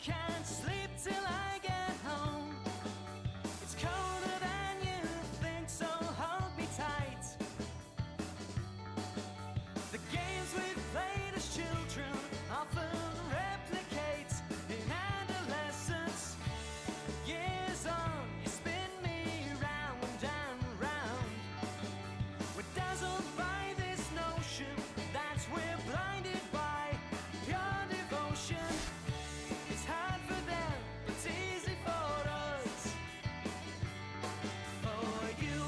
can't sleep till I get home. It's colder than you think, so hold me tight. The games we played as children often replicate in adolescence. Years on, you spin me round and round. We're dazzled by this notion that we're blinded by pure devotion. It's hard for them, it's easy for us. Oh, you,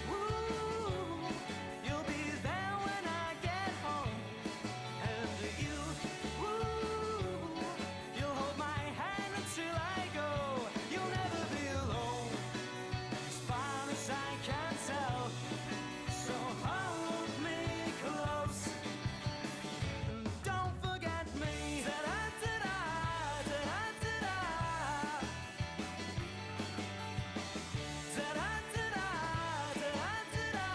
woo, you'll be there when I get home. And you, woo, you'll hold my hand until I go. You'll never be alone, as far as I can tell. So hold me close, and don't forget me. Da-da-da-da, da-da-da-da. Da-da-da-da, da-da-da-da.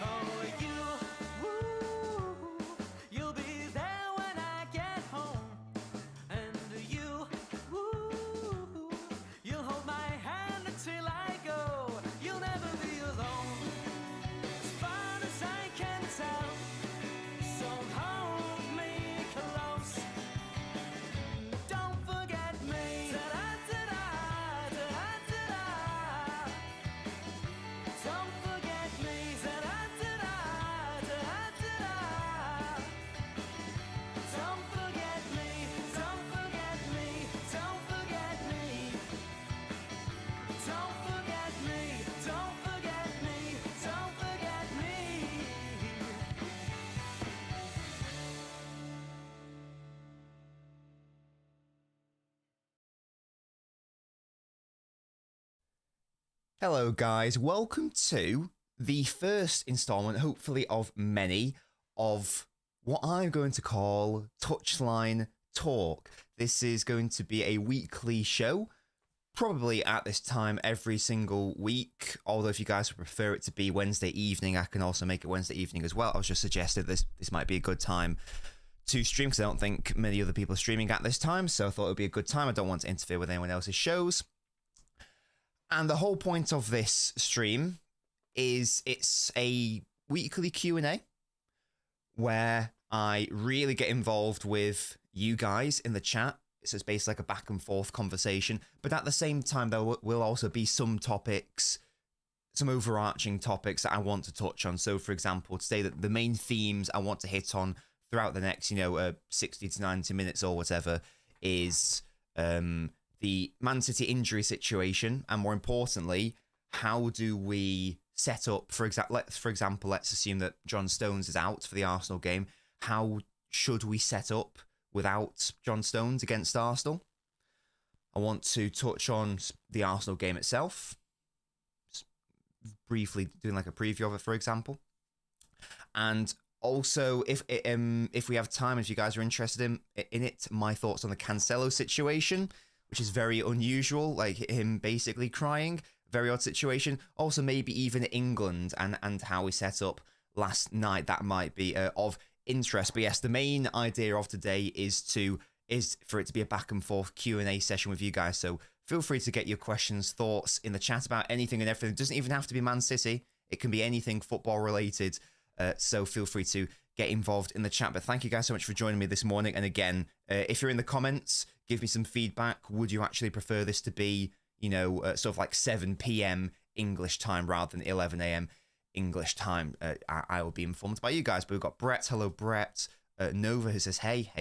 Oh, you, woo, you'll be there when I get home. And you, woo, you'll hold my hand until I go. You'll never be alone, as far as I can tell. So hold me close, don't forget me. Da-da-da-da, da-da-da-da. Don't forget me. Da-da-da-da, da-da-da-da. Don't forget me. Don't forget me. Don't forget me. Don't forget me. Don't forget me. Don't forget me. Hello, guys. Welcome to the first installment, hopefully of many, of what I'm going to call Touchline Talk. This is going to be a weekly show, probably at this time every single week. Although if you guys would prefer it to be Wednesday evening, I can also make it Wednesday evening as well. I was just suggested this might be a good time to stream because I don't think many other people are streaming at this time, so I thought it would be a good time. I don't want to interfere with anyone else's shows. And the whole point of this stream is it's a weekly Q&A where I really get involved with you guys in the chat. So it's basically like a back and forth conversation. But at the same time, there will also be some topics, some overarching topics that I want to touch on. So, for example, today, the main themes I want to hit on throughout the next, 60 to 90 minutes or whatever is the Man City injury situation, and more importantly, how do we set up, for example, let's assume that John Stones is out for the Arsenal game. How should we set up without John Stones against Arsenal? I want to touch on the Arsenal game itself, just briefly doing like a preview of it, for example. And also, if we have time, if you guys are interested in it, my thoughts on the Cancelo situation, which is very unusual, like him basically crying, very odd situation. Also, maybe even England and how we set up last night, that might be of interest. But yes, the main idea of today is for it to be a back and forth Q&A session with you guys. So feel free to get your questions, thoughts in the chat about anything and everything. It doesn't even have to be Man City. It can be anything football related. So feel free to get involved in the chat. But thank you guys so much for joining me this morning. And again, if you're in the comments, give me some feedback. Would you actually prefer this to be, sort of like 7 p.m. English time rather than 11 a.m. English time? I will be informed by you guys. But we've got Brett. Hello, Brett. Nova, who says, hey.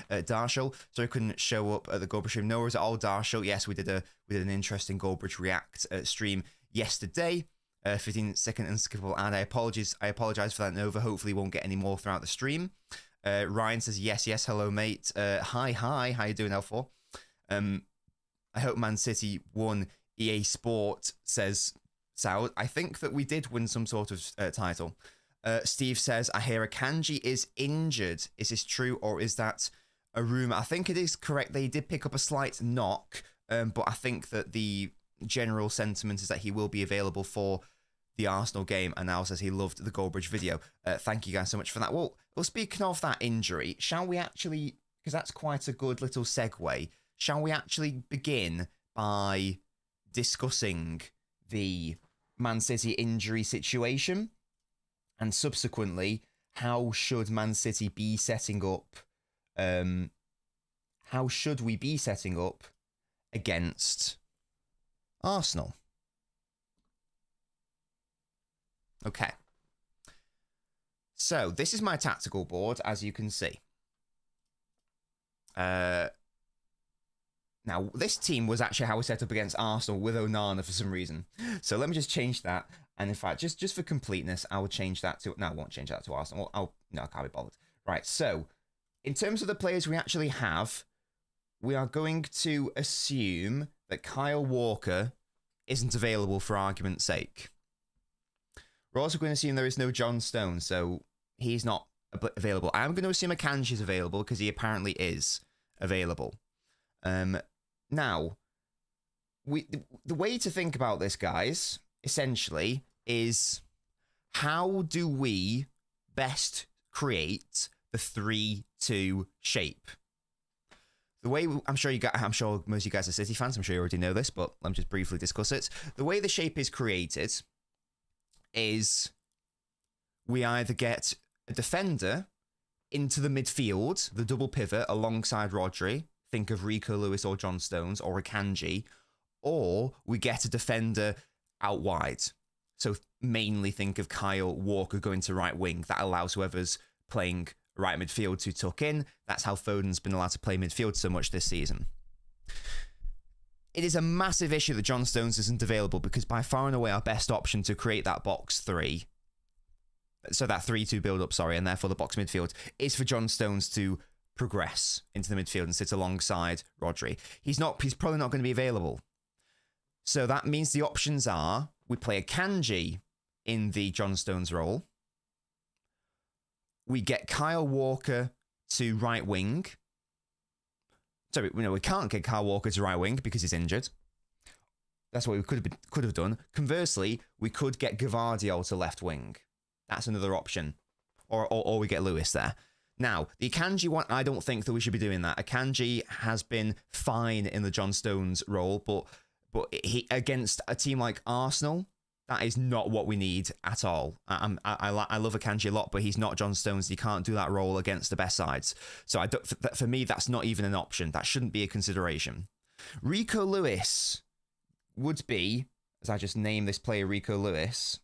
Darshall, so I couldn't show up at the Goldbridge stream. No worries at all, Darshall. Yes, we did an interesting Goldbridge React stream yesterday. 15-second unskippable, and I apologize for that, Nova. Hopefully won't get any more throughout the stream. Ryan says, yes, hello, mate. Hi, how you doing, L4? I hope Man City won. EA Sport says, Sal, I think that we did win some sort of title. Steve says, I hear Akanji is injured. Is this true, or is that a rumour. I think it is correct. They did pick up a slight knock, but I think that the general sentiment is that he will be available for the Arsenal game, and now says he loved the Goldbridge video. Thank you guys so much for that. Well, speaking of that injury, shall we actually, because that's quite a good little segue, shall we actually begin by discussing the Man City injury situation, and subsequently, how should Man City be setting up, how should we be setting up against Arsenal? Okay. So, this is my tactical board, as you can see. Now, this team was actually how we set up against Arsenal with Onana for some reason. So, let me just change that. And in fact, just for completeness, I will change that to... No, I won't change that to Arsenal. No, I can't be bothered. Right, so, in terms of the players we actually have, we are going to assume that Kyle Walker isn't available for argument's sake. We're also going to assume there is no John Stones, so he's not available. I'm going to assume Akanji is available because he apparently is available. Now, the way to think about this, guys, essentially, is how do we best create the 3-2 shape? The way I'm sure most of you guys are City fans. I'm sure you already know this, but let me just briefly discuss it. The way the shape is created is we either get a defender into the midfield, the double pivot alongside Rodri. Think of Rico Lewis or John Stones or Akanji, or we get a defender out wide. So mainly think of Kyle Walker going to right wing. That allows whoever's playing right midfield to tuck in. That's how Foden's been allowed to play midfield so much this season. It is a massive issue that John Stones isn't available because by far and away our best option to create that box 3, so that 3-2 build-up, and therefore the box midfield, is for John Stones to progress into the midfield and sit alongside Rodri. He's probably not going to be available. So that means the options are, we play Akanji in the John Stones role, we get Kyle Walker to right wing. Sorry, we can't get Kyle Walker to right wing because he's injured. That's what we could have done. Conversely, we could get Gvardiol to left wing. That's another option. Or we get Lewis there. Now, the Akanji one, I don't think that we should be doing that. Akanji has been fine in the John Stones role, but he against a team like Arsenal, that is not what we need at all. I love Akanji a lot, but he's not John Stones. You can't do that role against the best sides. So for me, that's not even an option. That shouldn't be a consideration. Rico Lewis would be, as I just named this player Rico Lewis.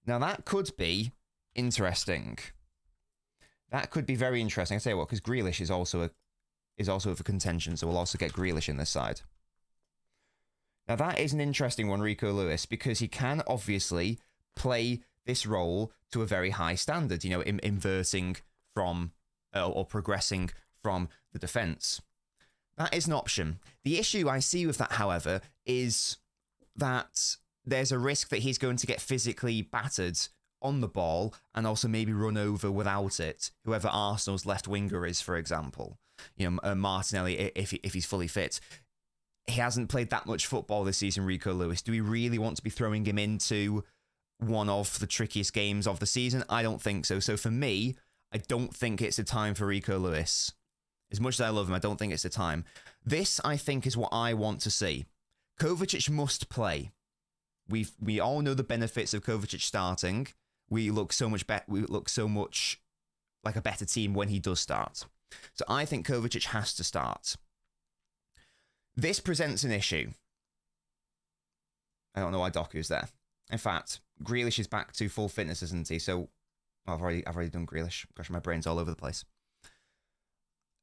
Now that could be interesting. That could be very interesting. I tell you what, because Grealish is also for contention, so we'll also get Grealish in this side. Now that is an interesting one, Rico Lewis, because he can obviously play this role to a very high standard, inverting from or progressing from the defence. That is an option. The issue I see with that, however, is that there's a risk that he's going to get physically battered on the ball and also maybe run over without it, whoever Arsenal's left winger is, for example. Martinelli, if he's fully fit. He hasn't played that much football this season, Rico Lewis. Do we really want to be throwing him into one of the trickiest games of the season? I don't think so. So for me, I don't think it's the time for Rico Lewis. As much as I love him, I don't think it's the time. This, I think, is what I want to see. Kovacic must play. We all know the benefits of Kovacic starting. We look so much like a better team when he does start. So I think Kovacic has to start. This presents an issue. I don't know why Doku's there. In fact, Grealish is back to full fitness, isn't he? So I've already done Grealish. Gosh, my brain's all over the place.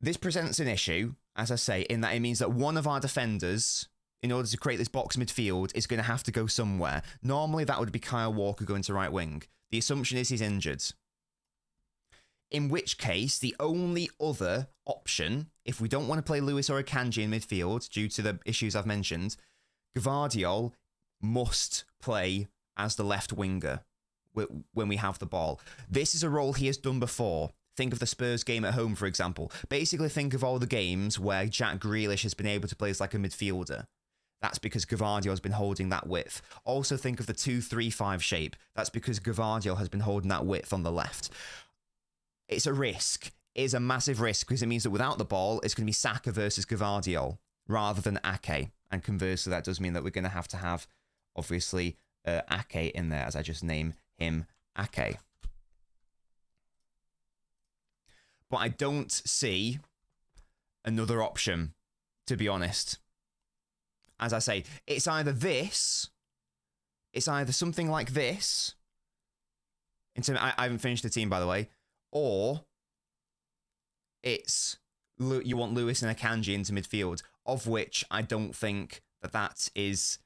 This presents an issue, as I say, in that it means that one of our defenders, in order to create this box midfield, is going to have to go somewhere. Normally, that would be Kyle Walker going to right wing. The assumption is he's injured. In which case, the only other option, if we don't want to play Lewis or Akanji in midfield, due to the issues I've mentioned, Gvardiol must play as the left winger when we have the ball. This is a role he has done before. Think of the Spurs game at home, for example. Basically, think of all the games where Jack Grealish has been able to play as like a midfielder. That's because Gvardiol has been holding that width. Also think of the 2-3-5 shape. That's because Gvardiol has been holding that width on the left. It's a risk. It is a massive risk because it means that without the ball, it's going to be Saka versus Gvardiol rather than Ake. And conversely, that does mean that we're going to have, obviously, Ake in there, as I just name him Ake. But I don't see another option, to be honest. As I say, it's either this, it's either something like this. I haven't finished the team, by the way. Or it's you want Lewis and Akanji into midfield, of which I don't think that is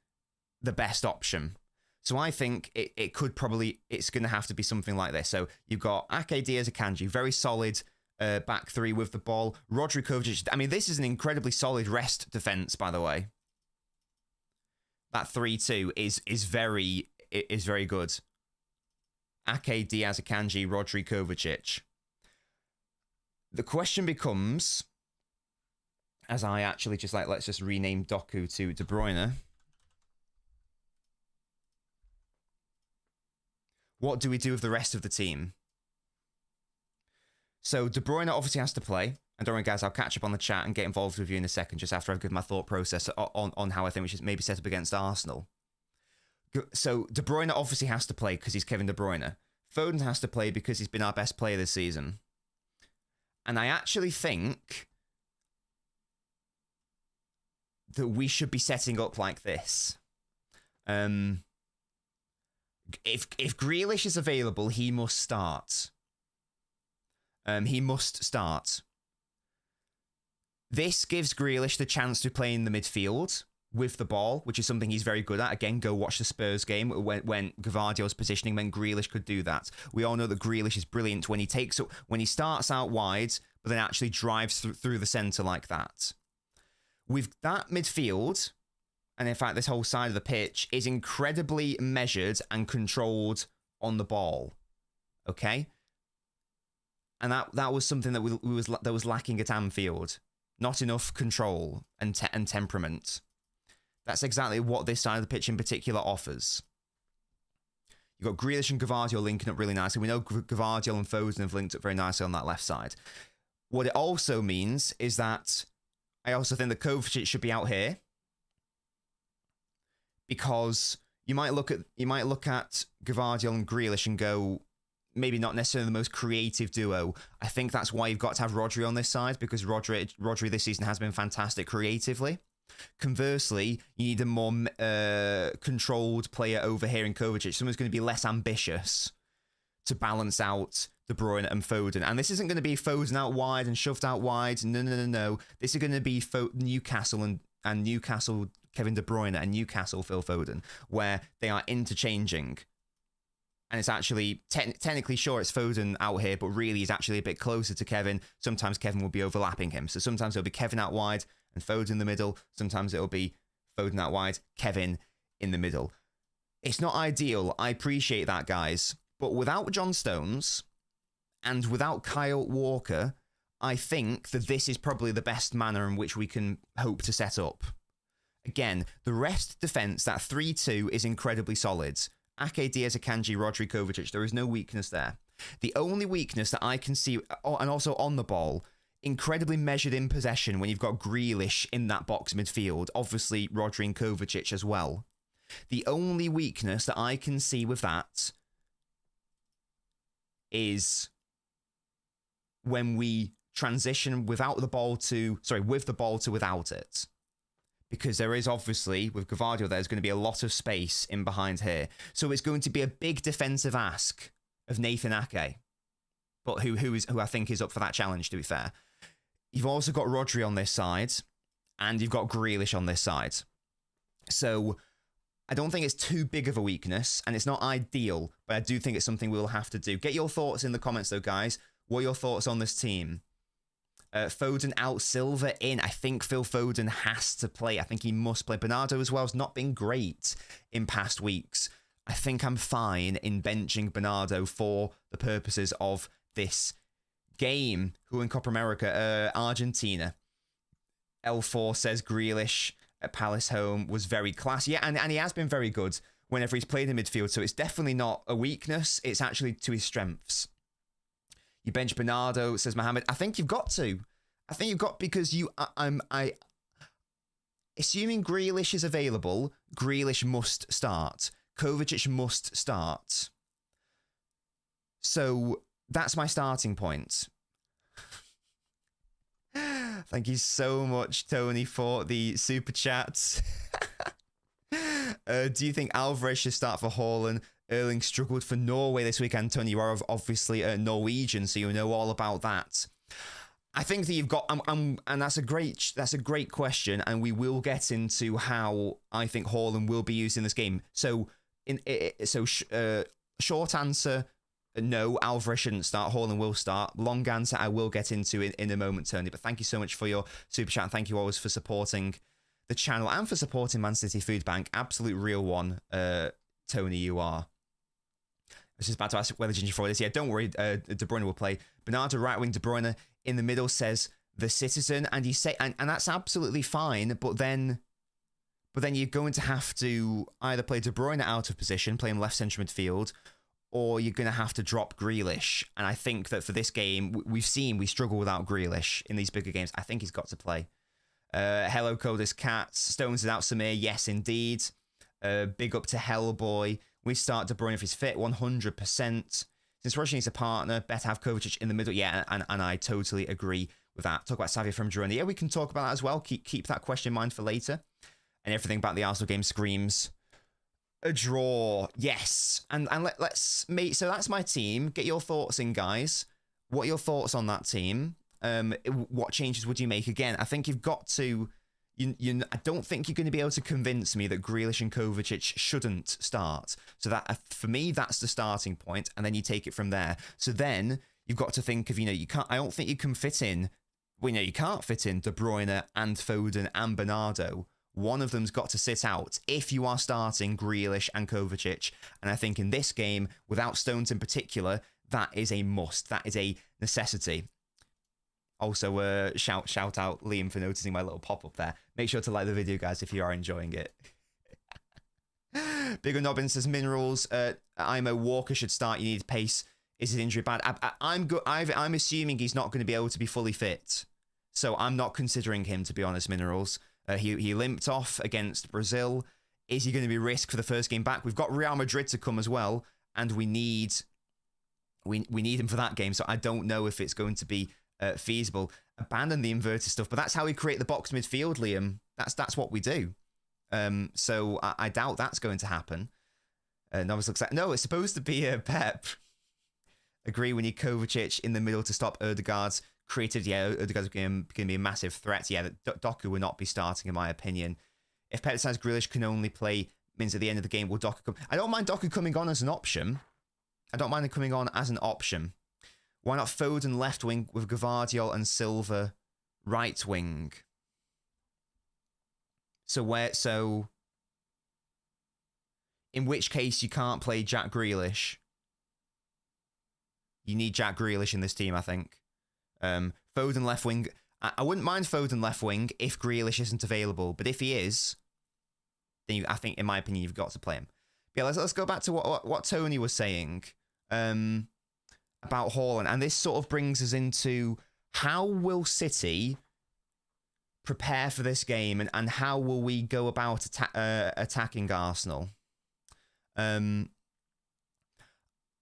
the best option. So I think it's going to have to be something like this. So you've got Ake, Diaz, Akanji, very solid back three with the ball. Rodri, Kovacic. I mean, this is an incredibly solid rest defense, by the way. That 3-2 is very good. Ake, Diaz, Akanji, Rodri, Kovacic. The question becomes, as I actually just let's just rename Doku to De Bruyne. What do we do with the rest of the team? So De Bruyne obviously has to play. And don't worry, guys, I'll catch up on the chat and get involved with you in a second, just after I've given my thought process on how I think we should maybe set up against Arsenal. So De Bruyne obviously has to play because he's Kevin De Bruyne. Foden has to play because he's been our best player this season. And I actually think that we should be setting up like this. If Grealish is available, he must start. He must start. This gives Grealish the chance to play in the midfield with the ball, which is something he's very good at. Again, go watch the Spurs game when Gvardiol's positioning meant Grealish could do that. We all know that Grealish is brilliant when he starts out wide, but then actually drives through the centre like that. With that midfield, and in fact this whole side of the pitch, is incredibly measured and controlled on the ball. Okay? And that was something that was lacking at Anfield. Not enough control and temperament. That's exactly what this side of the pitch in particular offers. You've got Grealish and Gvardiol linking up really nicely. We know Gvardiol and Foden have linked up very nicely on that left side. What it also means is that I also think that Kovacic should be out here, because you might look at Gvardiol and Grealish and go, maybe not necessarily the most creative duo. I think that's why you've got to have Rodri on this side, because Rodri this season has been fantastic creatively. Conversely, you need a more controlled player over here in Kovacic. Someone's going to be less ambitious to balance out De Bruyne and Foden. And this isn't going to be Foden out wide and shoved out wide. No. This is going to be Newcastle and Newcastle Kevin De Bruyne and Newcastle Phil Foden, where they are interchanging. And it's actually, technically, sure, it's Foden out here, but really he's actually a bit closer to Kevin. Sometimes Kevin will be overlapping him. So sometimes it'll be Kevin out wide and Foden in the middle. Sometimes it'll be Foden out wide, Kevin in the middle. It's not ideal. I appreciate that, guys. But without John Stones and without Kyle Walker, I think that this is probably the best manner in which we can hope to set up. Again, the rest defense, that 3-2, is incredibly solid. Ake, Diaz, Akanji, Rodri, Kovacic, there is no weakness there. The only weakness that I can see, and also on the ball, incredibly measured in possession when you've got Grealish in that box midfield, obviously Rodri and Kovacic as well. The only weakness that I can see with that is when we transition with the ball to without it. Because there is obviously, with Gvardiol, there's going to be a lot of space in behind here. So it's going to be a big defensive ask of Nathan Ake. But who I think is up for that challenge, to be fair. You've also got Rodri on this side, and you've got Grealish on this side. So I don't think it's too big of a weakness, and it's not ideal, but I do think it's something we'll have to do. Get your thoughts in the comments, though, guys. What are your thoughts on this team? Foden out, Silva in. I think Phil Foden has to play. I think he must play. Bernardo as well has not been great in past weeks. I think I'm fine in benching Bernardo for the purposes of this game who in Copa America, Argentina. L4 says Grealish at Palace home was very classy. Yeah, and he has been very good whenever he's played in midfield. So it's definitely not a weakness. It's actually to his strengths. You bench Bernardo, says Mohammed. I think you've got to. I think you've got because I assuming Grealish is available, Grealish must start. Kovacic must start. So that's my starting point. Thank you so much, Tony, for the super chats. Do you think Alvarez should start for Haaland? Erling struggled for Norway this weekend. Tony, you are obviously Norwegian, so you know all about that. I think that you've got, and that's a great question, and we will get into how I think Haaland will be used in this game. So, short answer. No, Alvarez shouldn't start. Haaland will start. Long answer, I will get into in a moment, Tony. But thank you so much for your super chat. And thank you always for supporting the channel and for supporting Man City Food Bank. Absolute real one, Tony, you are. I was just about to ask whether Ginger Freud is. Yeah, don't worry. De Bruyne will play. Bernardo right wing, De Bruyne in the middle, says the Citizen. And you say, and that's absolutely fine. But then you're going to have to either play De Bruyne out of position, play him left centre midfield, or you're going to have to drop Grealish. And I think that for this game, we've seen we struggle without Grealish in these bigger games. I think he's got to play. Hello, Codus Cats. Stones is out, Samir. Yes, indeed. Big up to Hellboy. We start De Bruyne if he's fit, 100%. Since Russia needs a partner, better have Kovacic in the middle. Yeah, and I totally agree with that. Talk about Savia from Girona. Yeah, we can talk about that as well. Keep that question in mind for later. And everything about the Arsenal game screams a draw. Yes. And let's meet. So that's my team. Get your thoughts in, guys. What are your thoughts on that team? What changes would you make? Again, I think you've got to. I don't think you're going to be able to convince me that Grealish and Kovacic shouldn't start. So that for me, that's the starting point, and then you take it from there. So then you've got to think of you can't. I don't think you can fit in. Well, you can't fit in De Bruyne and Foden and Bernardo. One of them's got to sit out if you are starting Grealish and Kovacic. And I think in this game, without Stones in particular, that is a must. That is a necessity. Also, shout out Liam for noticing my little pop-up there. Make sure to like the video, guys, if you are enjoying it. Bigger Nobbins says, Minerals, Imo Walker should start. You need pace. Is his injury bad? I'm assuming he's not going to be able to be fully fit. So I'm not considering him, to be honest, Minerals. He limped off against Brazil. Is he going to be risk for the first game back? We've got Real Madrid to come as well, and we need him for that game. So I don't know if it's going to be feasible. Abandon the inverted stuff, but that's how we create the box midfield, Liam. That's what we do. So I doubt that's going to happen. Novice looks like no. It's supposed to be Pep. Agree. We need Kovacic in the middle to stop Ødegaard's created. Yeah, Ødegaard's going to be a massive threat. Yeah, Doku will not be starting, in my opinion. If Pep decides Grealish can only play minutes at the end of the game, will Doku come? I don't mind Doku coming on as an option. I don't mind him coming on as an option. Why not Foden left wing with Gvardiol and Silva right wing? So in which case you can't play Jack Grealish. You need Jack Grealish in this team, I think. Foden left wing. I wouldn't mind Foden left wing if Grealish isn't available, but if he is, then I think, in my opinion, you've got to play him. But yeah, let's go back to what Tony was saying about Haaland, and this sort of brings us into how will City prepare for this game, and how will we go about attacking Arsenal?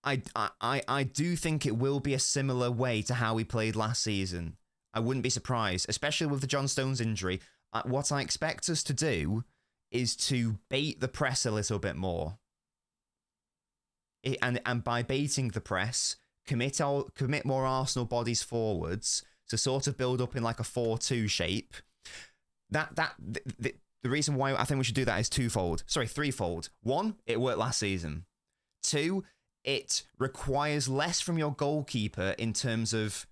I do think it will be a similar way to how we played last season. I wouldn't be surprised, especially with the John Stones injury. What I expect us to do is to bait the press a little bit more. And by baiting the press, commit more Arsenal bodies forwards to sort of build up in like a 4-2 shape. The reason why I think we should do that is threefold. One, it worked last season. Two, it requires less from your goalkeeper in terms of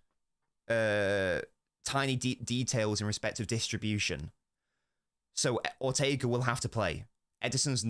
tiny details in respect of distribution. So Ortega will have to play. Edison's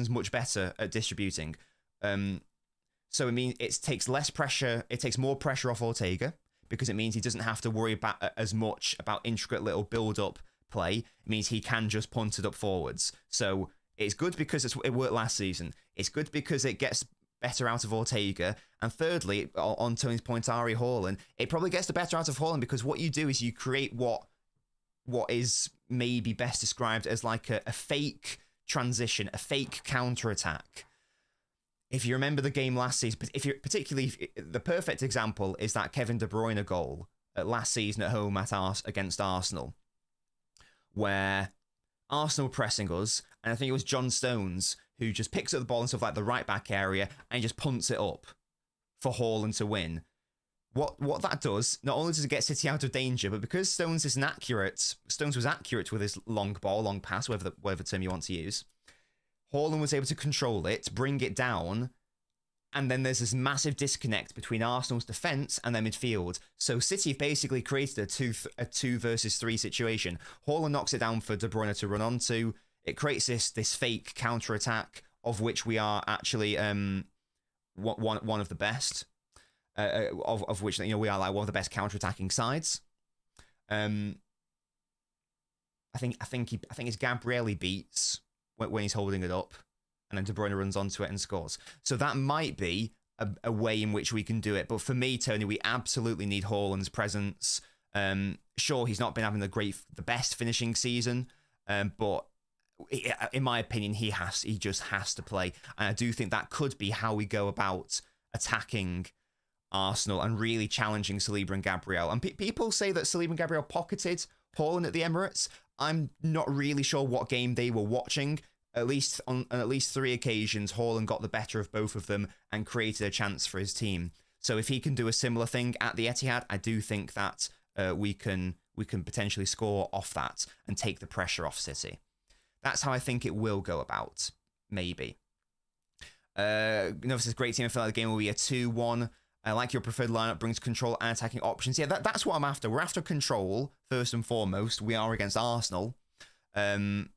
much better at distributing. So I mean, it takes less pressure. It takes more pressure off Ortega because it means he doesn't have to worry about as much about intricate little build-up play. It means he can just punt it up forwards. So it's good because it worked last season. It's good because it gets better out of Ortega. And thirdly, on Tony's point, Ari Haaland, it probably gets the better out of Haaland because what you do is you create what is maybe best described as like a fake transition, a fake counter-attack. If you remember the game last season, the perfect example is that Kevin De Bruyne goal last season at home against Arsenal, where Arsenal were pressing us, and I think it was John Stones who just picks up the ball in sort of like the right back area and just punts it up for Haaland to win. What that does, not only does it get City out of danger, but because Stones was accurate with his long pass, whatever term you want to use, Haaland was able to control it, bring it down, and then there's this massive disconnect between Arsenal's defence and their midfield. So City basically created a 2 versus 3 situation. Haaland knocks it down for De Bruyne to run onto. It creates this fake counter-attack, of which we are actually one of the best. Of which, you know, we are like one of the best counter-attacking sides. I think it's Gabriel he beats when he's holding it up, and then De Bruyne runs onto it and scores. So that might be a way in which we can do it. But for me, Tony, we absolutely need Haaland's presence. Sure, he's not been having the best finishing season, but in my opinion, he just has to play. And I do think that could be how we go about attacking Arsenal and really challenging Saliba and Gabriel. And people say that Saliba and Gabriel pocketed Haaland at the Emirates. I'm not really sure what game they were watching. On at least 3 occasions, Haaland got the better of both of them and created a chance for his team. So if he can do a similar thing at the Etihad, I do think that we can potentially score off that and take the pressure off City. That's how I think it will go about. Maybe. This is a great team. I feel like the game will be a 2-1. I like your preferred lineup, brings control and attacking options. Yeah, that's what I'm after. We're after control, first and foremost. We are against Arsenal. And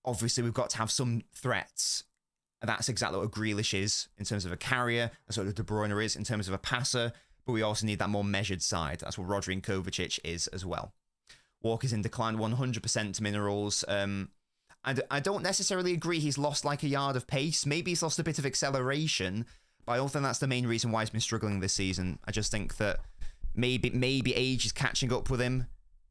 obviously we've got to have some threats. And that's exactly what Grealish is in terms of a carrier. That's what De Bruyne is in terms of a passer. But we also need that more measured side. That's what Rodri and Kovacic is as well. Walker's in decline 100% to minerals. I don't necessarily agree he's lost like a yard of pace. Maybe he's lost a bit of acceleration, but I don't think that's the main reason why he's been struggling this season. I just think that maybe age is catching up with him,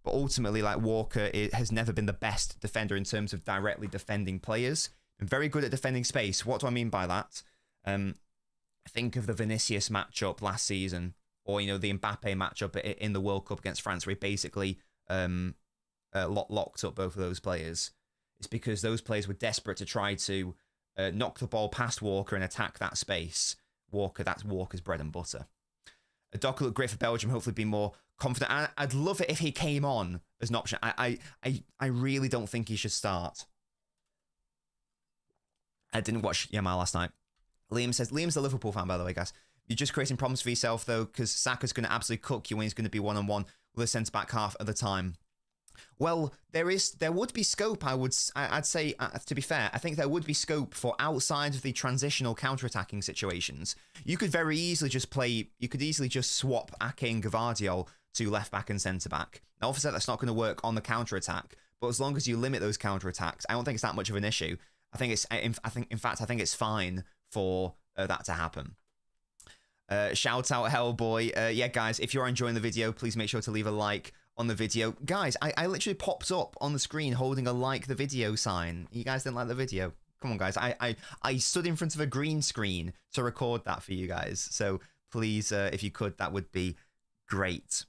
but ultimately, like Walker has never been the best defender in terms of directly defending players. And very good at defending space. What do I mean by that? Think of the Vinicius matchup last season, or the Mbappe matchup in the World Cup against France, where he basically locked up both of those players. It's because those players were desperate to try to knock the ball past Walker and attack that space. That's Walker's bread and butter. Doc looked great for Belgium, hopefully be more confident. I'd love it if he came on as an option. I really don't think he should start. I didn't watch Yamal last night. Liam's a Liverpool fan, by the way, guys. You're just creating problems for yourself, though, because Saka's going to absolutely cook you when he's going to be one-on-one with a centre-back half at the time. Well, there would be scope, I'd say, to be fair, I think there would be scope for outside of the transitional counter-attacking situations. You could easily just swap Ake and Gvardiol to left-back and centre-back. Now, obviously, that's not going to work on the counter-attack, but as long as you limit those counter-attacks, I don't think it's that much of an issue. I think it's fine for that to happen. Shout out Hellboy. Yeah, guys, if you're enjoying the video, please make sure to leave a like on the video. Guys, I literally popped up on the screen holding a like the video sign. You guys didn't like the video? Come on, guys. I stood in front of a green screen to record that for you guys. So please, if you could, that would be great.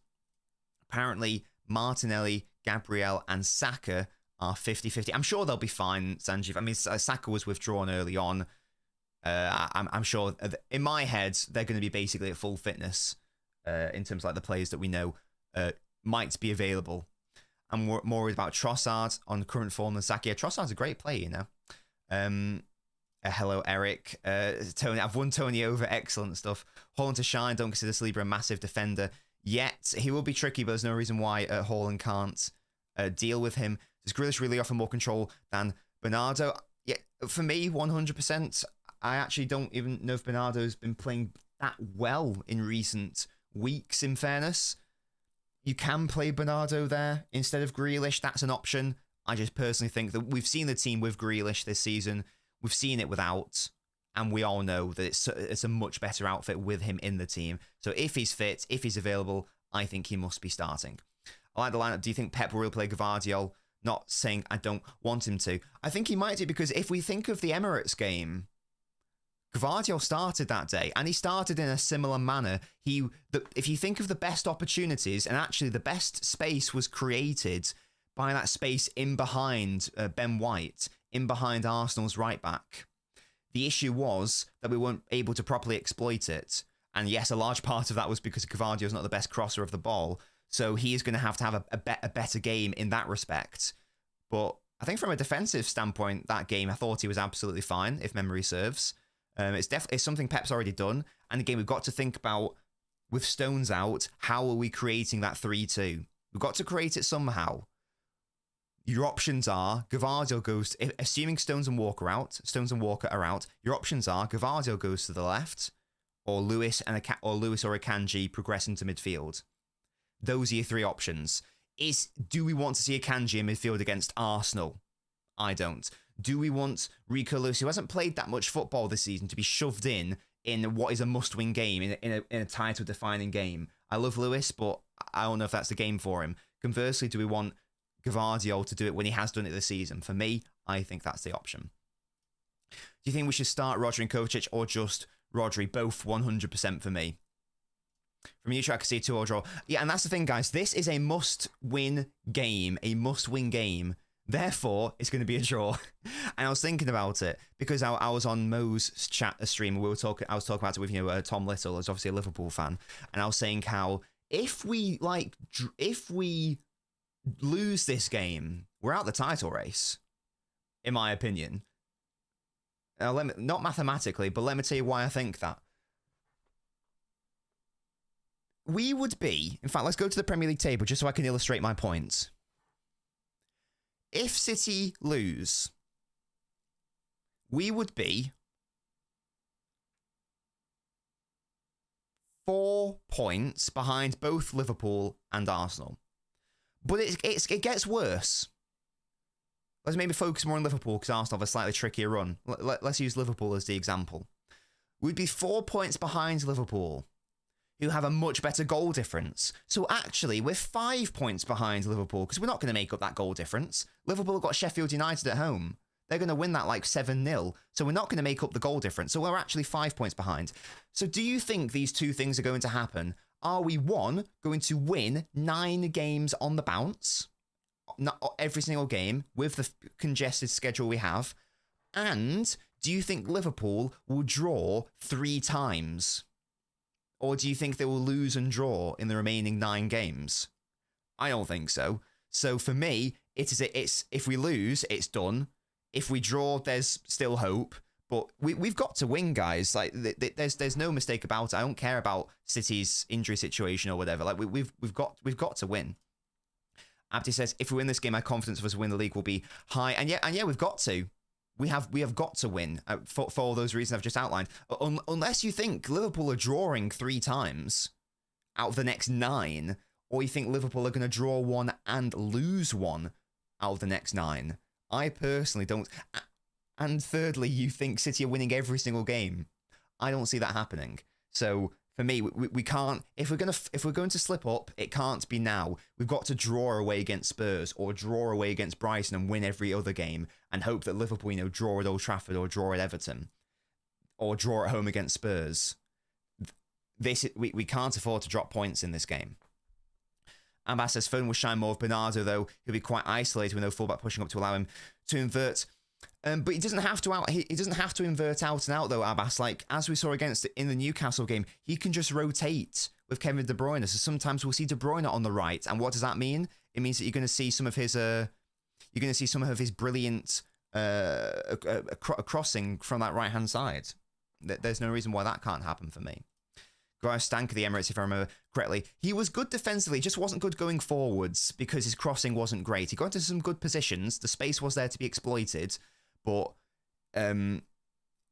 Apparently, Martinelli, Gabriel, and Saka are 50-50. I'm sure they'll be fine, Sanjeev. I mean, Saka was withdrawn early on. I'm sure, in my head, they're going to be basically at full fitness in terms of like the players that we know might be available. I'm more worried about Trossard on current form than Saka. Yeah, Trossard's a great player, Hello, Eric. Tony, I've won Tony over. Excellent stuff. Haaland to shine. Don't consider Saliba a massive defender yet. He will be tricky, but there's no reason why Haaland can't deal with him. Does Grealish really offer more control than Bernardo? Yeah, for me, 100%. I actually don't even know if Bernardo's been playing that well in recent weeks, in fairness. You can play Bernardo there instead of Grealish. That's an option. I just personally think that we've seen the team with Grealish this season. We've seen it without. And we all know that it's a much better outfit with him in the team. So if he's fit, if he's available, I think he must be starting. I like the lineup. Do you think Pep will really play Gvardiol? Not saying I don't want him to. I think he might do, because if we think of the Emirates game, Gvardiol started that day, and he started in a similar manner. If you think of the best opportunities, and actually the best space was created by that space in behind Ben White, in behind Arsenal's right back. The issue was that we weren't able to properly exploit it. And yes, a large part of that was because Gvardiol's not the best crosser of the ball. So he is going to have a better game in that respect. But I think from a defensive standpoint, that game, I thought he was absolutely fine, if memory serves. It's something Pep's already done. And again, we've got to think about, with Stones out, how are we creating that 3-2? We've got to create it somehow. Your options are Gvardiol goes, assuming Stones and Walker are out. Your options are Gvardiol goes to the left, or Lewis or Akanji progress into midfield. Those are your three options. Do we want to see Akanji in midfield against Arsenal? I don't. Do we want Rico Lewis, who hasn't played that much football this season, to be shoved in what is a must-win game, in a title-defining game? I love Lewis, but I don't know if that's the game for him. Conversely, do we want Gvardiol to do it when he has done it this season? For me, I think that's the option. Do you think we should start Rodri and Kovacic, or just Rodri? Both 100% for me. From you, I can see 2-2 draw. Yeah, and that's the thing, guys. This is a must-win game. A must-win game. Therefore, it's going to be a draw. And I was thinking about it because I was on Mo's stream. I was talking about it with Tom Little, who's obviously a Liverpool fan, and I was saying how if we lose this game, we're out the title race, in my opinion. Not mathematically, but let me tell you why I think that. We would be, in fact, let's go to the Premier League table just so I can illustrate my points. If City lose, we would be 4 points behind both Liverpool and Arsenal. But it gets worse. Let's maybe focus more on Liverpool because Arsenal have a slightly trickier run. Let's use Liverpool as the example. We'd be 4 points behind Liverpool, who have a much better goal difference. So actually, we're 5 points behind Liverpool because we're not going to make up that goal difference. Liverpool have got Sheffield United at home. They're going to win that like 7-0. So we're not going to make up the goal difference. So we're actually 5 points behind. So do you think these two things are going to happen? Are we, one, going to win 9 games on the bounce? Not every single game with the congested schedule we have. And do you think Liverpool will draw 3 times? Or do you think they will lose and draw in the remaining 9 games? I don't think so. So for me, it's if we lose, it's done. If we draw, there's still hope. But we've got to win, guys. Like there's no mistake about it. I don't care about City's injury situation or whatever. Like we've got to win. Abdi says, if we win this game, my confidence of us win the league will be high. And yeah, we've got to. We have got to win for all those reasons I've just outlined. Unless you think Liverpool are drawing 3 times out of the next 9, or you think Liverpool are going to draw 1 and lose 1 out of the next 9. I personally don't. And thirdly, you think City are winning every single game. I don't see that happening. So for me, we can't. If we're going to slip up, it can't be now. We've got to draw away against Spurs or draw away against Brighton and win every other game, and hope that Liverpool, draw at Old Trafford or draw at Everton, or draw at home against Spurs. We can't afford to drop points in this game. Abbas says Foden will shine more of Bernardo, though he'll be quite isolated with no fullback pushing up to allow him to invert. But he doesn't have to he doesn't have to invert out and out, though, Abbas. Like, as we saw in the Newcastle game, he can just rotate with Kevin De Bruyne. So sometimes we'll see De Bruyne on the right. And what does that mean? It means that you're going to see some of his brilliant crossing from that right-hand side. There's no reason why that can't happen for me. Gareth stank of the Emirates, if I remember correctly. He was good defensively, just wasn't good going forwards because his crossing wasn't great. He got into some good positions. The space was there to be exploited, but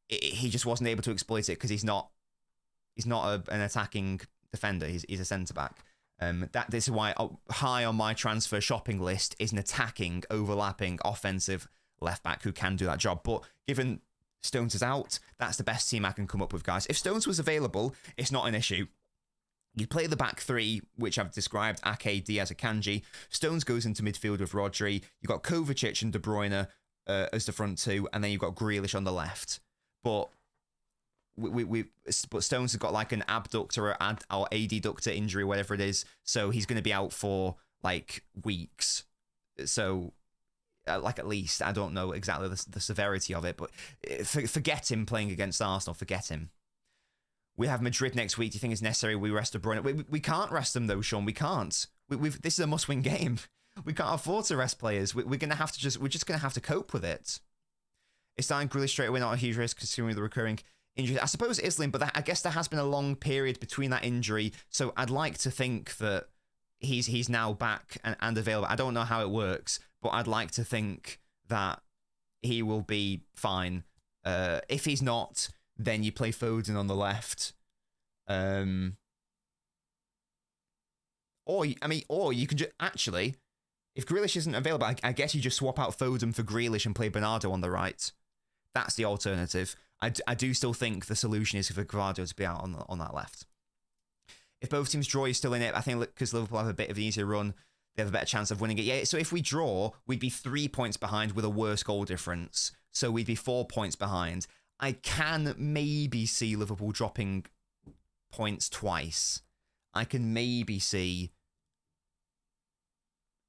he just wasn't able to exploit it because he's not an attacking defender. He's a centre back. This is why high on my transfer shopping list is an attacking, overlapping, offensive left back who can do that job. But given Stones is out, that's the best team I can come up with, guys. If Stones was available, it's not an issue. You play the back three, which I've described, Ake, Diaz, Akanji. Stones goes into midfield with Rodri. You've got Kovacic and De Bruyne as the front two, and then you've got Grealish on the left. But but Stones has got like an abductor or adductor injury, whatever it is, so he's going to be out for like weeks. So, like at least, I don't know exactly the severity of it, but forget him playing against Arsenal. Forget him. We have Madrid next week. Do you think it's necessary we rest De Bruyne? We can't rest them though, Sean. We can't. This is a must-win game. We can't afford to rest players. We're gonna have to we're just gonna have to cope with it. It's starting Grealish straight away, not a huge risk considering the recurring injury. I suppose it is linked, but I guess there has been a long period between that injury. So I'd like to think that he's now back and available. I don't know how it works, but I'd like to think that he will be fine. If he's not, then you play Foden on the left. Or you can just actually, if Grealish isn't available, I guess you just swap out Foden for Grealish and play Bernardo on the right. That's the alternative. I do still think the solution is for Gvardiol to be out on that left. If both teams draw, you're still in it. I think because Liverpool have a bit of an easier run, they have a better chance of winning it. Yeah, so if we draw, we'd be 3 points behind with a worse goal difference. So we'd be 4 points behind. I can maybe see Liverpool dropping points twice. I can maybe see,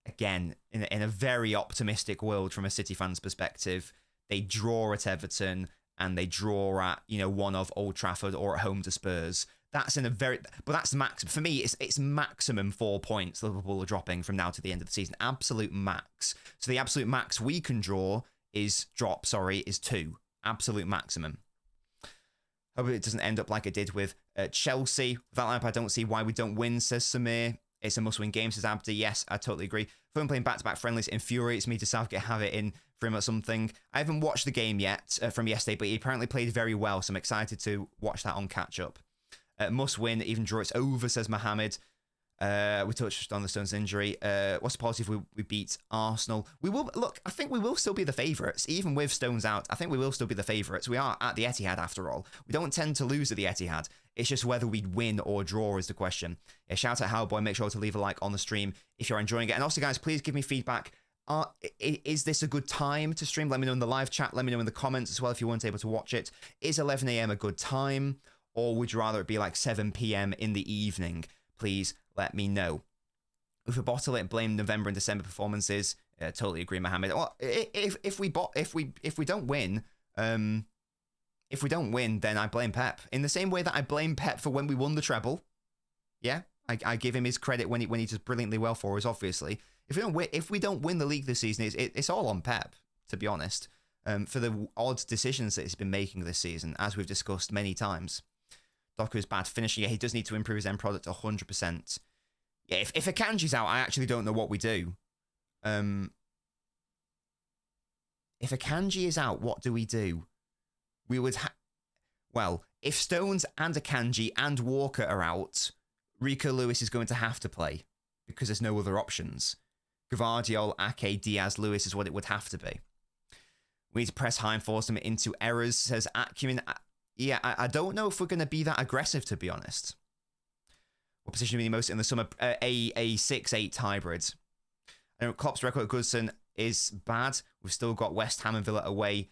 again, in a very optimistic world from a City fan's perspective, they draw at Everton and they draw at, one of Old Trafford or at home to Spurs. That's but that's max. For me, it's maximum 4 points Liverpool are dropping from now to the end of the season. Absolute max. So the absolute max we can is 2. Absolute maximum. Hope it doesn't end up like it did with Chelsea. Without lineup, I don't see why we don't win, says Samir. It's a must-win game, says Abdi. Yes, I totally agree. Phone playing back-to-back friendlies infuriates me to Southgate have it in for him or something. I haven't watched the game yet from yesterday, but he apparently played very well, so I'm excited to watch that on catch-up. Must win, even draw it's over, says Mohammed. We touched on the Stones injury. What's the policy if we beat Arsenal? We will look. I think we will still be the favourites, even with Stones out. I think we will still be the favourites. We are at the Etihad after all. We don't tend to lose at the Etihad. It's just whether we'd win or draw is the question. Yeah, shout out Howboy. Make sure to leave a like on the stream if you're enjoying it. And also, guys, please give me feedback. Is this a good time to stream? Let me know in the live chat. Let me know in the comments as well if you weren't able to watch it. Is 11 a.m. a good time? Or would you rather it be like 7 p.m. in the evening? Please let me know. If we bottle it, blame November and December performances. Totally agree, Mohammed. Well, if we don't win, then I blame Pep. In the same way that I blame Pep for when we won the treble. Yeah, I give him his credit when he does brilliantly well for us. Obviously, if we don't win the league this season, it's all on Pep. To be honest, for the odd decisions that he's been making this season, as we've discussed many times. Doku's bad finishing. Yeah, he does need to improve his end product 100%. Yeah, if Akanji's out, I actually don't know what we do. If Akanji is out, what do? We would well, if Stones and Akanji and Walker are out, Rico Lewis is going to have to play because there's no other options. Gvardiol, Ake, Diaz, Lewis is what it would have to be. We need to press high and force them into errors, says Acumen. Yeah, I don't know if we're going to be that aggressive, to be honest. What position are we most in the summer? A 6-8 hybrid. I know Klopp's record at Goodson is bad. We've still got West Ham and Villa away.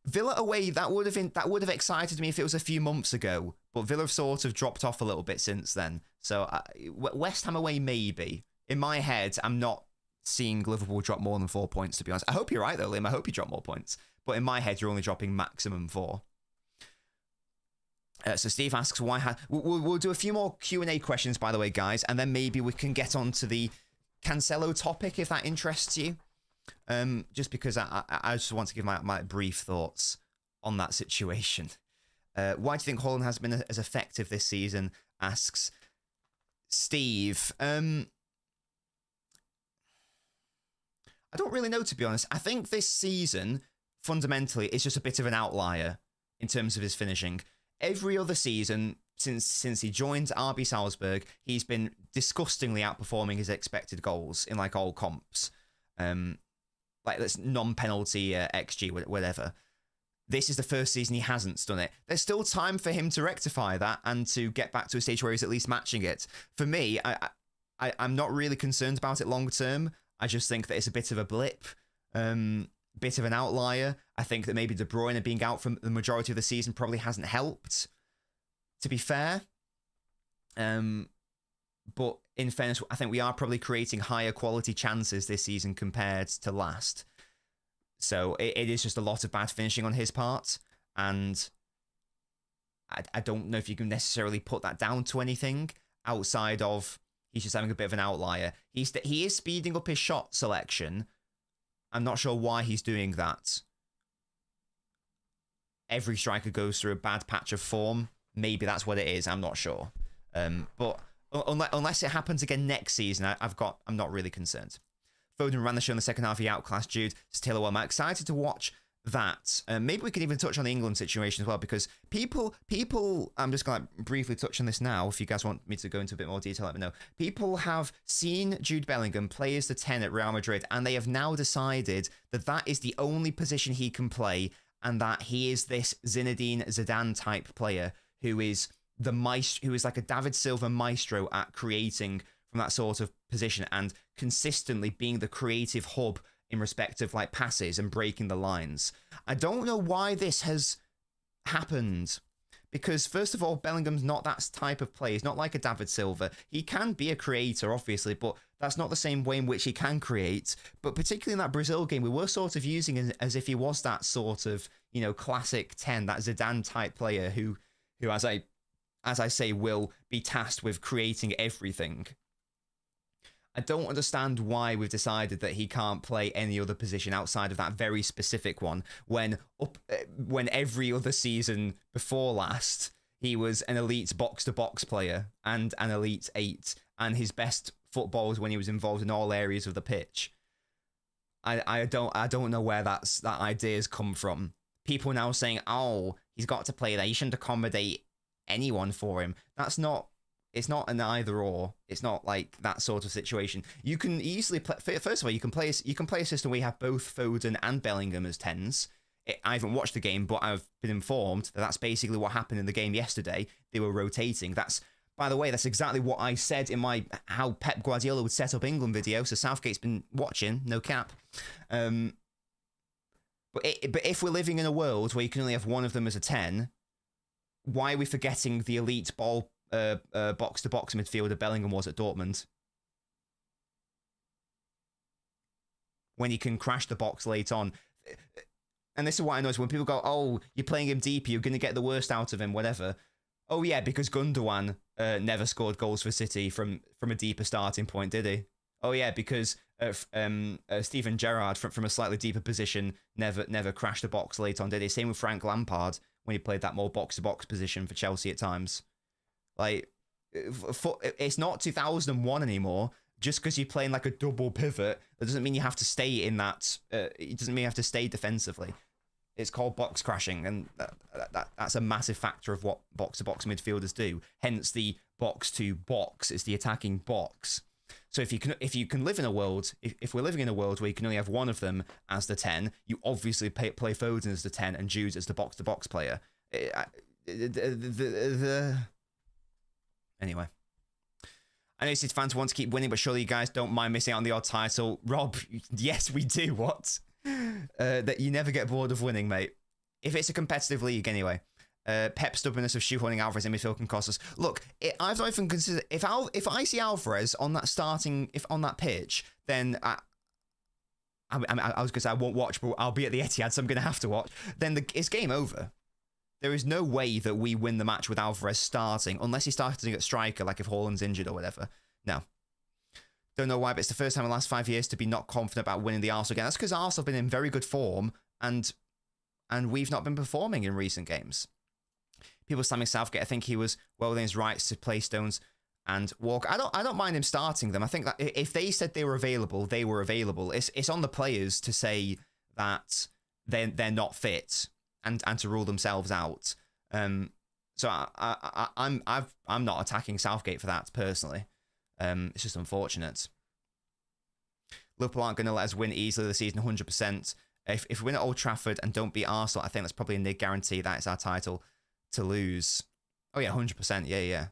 Villa away, that would have excited me if it was a few months ago. But Villa have sort of dropped off a little bit since then. So West Ham away, maybe. In my head, I'm not seeing Liverpool drop more than 4 points, to be honest. I hope you're right, though, Liam. I hope you drop more points. But in my head, you're only dropping maximum 4. So Steve asks why. We'll do a few more Q&A questions, by the way, guys, and then maybe we can get on to the Cancelo topic if that interests you. Just because I just want to give my brief thoughts on that situation. Why do you think Haaland has been as effective this season? Asks Steve. I don't really know, to be honest. I think this season, fundamentally, is just a bit of an outlier in terms of his finishing. Every other season, since he joined RB Salzburg, he's been disgustingly outperforming his expected goals in like all comps. Like that's non-penalty XG, whatever. This is the first season he hasn't done it. There's still time for him to rectify that and to get back to a stage where he's at least matching it. For me, I'm not really concerned about it long term. I just think that it's a bit of a blip, bit of an outlier. I think that maybe De Bruyne being out for the majority of the season probably hasn't helped, to be fair. But in fairness, I think we are probably creating higher quality chances this season compared to last. So it is just a lot of bad finishing on his part. And I don't know if you can necessarily put that down to anything outside of he's just having a bit of an outlier. He is speeding up his shot selection. I'm not sure why he's doing that. Every striker goes through a bad patch of form. Maybe that's what it is. I'm not sure. But unless it happens again next season, I'm not really concerned. Foden ran the show in the second half. He outclassed Jude. Taylor, well, I'm excited to watch that. Maybe we can even touch on the England situation as well, because people, I'm just going to briefly touch on this now. If you guys want me to go into a bit more detail, let me know. People have seen Jude Bellingham play as the 10 at Real Madrid, and they have now decided that that is the only position he can play, and that he is this Zinedine Zidane type player who is who is like a David Silva maestro at creating from that sort of position and consistently being the creative hub in respect of like passes and breaking the lines. I don't know why this has happened, because first of all, Bellingham's not that type of player. He's not like a David Silva. He can be a creator, obviously, but that's not the same way in which he can create. But particularly in that Brazil game, we were sort of using him as if he was that sort of, you know, classic 10, that Zidane type player who as I say, will be tasked with creating everything. I don't understand why we've decided that he can't play any other position outside of that very specific one, when every other season before last, he was an elite box-to-box player and an elite 8, and his best football was when he was involved in all areas of the pitch. I don't know where that idea has come from. People now saying, oh, he's got to play there, you shouldn't accommodate anyone for him. It's not an either or. It's not like that sort of situation. You can easily play. First of all, you can play a system where you have both Foden and Bellingham as 10s. I haven't watched the game, but I've been informed that that's basically what happened in the game yesterday. They were rotating. By the way, that's exactly what I said in my how Pep Guardiola would set up England video. So Southgate's been watching, no cap. But if we're living in a world where you can only have one of them as a 10, why are we forgetting the elite box-to-box midfielder Bellingham was at Dortmund? When he can crash the box late on. And this is what I notice when people go, oh, you're playing him deep, you're going to get the worst out of him, whatever. Oh yeah, because Gundogan never scored goals for City from a deeper starting point, did he? Oh yeah, because Steven Gerrard from a slightly deeper position never crashed the box late on, did he? Same with Frank Lampard when he played that more box-to-box position for Chelsea at times. Like, it's not 2001 anymore. Just because you're playing like a double pivot, that doesn't mean you have to stay in that. It doesn't mean you have to stay defensively. It's called box crashing, and that's a massive factor of what box-to-box midfielders do. Hence, the box-to-box is the attacking box. So if you can live in a world, if we're living in a world where you can only have one of them as the 10, you obviously play Foden as the 10 and Jude as the box-to-box player. Anyway. I know City fans want to keep winning, but surely you guys don't mind missing out on the odd title. Rob, yes, we do. What? That you never get bored of winning, mate. If it's a competitive league, anyway. Pep's stubbornness of shoehorning Alvarez in midfield can cost us. Look, I've not even considered if I see Alvarez on that pitch, then I was gonna say I won't watch, but I'll be at the Etihad, so I'm gonna have to watch. Then it's game over. There is no way that we win the match with Alvarez starting, unless he started at striker, like if Haaland's injured or whatever. No. Don't know why, but it's the first time in the last 5 years to be not confident about winning the Arsenal game. That's because Arsenal have been in very good form, and we've not been performing in recent games. People slamming Southgate. I think he was well within his rights to play Stones and Walker. I don't mind him starting them. I think that if they said they were available, they were available. It's on the players to say that they're not fit and to rule themselves out. So I'm not attacking Southgate for that personally. It's just unfortunate. Liverpool aren't going to let us win easily this season, 100%. If we win at Old Trafford and don't beat Arsenal, I think that's probably a near guarantee that it's our title to lose. Oh yeah, 100%. Yeah.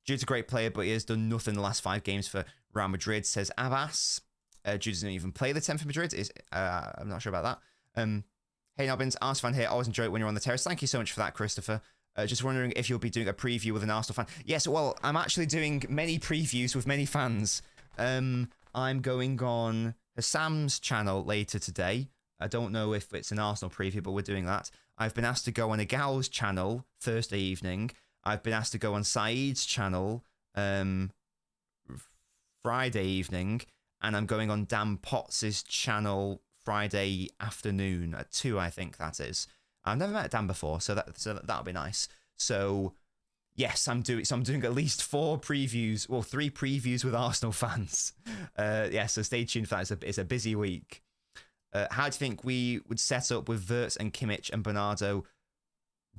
Jude's a great player, but he has done nothing in the last 5 games for Real Madrid, says Abbas. Jude doesn't even play the 10th for Madrid. I'm not sure about that. Hey Nobbins, Arsenal fan here. Always enjoy it when you're on the terrace. Thank you so much for that, Christopher. Just wondering if you'll be doing a preview with an Arsenal fan. Yes, well, I'm actually doing many previews with many fans. I'm going on Hassam's channel later today. I don't know if it's an Arsenal preview, but we're doing that. I've been asked to go on Agal's channel Thursday evening. I've been asked to go on Saeed's channel Friday evening. And I'm going on Dan Potts' channel Friday afternoon at 2, I think that is. I've never met Dan before, so that'll be nice. So yes, I'm doing at least 4 previews, well, 3 previews with Arsenal fans. So stay tuned for that. It's a busy week. How do you think we would set up with Wirtz and Kimmich and Bernardo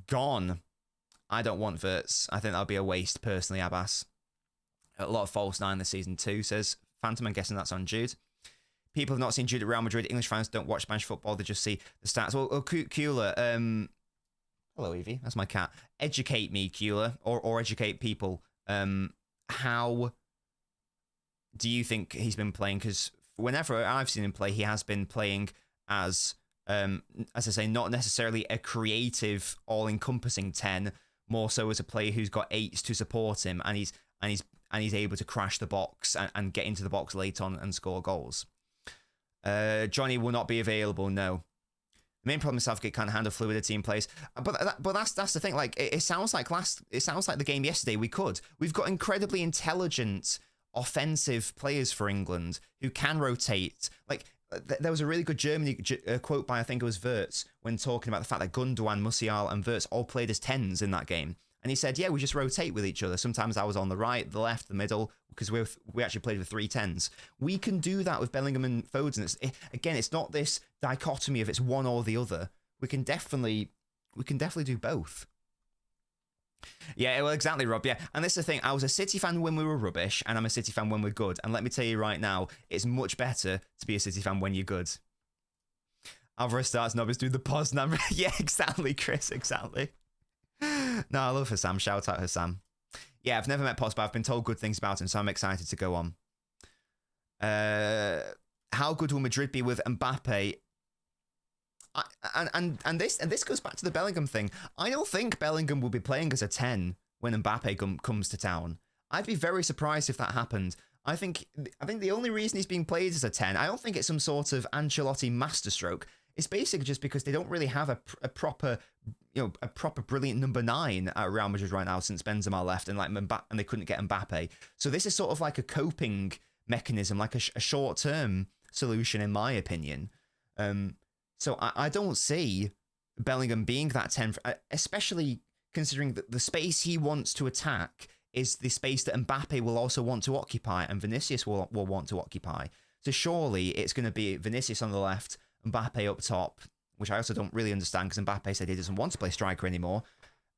gone? I don't want Wirtz. I think that'll be a waste, personally, Abbas. A lot of false 9 this season too, says Phantom. I'm guessing that's on Jude. People have not seen Jude at Real Madrid. English fans don't watch Spanish football. They just see the stats. Well, Kula, hello, Evie. That's my cat. Educate me, Kula, or educate people. How do you think he's been playing? Because whenever I've seen him play, he has been playing as I say, not necessarily a creative, all-encompassing 10, more so as a player who's got 8s to support him, and he's able to crash the box and get into the box late on and score goals. Johnny will not be available. No. The main problem is Southgate can't handle fluidity in place. But that's the thing. Like it sounds like the game yesterday. We've got incredibly intelligent offensive players for England who can rotate. Like there was a really good Germany quote by, I think it was Wirtz, when talking about the fact that Gundogan, Musiala and Wirtz all played as 10s in that game. And he said, yeah, we just rotate with each other. Sometimes I was on the right, the left, the middle, because we actually played with 3 10s. We can do that with Bellingham and Foden. It's not this dichotomy of it's one or the other. We can definitely do both. Yeah, well, exactly, Rob. Yeah, and this is the thing. I was a City fan when we were rubbish, and I'm a City fan when we're good. And let me tell you right now, it's much better to be a City fan when you're good. Alvarez starts, Nobbins do the Poznan. Yeah, exactly, Chris, exactly. No, I love Hassam. Shout out Hassam. Yeah, I've never met Potts, but I've been told good things about him, so I'm excited to go on. How good will Madrid be with Mbappe? And this goes back to the Bellingham thing. I don't think Bellingham will be playing as a 10 when Mbappe comes to town. I'd be very surprised if that happened. I think the only reason he's being played as a 10, I don't think it's some sort of Ancelotti masterstroke. It's basically just because they don't really have a proper brilliant number 9 at Real Madrid right now since Benzema left, and and they couldn't get Mbappe. So this is sort of like a coping mechanism, like a short-term solution, in my opinion. So I don't see Bellingham being that 10, especially considering that the space he wants to attack is the space that Mbappe will also want to occupy, and Vinicius will want to occupy. So surely it's going to be Vinicius on the left, Mbappe up top, which I also don't really understand because Mbappe said he doesn't want to play striker anymore.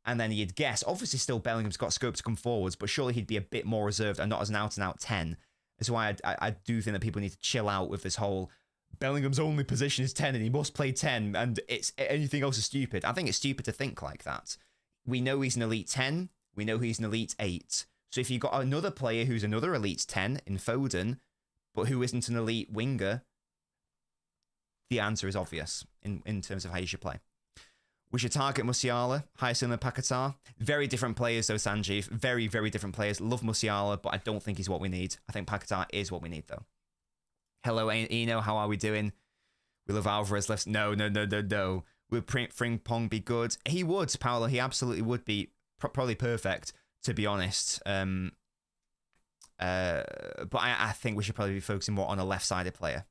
And then you'd guess, obviously still Bellingham's got scope to come forwards, but surely he'd be a bit more reserved and not as an out-and-out 10. That's why I do think that people need to chill out with this whole Bellingham's only position is 10 and he must play 10 and anything else is stupid. I think it's stupid to think like that. We know he's an elite 10. We know he's an elite 8. So if you've got another player who's another elite 10 in Foden, but who isn't an elite winger, the answer is obvious in terms of how you should play. We should target Musiala, Hyacinth and Paquetá. Very different players though, Sanjeev. Very, very different players. Love Musiala, but I don't think he's what we need. I think Paquetá is what we need though. Hello, Eno. How are we doing? We love Alvarez left. No. Would Frimpong be good? He would, Paolo. He absolutely would be. Probably perfect, to be honest. But I think we should probably be focusing more on a left-sided player.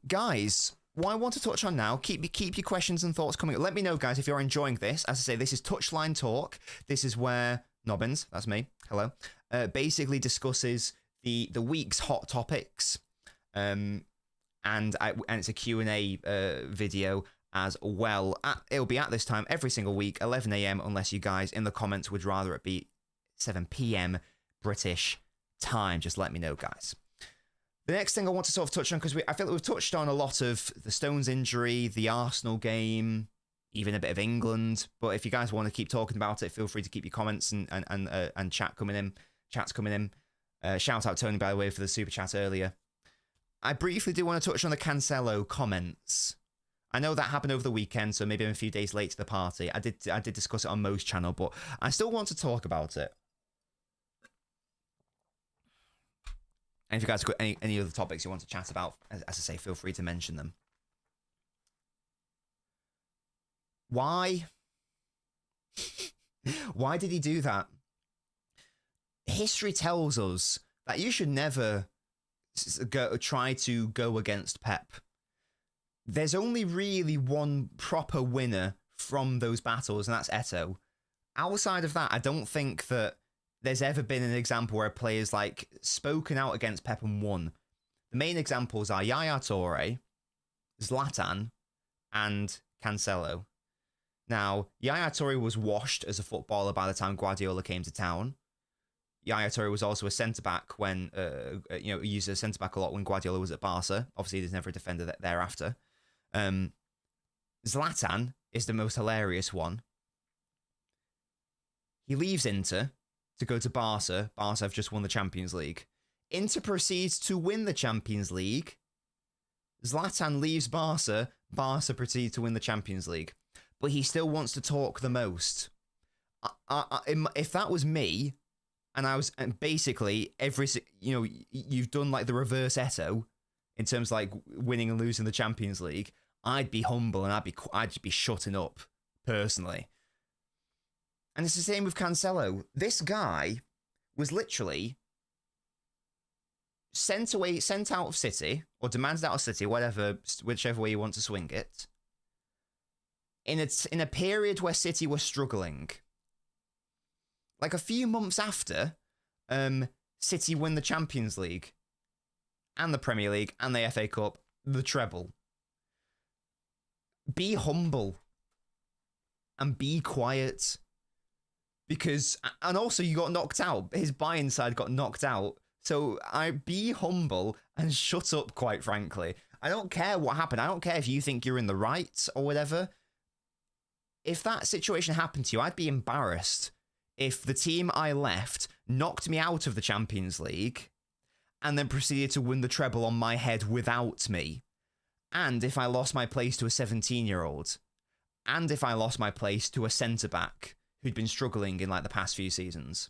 Guys, what I want to touch on now, keep your questions and thoughts coming. Let me know, guys, if you're enjoying this. As I say, this is Touchline Talk. This is where Nobbins, that's me, hello, basically discusses the week's hot topics. And it's a Q&A video. as well. It'll be at this time every single week, 11 a.m., unless you guys in the comments would rather it be 7 p.m. British time. Just let me know, guys. The next thing I want to sort of touch on, because I feel like we've touched on a lot of the Stones injury, the Arsenal game, even a bit of England. But if you guys want to keep talking about it, feel free to keep your comments and chats coming in. Shout out Tony, by the way, for the super chat earlier. I briefly do want to touch on the Cancelo comments. I know that happened over the weekend, so maybe I'm a few days late to the party. I did discuss it on Mo's channel, but I still want to talk about it. And if you guys have got any other topics you want to chat about, as I say, feel free to mention them. Why? Why did he do that? History tells us that you should never try to go against Pep. There's only really one proper winner from those battles, and that's Eto'o. Outside of that, I don't think that there's ever been an example where a player's like spoken out against Pep and won. The main examples are Yaya Toure, Zlatan, and Cancelo. Now, Yaya Toure was washed as a footballer by the time Guardiola came to town. Yaya Toure was also a centre-back when, he used a centre-back a lot when Guardiola was at Barca. Obviously, there's never a defender thereafter. Zlatan is the most hilarious one. He leaves Inter to go to Barca. Barca have just won the Champions League. Inter proceeds to win the Champions League. Zlatan leaves Barca. Barca proceeds to win the Champions League. But he still wants to talk the most. If that was me, and I was basically you've done like the reverse Eto'o in terms of like winning and losing the Champions League, I'd be humble and I'd be shutting up personally. And it's the same with Cancelo. This guy was literally sent out of City, or demanded out of City, whichever way you want to swing it, in a period where City were struggling. Like a few months after, City win the Champions League, and the Premier League, and the FA Cup, the treble. Be humble, and be quiet. And also you got knocked out. His Bayern side got knocked out. So be humble and shut up, quite frankly. I don't care what happened. I don't care if you think you're in the right or whatever. If that situation happened to you, I'd be embarrassed if the team I left knocked me out of the Champions League and then proceeded to win the treble on my head without me. And if I lost my place to a 17-year-old. And if I lost my place to a centre-back who'd been struggling in like the past few seasons.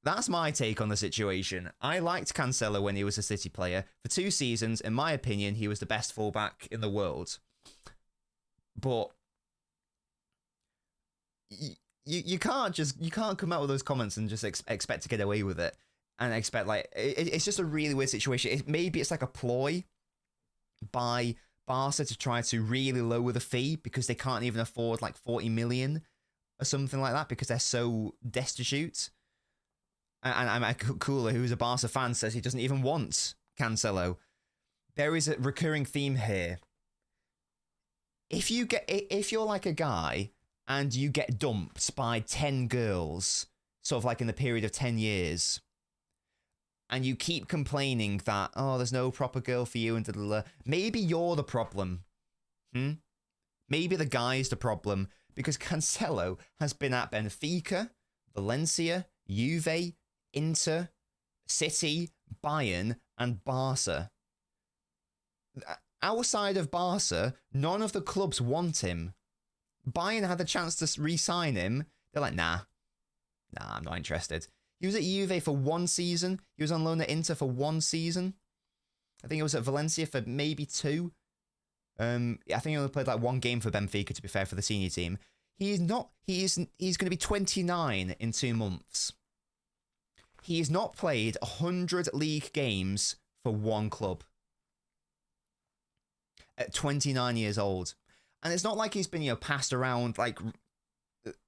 That's my take on the situation. I liked Cancelo when he was a City player. For 2 seasons, in my opinion, he was the best fullback in the world. But you can't come out with those comments and just expect to get away with it. And expect like it's just a really weird situation. Maybe it's like a ploy by Barca to try to really lower the fee because they can't even afford like 40 million or something like that because they're so destitute. And Cooler, who's a Barca fan, says he doesn't even want Cancelo. There is a recurring theme here. If you're like a guy and you get dumped by 10 girls, sort of like in the period of 10 years, and you keep complaining that, oh, there's no proper girl for you, and da, da, da, maybe you're the problem. Maybe the guy's the problem, because Cancelo has been at Benfica, Valencia, Juve, Inter, City, Bayern, and Barca. Outside of Barca, none of the clubs want him. Bayern had the chance to re-sign him. They're like, nah, I'm not interested. He was at Juve for 1 season. He was on loan at Inter for 1 season. I think he was at Valencia for maybe 2. I think he only played like 1 game for Benfica, to be fair, for the senior team. He's going to be 29 in 2 months. He has not played 100 league games for 1 club. At 29 years old. And it's not like he's been, passed around like,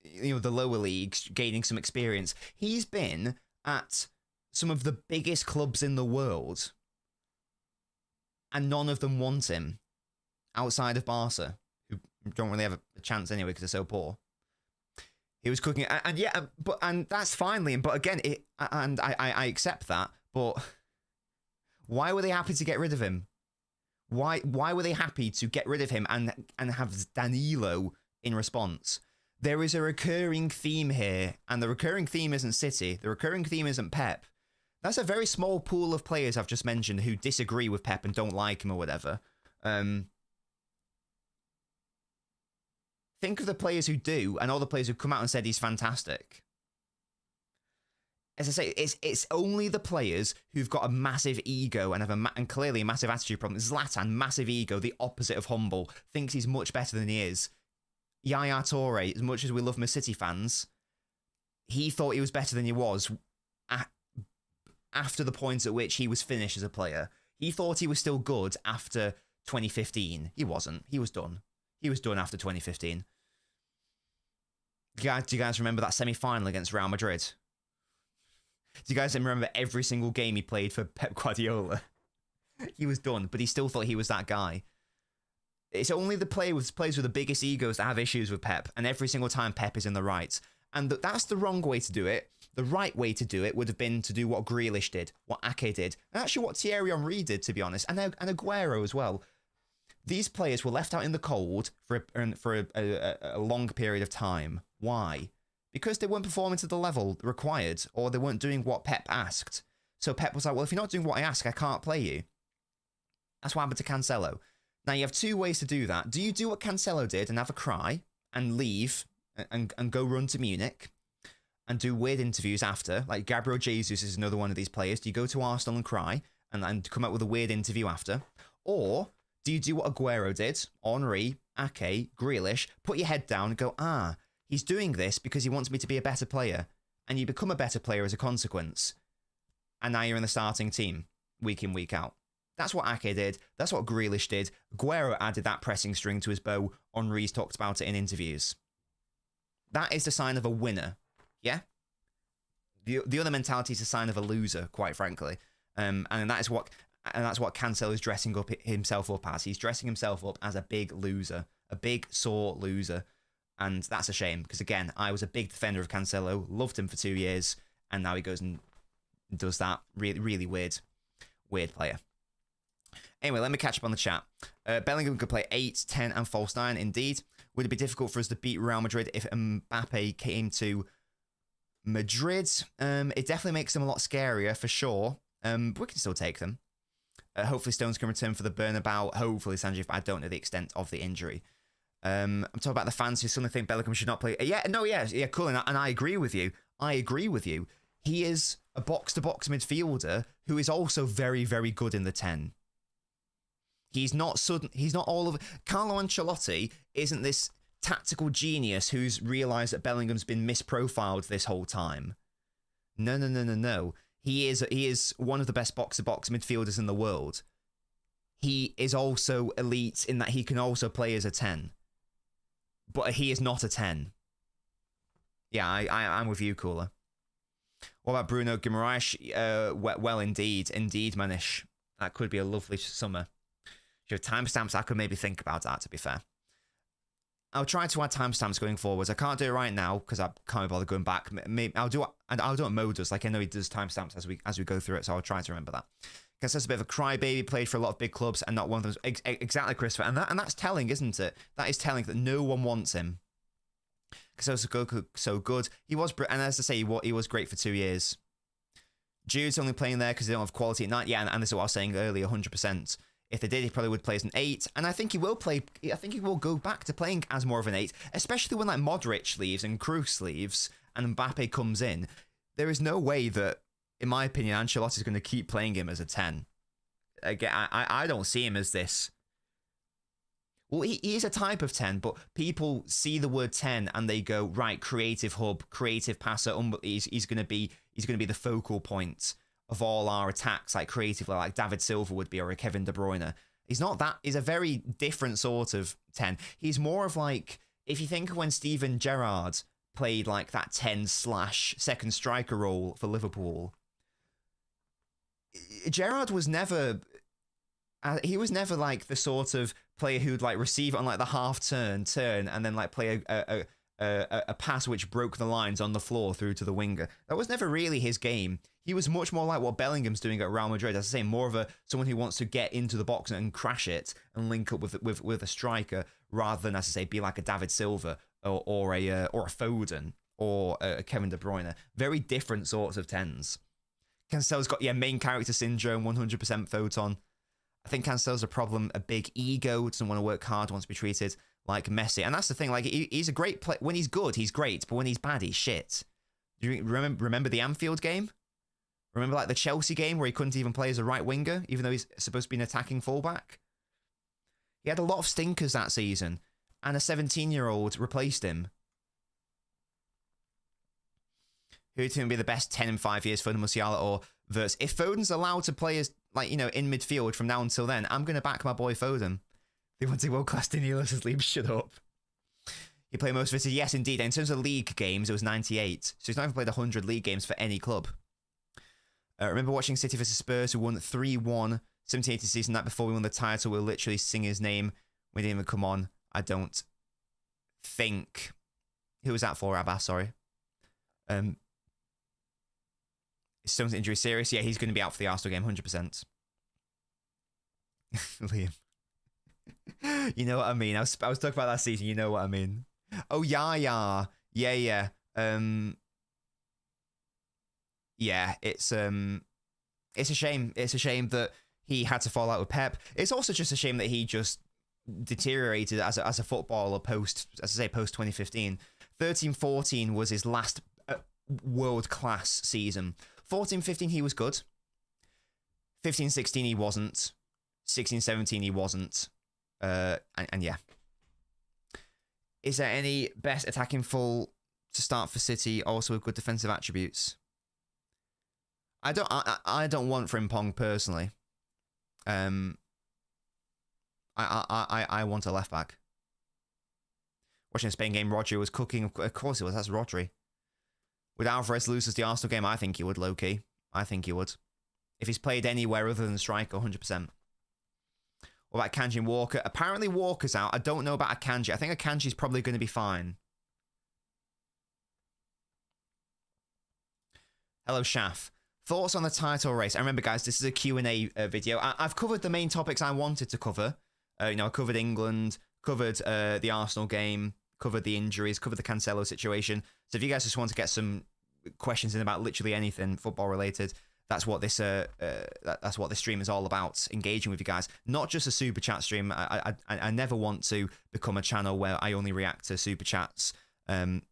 the lower leagues, gaining some experience. He's been at some of the biggest clubs in the world. And none of them want him. outside of Barca, who don't really have a chance anyway because they're so poor. He was cooking, and that's finally. But again, I accept that. But why were they happy to get rid of him? Why were they happy to get rid of him and have Danilo in response? There is a recurring theme here, and the recurring theme isn't City. The recurring theme isn't Pep. That's a very small pool of players I've just mentioned who disagree with Pep and don't like him or whatever. Think of the players who do, and all the players who come out and said he's fantastic. As I say, it's only the players who've got a massive ego and have and clearly a massive attitude problem. Zlatan, massive ego, the opposite of humble, thinks he's much better than he is. Yaya Toure, as much as we love him as City fans, he thought he was better than he was after the point at which he was finished as a player. He thought he was still good after 2015. He wasn't. He was done. He was done after 2015. Do you guys remember that semi-final against Real Madrid? Do you guys remember every single game he played for Pep Guardiola? He was done, but he still thought he was that guy. It's only the players with the biggest egos that have issues with Pep, and every single time Pep is in the right. And that's the wrong way to do it. The right way to do it would have been to do what Grealish did, what Ake did, and actually what Thierry Henry did, to be honest, and Aguero as well. These players were left out in the cold for a long period of time. Why? Because they weren't performing to the level required, or they weren't doing what Pep asked. So Pep was like, well, if you're not doing what I ask, I can't play you. That's what happened to Cancelo. Now, you have two ways to do that. Do you do what Cancelo did and have a cry and leave and go run to Munich and do weird interviews after? Like Gabriel Jesus is another one of these players. Do you go to Arsenal and cry and come up with a weird interview after? Or do you do what Aguero did, Henry, Ake, Grealish, put your head down and go, he's doing this because he wants me to be a better player. And you become a better player as a consequence. And now you're in the starting team, week in, week out. That's what Ake did. That's what Grealish did. Aguero added that pressing string to his bow. Henry's talked about it in interviews. That is the sign of a winner. Yeah? The other mentality is a sign of a loser, quite frankly. And that's what Cancelo is dressing up himself up as. He's dressing himself up as a big loser. A big, sore loser. And that's a shame, because again, I was a big defender of Cancelo, loved him for 2 years, and now he goes and does that. Really, really weird player. Anyway, let me catch up on the chat. Bellingham could play 8, 10, and false 9, indeed. Would it be difficult for us to beat Real Madrid if Mbappe came to Madrid? It definitely makes them a lot scarier, for sure. But we can still take them. Hopefully Stones can return for the Bernabeu. Hopefully Sanjay, but I don't know the extent of the injury. I'm talking about the fans who suddenly think Bellingham should not play. Yeah, cool, and I agree with you. He is a box-to-box midfielder who is also very, very good in the 10. He's not all of... Carlo Ancelotti isn't this tactical genius who's realised that Bellingham's been misprofiled this whole time. No. He is one of the best box-to-box midfielders in the world. He is also elite in that he can also play as a 10. But he is not a 10. Yeah, I'm with you, Cooler. What about Bruno Guimaraes? Well, indeed, Manish. That could be a lovely summer. If you have timestamps, I could maybe think about that, to be fair. I'll try to add timestamps going forwards. I can't do it right now because I can't be bothered going back. Maybe I'll do what Mo does. Like, I know he does timestamps as we go through it, so I'll try to remember that. Because that's a bit of a crybaby, played for a lot of big clubs and not one of them. Exactly, Christopher. And that's telling, isn't it? That is telling that no one wants him. Because so good. He was, and as I say, he was great for 2 years. Jude's only playing there because they don't have quality at night. Yeah, and this is what I was saying earlier, 100%. If they did, he probably would play as an 8. And I think he will play. I think he will go back to playing as more of an 8, especially when like Modric leaves and Kroos leaves and Mbappe comes in. There is no way that, in my opinion, Ancelotti's going to keep playing him as a 10. Again, I don't see him as this. Well, he is a type of 10, but people see the word 10 and they go, right, creative hub, creative passer. He's going to be the focal point of all our attacks, like creatively, like David Silva would be, or a Kevin De Bruyne. He's not that. He's a very different sort of 10. He's more of like, if you think of when Steven Gerrard played like that 10/second striker role for Liverpool, Gerrard was never he was never like the sort of player who'd like receive it on like the half turn, and then like play a pass which broke the lines on the floor through to the winger. That was never really his game. He was much more like what Bellingham's doing at Real Madrid. As I say, more of someone who wants to get into the box and crash it and link up with a striker, rather than, as I say, be like a David Silva or a Foden or a Kevin De Bruyne. Very different sorts of tens. Cancelo's got main character syndrome, 100% photon. I think Cancelo's a problem, a big ego, doesn't want to work hard, wants to be treated like Messi. And that's the thing, like, he's a great player. When he's good, he's great, but when he's bad, he's shit. Do you remember the Anfield game? Remember, like, the Chelsea game where he couldn't even play as a right winger, even though he's supposed to be an attacking fullback? He had a lot of stinkers that season, and a 17-year-old replaced him. Who'd be the best 10 in 5 years, Foden, Musiala, or Verts? If Foden's allowed to play as, like, in midfield from now until then, I'm going to back my boy Foden. They want to world-class Daniel Sleep. Shut up. He played most of it. Yes, indeed. In terms of league games, it was 98. So he's not even played 100 league games for any club. Remember watching City vs Spurs, who won 3-1 17-80 season. That before we won the title, we'll literally sing his name. We didn't even come on. I don't think. Who was that for, Abbas? Sorry. Is Stone's injury serious? Yeah, he's going to be out for the Arsenal game, 100%. Liam. You know what I mean? I was talking about that season. You know what I mean? Oh, yeah. Yeah. Yeah, it's a shame. It's a shame that he had to fall out with Pep. It's also just a shame that he just deteriorated as a footballer post 2015. 13-14 was his last world-class season. 14-15 he was good. 15-16 he wasn't. 16-17 he wasn't. And yeah. Is there any best attacking full to start for City, also with good defensive attributes? I don't want Frimpong personally. I want a left back. Watching a Spain game, Rodri was cooking. Of course it was. That's Rodri. Would Alvarez lose the Arsenal game? I think he would, low-key. I think he would. If he's played anywhere other than striker, 100%. What about Akanji and Walker? Apparently Walker's out. I don't know about Akanji. I think Akanji's probably going to be fine. Hello, Shaf. Thoughts on the title race? I remember, guys, this is a Q&A video. I've covered the main topics I wanted to cover. I covered England, covered the Arsenal game, covered the injuries, covered the Cancelo situation. So if you guys just want to get some questions in about literally anything football related, that's what this stream is all about, engaging with you guys. Not just a super chat stream. I never want to become a channel where I only react to super chats. I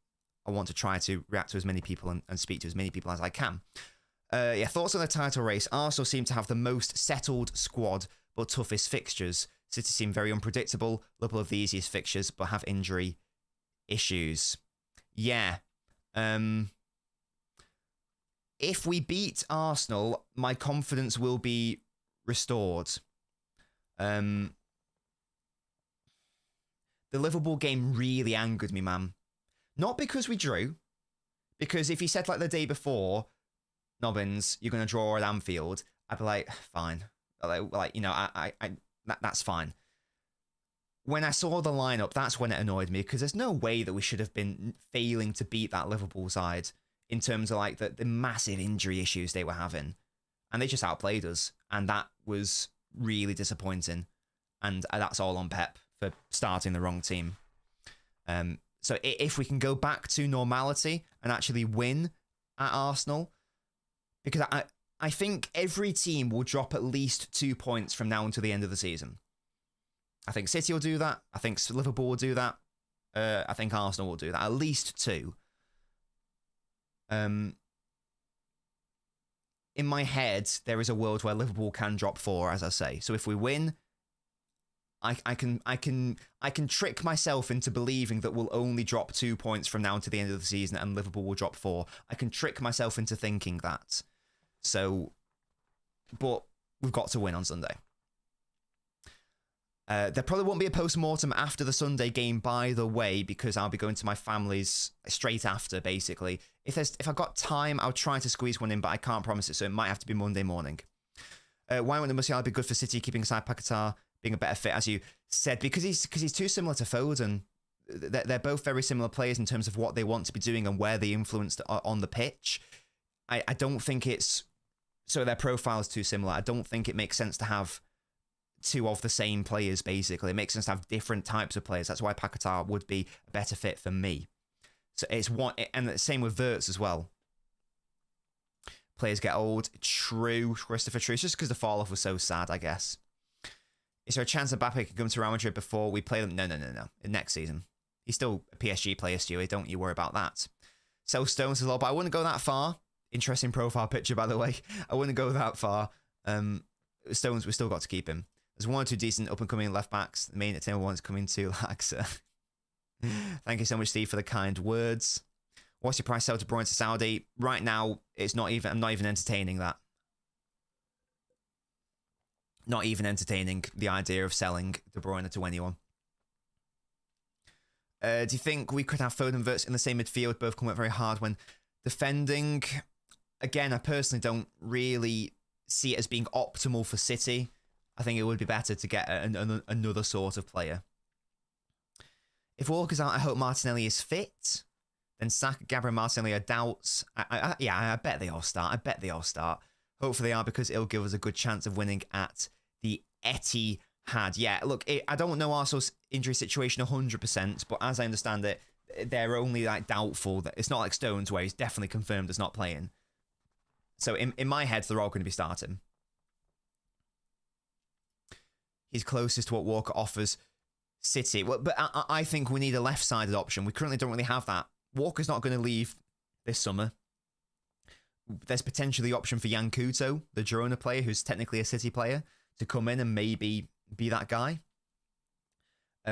want to try to react to as many people and speak to as many people as I can. Thoughts on the title race. Arsenal seem to have the most settled squad, but toughest fixtures. City seem very unpredictable. Liverpool have the easiest fixtures, but have injury issues. Yeah. If we beat Arsenal, my confidence will be restored. The Liverpool game really angered me, man. Not because we drew, because if he said like the day before, Nobbins, you're going to draw at Anfield, I'd be like, fine. That's fine. When I saw the lineup, that's when it annoyed me, because there's no way that we should have been failing to beat that Liverpool side in terms of like the massive injury issues they were having. And they just outplayed us. And that was really disappointing. And that's all on Pep for starting the wrong team. So if we can go back to normality and actually win at Arsenal, because I think every team will drop at least 2 points from now until the end of the season. I think City will do that. I think Liverpool will do that. I think Arsenal will do that. At least 2. In my head, there is a world where Liverpool can drop 4, as I say. So if we win, I can trick myself into believing that we'll only drop 2 points from now until the end of the season, and Liverpool will drop 4. I can trick myself into thinking that. So, but we've got to win on Sunday. There probably won't be a post-mortem after the Sunday game, by the way, because I'll be going to my family's straight after, basically. If I've got time, I'll try to squeeze one in, but I can't promise it, so it might have to be Monday morning. Why wouldn't Musiala be good for City, keeping aside Paquetá being a better fit, as you said? Because he's too similar to Foden. They're both very similar players in terms of what they want to be doing and where they influenced on the pitch. I don't think it's... So their profile is too similar. I don't think it makes sense to have two of the same players, basically. It makes sense to have different types of players. That's why Paquetá would be a better fit for me. So it's one... And the same with Wirtz as well. Players get old. True, Christopher, true. It's just because the fall-off was so sad, I guess. Is there a chance Mbappe could come to Real Madrid before we play them? No. Next season. He's still a PSG player, Stewie. Don't you worry about that. Sell Stones as well, but I wouldn't go that far. Interesting profile picture, by the way. I wouldn't go that far. Stones, we still got to keep him. There's one or two decent up-and-coming left-backs. The main table one's coming to Laxa. Thank you so much, Steve, for the kind words. What's your price sell De Bruyne to Saudi? Right now, I'm not even entertaining that. Not even entertaining the idea of selling De Bruyne to anyone. Do you think we could have Foden and Wirtz in the same midfield? Both come up very hard when defending. Again, I personally don't really see it as being optimal for City. I think it would be better to get another sort of player. If Walker's out, I hope Martinelli is fit. Then Saka, Gabriel, Martinelli are doubts. I bet they all start. Hopefully they are, because it'll give us a good chance of winning at the Etihad. Yeah, look, I don't know Arsenal's injury situation 100%, but as I understand it, they're only like doubtful. That it's not like Stones where he's definitely confirmed as not playing. So in my head, they're all going to be starting. He's closest to what Walker offers City. Well, but I think we need a left-sided option. We currently don't really have that. Walker's not going to leave this summer. There's potentially the option for Yan Couto, the Girona player, who's technically a City player, to come in and maybe be that guy.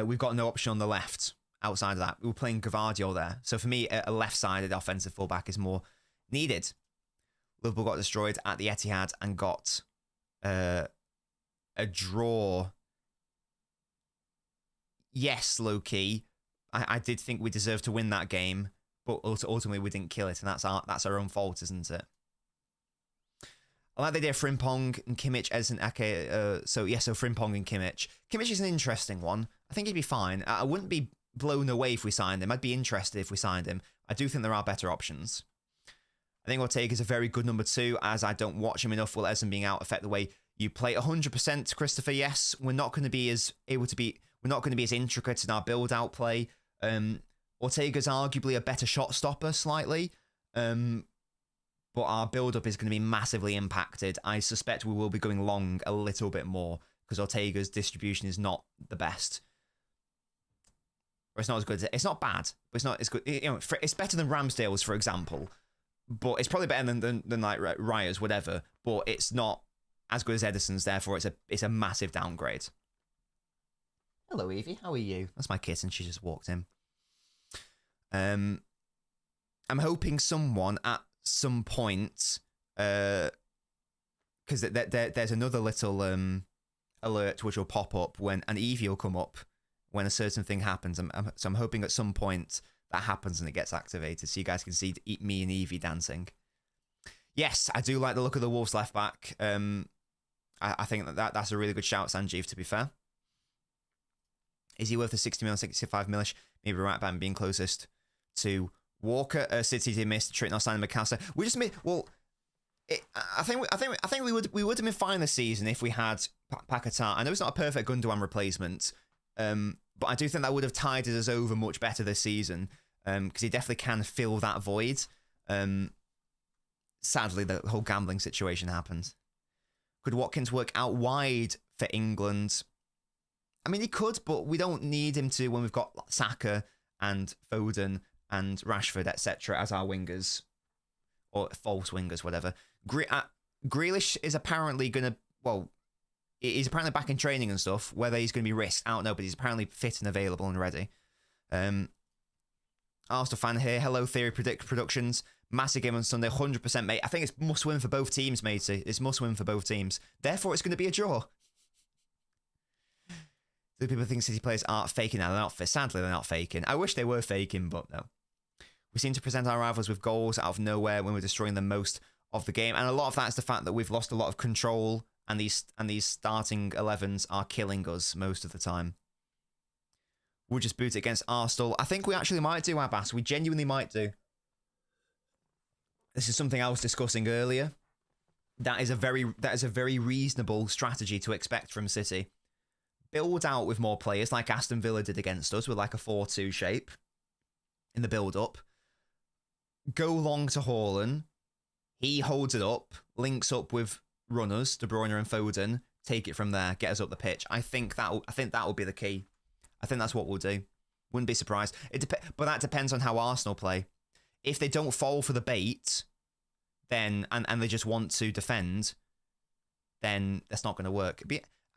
We've got no option on the left outside of that. We're playing Gvardiol there. So for me, a left-sided offensive fullback is more needed. Liverpool got destroyed at the Etihad and got a draw. Yes, low-key. I did think we deserved to win that game, but ultimately we didn't kill it, and that's our own fault, isn't it? I like the idea of Frimpong and Kimmich, Edison, Ake. So Frimpong and Kimmich. Kimmich is an interesting one. I think he'd be fine. I wouldn't be blown away if we signed him. I'd be interested if we signed him. I do think there are better options. I think Ortega's a very good number 2, as I don't watch him enough. Will Edison being out affect the way you play? 100%, Christopher. Yes, we're not going to be as intricate in our build-out play. Ortega's arguably a better shot stopper, slightly. But our build-up is going to be massively impacted. I suspect we will be going long a little bit more, because Ortega's distribution is not the best. Or it's not as good. It's not bad, but it's not as good. It's better than Ramsdale's, for example. But it's probably better than like Raya's, whatever. But it's not as good as Edison's. Therefore, it's a massive downgrade. Hello, Evie. How are you? That's my kitten. She just walked in. I'm hoping someone at some point, because there's another little alert which will pop up when an Evie will come up when a certain thing happens. So I'm hoping at some point that happens and it gets activated, so you guys can see me and Evie dancing. Yes, I do like the look of the Wolves left back. I think that's a really good shout, Sanjeev, to be fair. Is he worth the 60 mil, 65 millish? Maybe right back being closest to Walker. City did miss the trick not signing McAllister. We just missed. Well, I think we would have been fine this season if we had Paquetá. I know it's not a perfect Gundogan replacement, but I do think that would have tided us over much better this season, because he definitely can fill that void. Sadly, the whole gambling situation happened. Could Watkins work out wide for England? I mean, he could, but we don't need him to when we've got Saka and Foden and Rashford, etc. as our wingers, or false wingers, whatever. Grealish is apparently going to, well, he's apparently back in training and stuff. Whether he's going to be risked, I don't know, but he's apparently fit and available and ready. Arsenal fan here. Hello, Theory Productions. Massive game on Sunday, 100%, mate. I think it's must win for both teams, matey. It's must win for both teams. Therefore, it's going to be a draw. Do people think City players are faking now? They're not. Sadly, they're not faking. I wish they were faking, but no. We seem to present our rivals with goals out of nowhere when we're destroying them most of the game. And a lot of that is the fact that we've lost a lot of control and these starting 11s are killing us most of the time. We'll just boot it against Arsenal. I think we actually might do, Abbas. We genuinely might do. This is something I was discussing earlier. That is a very reasonable strategy to expect from City. Build out with more players like Aston Villa did against us with like a 4-2 shape in the build-up. Go long to Haaland. He holds it up, links up with runners, De Bruyne and Foden, take it from there, get us up the pitch. I think that will be the key. I think that's what we'll do. Wouldn't be surprised. But that depends on how Arsenal play. If they don't fall for the bait, then and they just want to defend, then that's not going to work.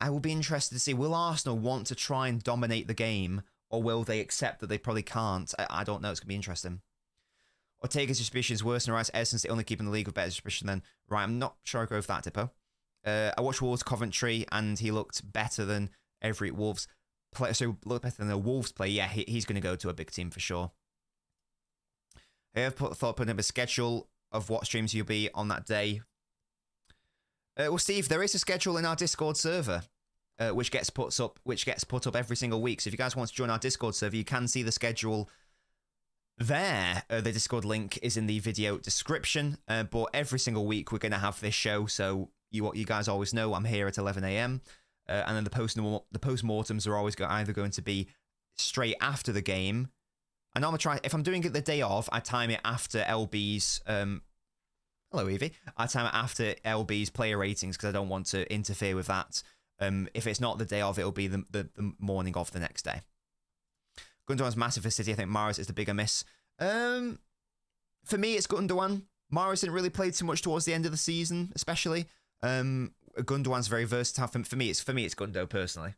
I will be interested to see, will Arsenal want to try and dominate the game, or will they accept that they probably can't? I don't know. It's going to be interesting. Ortega's distribution is worse than Rice. Edison's the only keeper in the league with better distribution than Right. I'm not sure I agree with that, Dippo. I watched Wolves Coventry, and he looked better than every Wolves player. So looked better than a Wolves player. Yeah, he's going to go to a big team for sure. I have thought putting up a schedule of what streams you'll be on that day. Well, Steve, there is a schedule in our Discord server, which gets put up every single week. So if you guys want to join our Discord server, you can see the schedule there. The Discord link is in the video description. But every single week we're going to have this show, so you guys always know I'm here at 11 a.m. And then the post-mortems are always either going to be straight after the game. And I'm gonna try, if I'm doing it the day of, I time it after LB's. Hello, Evie. I time it after LB's player ratings because I don't want to interfere with that. If it's not the day of, it'll be the morning of the next day. Gundogan's massive for City. I think Mahrez is the bigger miss. For me, it's Gundogan. Mahrez didn't really play too much towards the end of the season, especially. Gundogan's very versatile. For me, it's Gundo personally.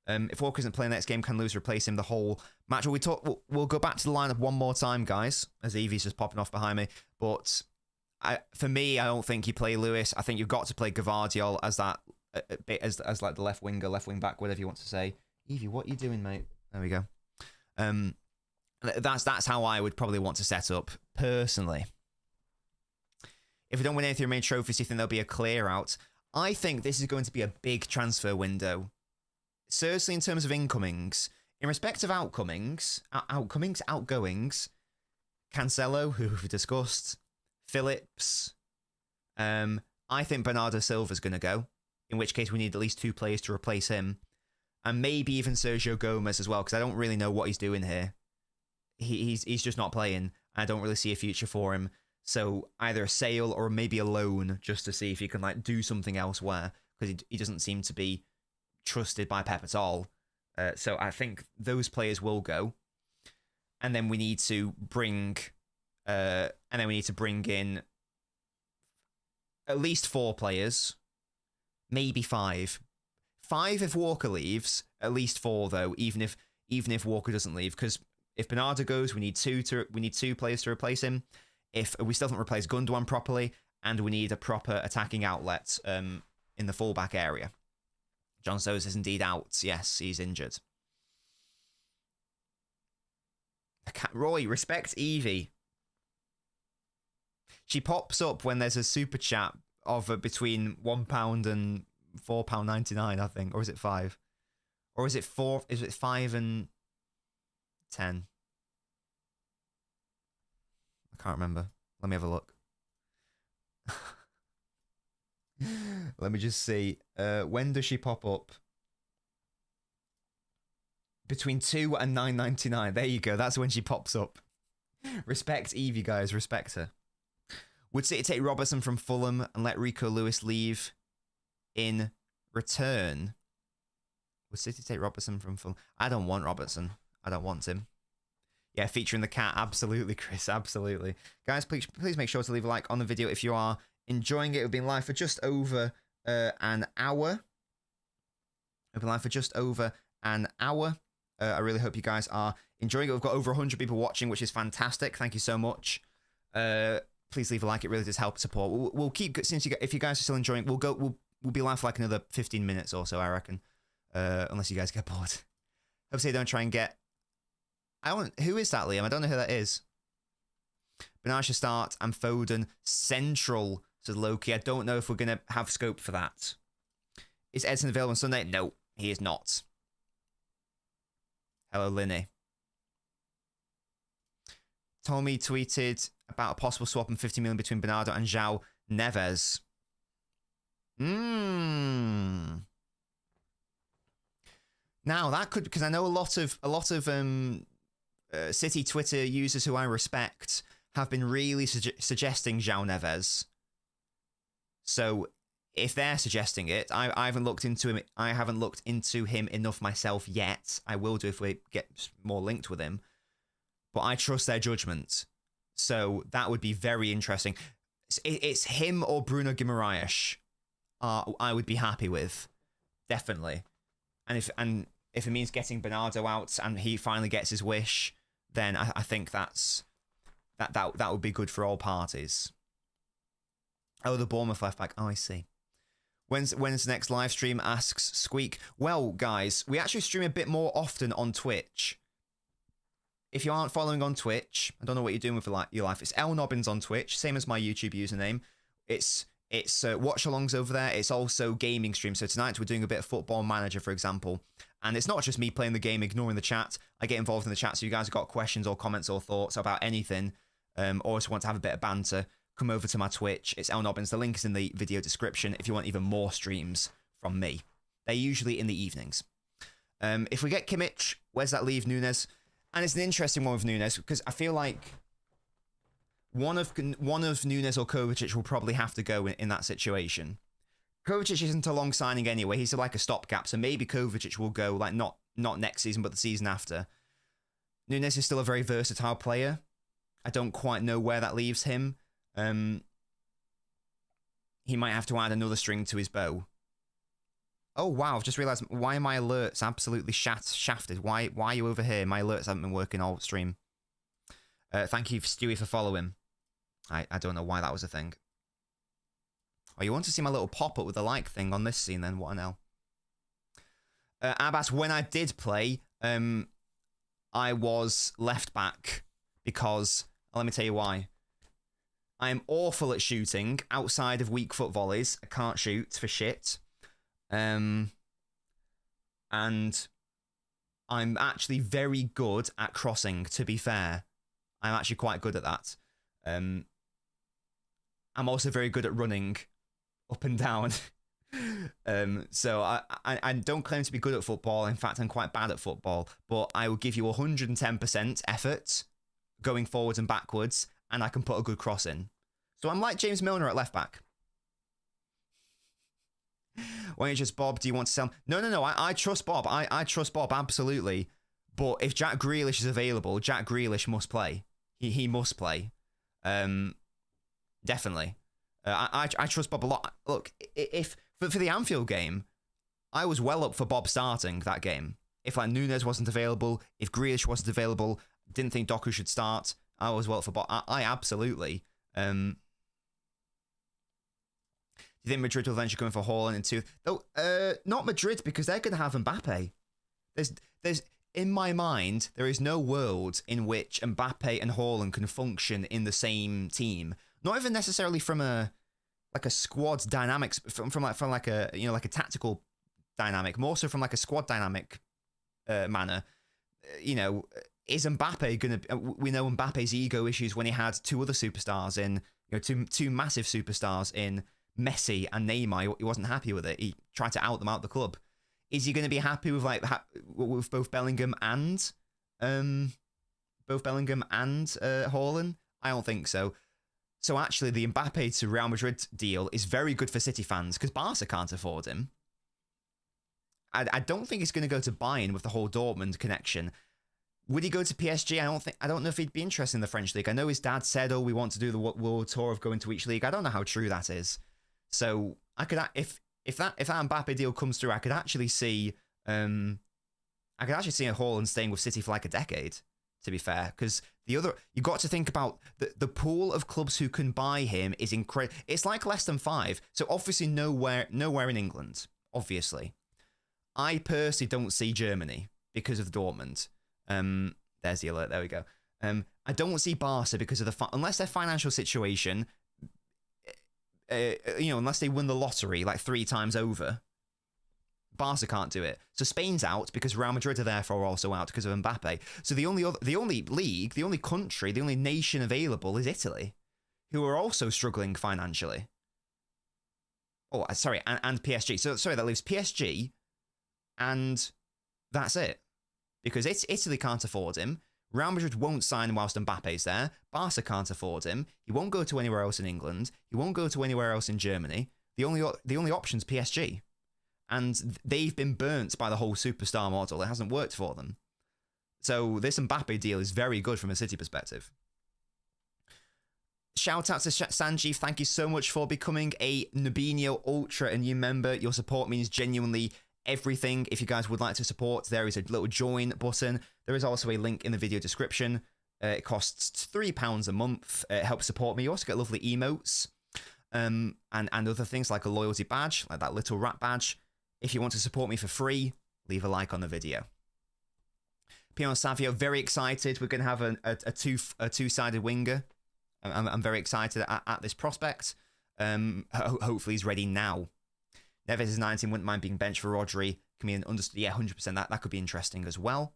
If Walker isn't playing next game, can lose, replace him the whole match. We'll go back to the lineup one more time, guys, as Evie's just popping off behind me. But for me, I don't think you play Lewis. I think you've got to play Gvardiol as that, as like the left winger, left wing back, whatever you want to say. Evie, what are you doing, mate? There we go. That's how I would probably want to set up personally. If we don't win any of the main trophies, do you think there'll be a clear out? I think this is going to be a big transfer window. Seriously, in terms of incomings. In respect of outgoings, Cancelo, who we've discussed, Phillips, I think Bernardo Silva's going to go, in which case we need at least 2 players to replace him, and maybe even Sergio Gomez as well, because I don't really know what he's doing here. He's just not playing. I don't really see a future for him, so either a sale or maybe a loan, just to see if he can like do something elsewhere, because he doesn't seem to be trusted by Pep at all. So I think those players will go, and then we need to bring in at least 4 players, maybe 5. 5 if Walker leaves, at least 4 though. Even if Walker doesn't leave, because if Bernardo goes, we need 2 players to replace him. If we still haven't replaced Gundogan properly, and we need a proper attacking outlet in the fullback area. John Stones is indeed out. Yes, he's injured. Roy, respect Evie. She pops up when there's a super chat of between £1 and £4.99, I think. Or is it 5? Or is it 4? Is it 5 and 10? I can't remember. Let me have a look. Let me just see. When does she pop up? Between 2 and 9.99. There you go. That's when she pops up. Respect Evie, guys. Respect her. Would City take Robertson from Fulham and let Rico Lewis leave in return? Would City take Robertson from Fulham? I don't want Robertson. I don't want him. Yeah, featuring the cat. Absolutely, Chris. Absolutely. Guys, please make sure to leave a like on the video if you are enjoying it. We've been live for just over an hour. We've been live for just over an hour. I really hope you guys are enjoying it. We've got over 100 people watching, which is fantastic. Thank you so much. Please leave a like. It really does help support. We'll keep, if you guys are still enjoying, we'll be live for like another 15 minutes or so, I reckon. Unless you guys get bored. Hopefully don't try and get. Who is that, Liam? I don't know who that is. Bernard should start and Foden central, says Loki. I don't know if we're going to have scope for that. Is Edson available on Sunday? No, he is not. Hello, Linny. Tommy tweeted about a possible swap and 50 million between Bernardo and João Neves. Now that could, because I know a lot of City Twitter users who I respect have been really suggesting João Neves. So if they're suggesting it, I haven't looked into him. I haven't looked into him enough myself yet. I will do if we get more linked with him. But I trust their judgment. So that would be very interesting. It's him or Bruno Guimaraes. I would be happy with, definitely. And if it means getting Bernardo out and he finally gets his wish, then I think that would be good for all parties. Oh, the Bournemouth left back. Oh, I see. When's the next live stream? Asks Squeak. Well, guys, we actually stream a bit more often on Twitch. If you aren't following on Twitch, I don't know what you're doing with your life. It's LNobbins on Twitch, same as my YouTube username. It's watch-alongs over there. It's also gaming streams. So tonight we're doing a bit of Football Manager, for example. And it's not just me playing the game, ignoring the chat. I get involved in the chat, so you guys have got questions or comments or thoughts about anything, or just want to have a bit of banter, come over to my Twitch. It's LNobbins. The link is in the video description if you want even more streams from me. They're usually in the evenings. If we get Kimmich, where's that leave Nunes? And it's an interesting one with Nunes because I feel like one of Nunes or Kovacic will probably have to go in that situation. Kovacic isn't a long signing anyway. He's like a stopgap, so maybe Kovacic will go, like not next season, but the season after. Nunes is still a very versatile player. I don't quite know where that leaves him. He might have to add another string to his bow. Oh, wow, I've just realised, why are my alerts absolutely shafted? Why are you over here? My alerts haven't been working all stream. Thank you, Stewie, for following. I don't know why that was a thing. Oh, you want to see my little pop-up with the like thing on this scene, then? What an L. Abbas, when I did play, I was left back because, let me tell you why. I am awful at shooting outside of weak foot volleys. I can't shoot for shit. And I'm actually very good at crossing, to be fair. I'm actually quite good at that. I'm also very good at running up and down. So I don't claim to be good at football. In fact, I'm quite bad at football. But I will give you 110% effort going forwards and backwards, and I can put a good cross in. So I'm like James Milner at left back. Why don't you just, Bob, do you want to sell? No. I trust Bob. I trust Bob, absolutely. But if Jack Grealish is available, Jack Grealish must play. He must play. Definitely. I trust Bob a lot. Look, if for the Anfield game, I was well up for Bob starting that game. If like Nunes wasn't available, if Grealish wasn't available, didn't think Doku should start, I was well up for Bob. I absolutely. Do you think Madrid will eventually come in for Haaland in two? Though, not Madrid, because they're going to have Mbappe. There's in my mind, there is no world in which Mbappe and Haaland can function in the same team. Not even necessarily from a squad dynamics, from like a tactical dynamic, more so from like a squad dynamic manner. Is Mbappe gonna? We know Mbappe's ego issues when he had two other superstars in, two massive superstars in Messi and Neymar. He wasn't happy with it. He tried to out them out the club. Is he going to be happy with with both Bellingham and Haaland? I don't think so. So actually, the Mbappe to Real Madrid deal is very good for City fans because Barca can't afford him. I don't think he's going to go to Bayern with the whole Dortmund connection. Would he go to PSG? I don't know if he'd be interested in the French league. I know his dad said, "Oh, we want to do the world tour of going to each league." I don't know how true that is. So I could, if that Mbappe deal comes through, I could actually see a Haaland staying with City for like a decade. To be fair, because you got to think about the pool of clubs who can buy him is incredible. It's like less than 5. So obviously nowhere in England. Obviously, I personally don't see Germany because of Dortmund. There's the alert. There we go. I don't see Barca because of unless their financial situation. Unless they win the lottery like 3 times over, Barca can't do it. So Spain's out because Real Madrid are therefore also out because of Mbappe. So the only league, the only country, the only nation available is Italy, who are also struggling financially. Oh, sorry, and PSG. So sorry, that leaves PSG, and that's it. Because Italy can't afford him. Real Madrid won't sign whilst Mbappe's there. Barca can't afford him. He won't go to anywhere else in England. He won't go to anywhere else in Germany. The only option's PSG. And they've been burnt by the whole superstar model. It hasn't worked for them. So this Mbappe deal is very good from a City perspective. Shout out to Sanjeev. Thank you so much for becoming a Nobinho Ultra, a new member. Your support means genuinely everything. If you guys would like to support, there is a little join button. There is also a link in the video description. It costs £3 a month. It helps support me. You also get lovely emotes and other things like a loyalty badge, like that little rat badge. If you want to support me for free, leave a like on the video. Pion Savio, very excited. We're going to have a two-sided winger. I'm very excited at this prospect. Hopefully he's ready now. Neves is 19, wouldn't mind being benched for Rodri. Can be an understood, yeah, 100%. That could be interesting as well.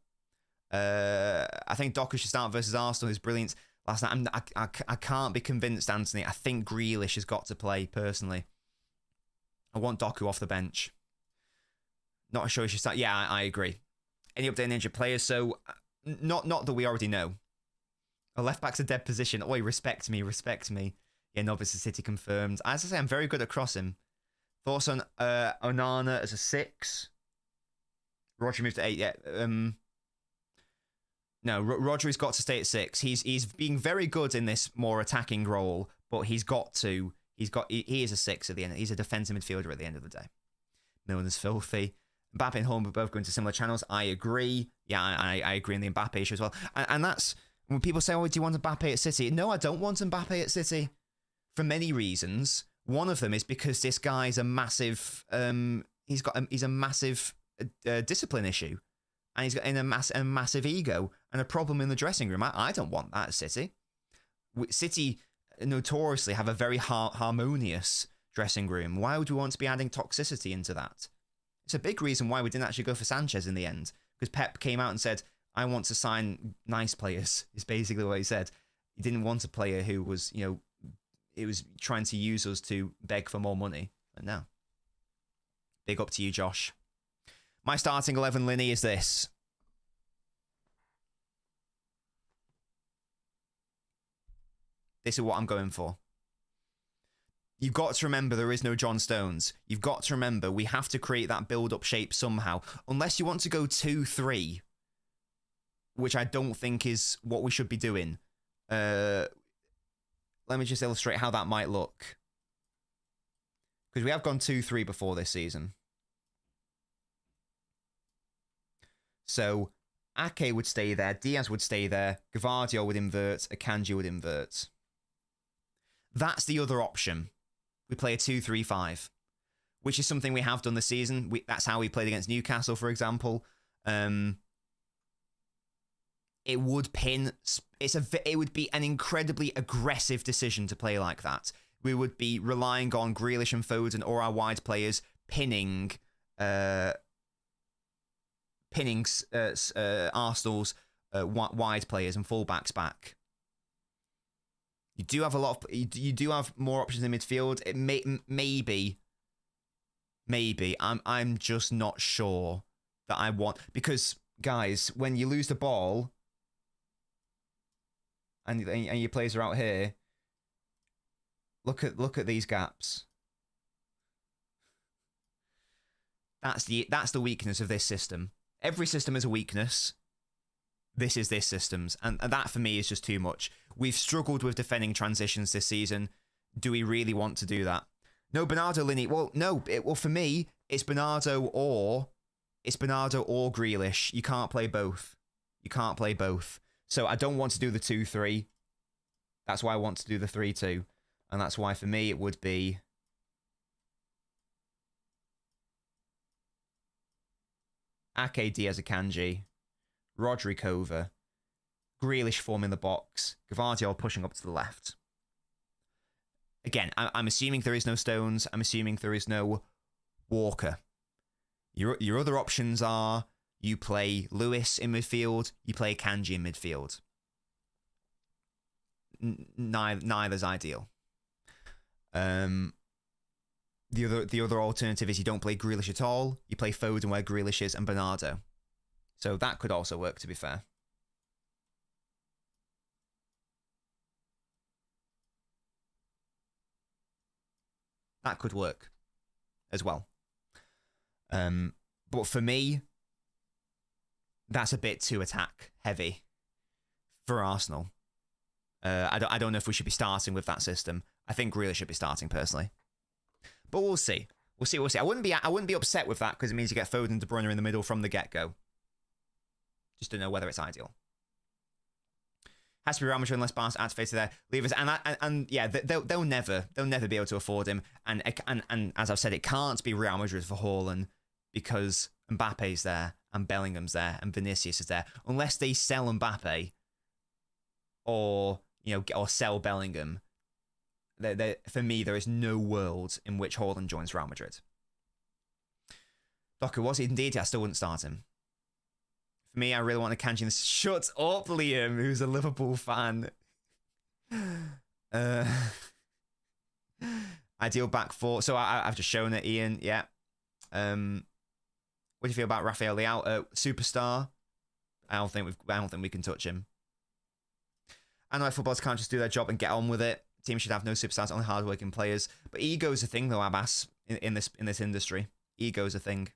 I think Doku should start versus Arsenal. His brilliance last night. I can't be convinced, Anthony. I think Grealish has got to play, personally. I want Doku off the bench. Not sure he should start. Yeah, I agree. Any update on injured players? So, not that we already know. A left back's a dead position. Oi, respect me. Yeah, Nobbins City confirmed. As I say, I'm very good at crossing. Thoughts on Onana as a 6? Rodri moved to 8. Yeah. No, Rodri's got to stay at 6. He's being very good in this more attacking role, but he is a 6 at the end. He's a defensive midfielder at the end of the day. Milner's filthy. Mbappe and Holm are both going to similar channels. I agree. Yeah, I agree on the Mbappe issue as well. And that's when people say, "Oh, do you want Mbappe at City?" No, I don't want Mbappe at City for many reasons. One of them is because this guy's a massive. He's a massive discipline issue, and he's got a massive ego and a problem in the dressing room. I don't want that at City. City notoriously have a very harmonious dressing room. Why would we want to be adding toxicity into that? It's a big reason why we didn't actually go for Sanchez in the end, because Pep came out and said, "I want to sign nice players," is basically what he said. He didn't want a player who was, it was trying to use us to beg for more money. And now, big up to you, Josh. My starting 11, Linny, is this. This is what I'm going for. You've got to remember there is no John Stones. You've got to remember we have to create that build-up shape somehow. Unless you want to go 2-3, which I don't think is what we should be doing. Let me just illustrate how that might look. Because we have gone 2-3 before this season. So Ake would stay there. Diaz would stay there. Gvardiol would invert. Akanji would invert. That's the other option. We play a 2-3-5, which is something we have done this season. That's how we played against Newcastle, for example. It would pin. It would be an incredibly aggressive decision to play like that. We would be relying on Grealish and Foden or our wide players pinning Arsenal's wide players and fullbacks back. You do have you do have more options in midfield. It maybe. I'm just not sure that I want, because guys, when you lose the ball and your players are out here, look at these gaps. That's the weakness of this system. Every system has a weakness. This is this system's, and that for me is just too much. We've struggled with defending transitions this season. Do we really want to do that? No, Bernardo, Linney. Well, no. Well, for me, it's Bernardo or Grealish. You can't play both. So I don't want to do the 2-3. That's why I want to do the 3-2, and that's why for me it would be Ake, Diaz, Akanji, Rodri, Kova, Grealish forming the box, Gvardiol pushing up to the left. Again, I'm assuming there is no Stones. I'm assuming there is no Walker. Your other options are you play Lewis in midfield, you play Kanji in midfield. Neither's ideal. The other alternative is you don't play Grealish at all. You play Foden where Grealish is and Bernardo. So that could also work, to be fair. That could work as well. But for me, that's a bit too attack heavy for Arsenal. I don't know if we should be starting with that system. I think Grealish should be starting personally, but we'll see. We'll see. I wouldn't be upset with that because it means you get Foden and De Bruyne in the middle from the get go. Just don't know whether it's ideal. Has to be Real Madrid unless Barca activated their levers, and yeah, they'll never be able to afford him. And as I've said, it can't be Real Madrid for Haaland because Mbappe's there and Bellingham's there and Vinicius is there, unless they sell Mbappe or sell Bellingham. For me, there is no world in which Haaland joins Real Madrid. Docker, was it indeed? I still wouldn't start him. For me, I really want to Kanji. Shut up, Liam, who's a Liverpool fan. Ideal back four. So I've just shown it, Ian. Yeah. What do you feel about Rafael Leao? Superstar. I don't think we can touch him. I know footballers can't just do their job and get on with it. Teams should have no superstars, only hardworking players. But ego's a thing, though, Abbas, in this industry. Ego's a thing.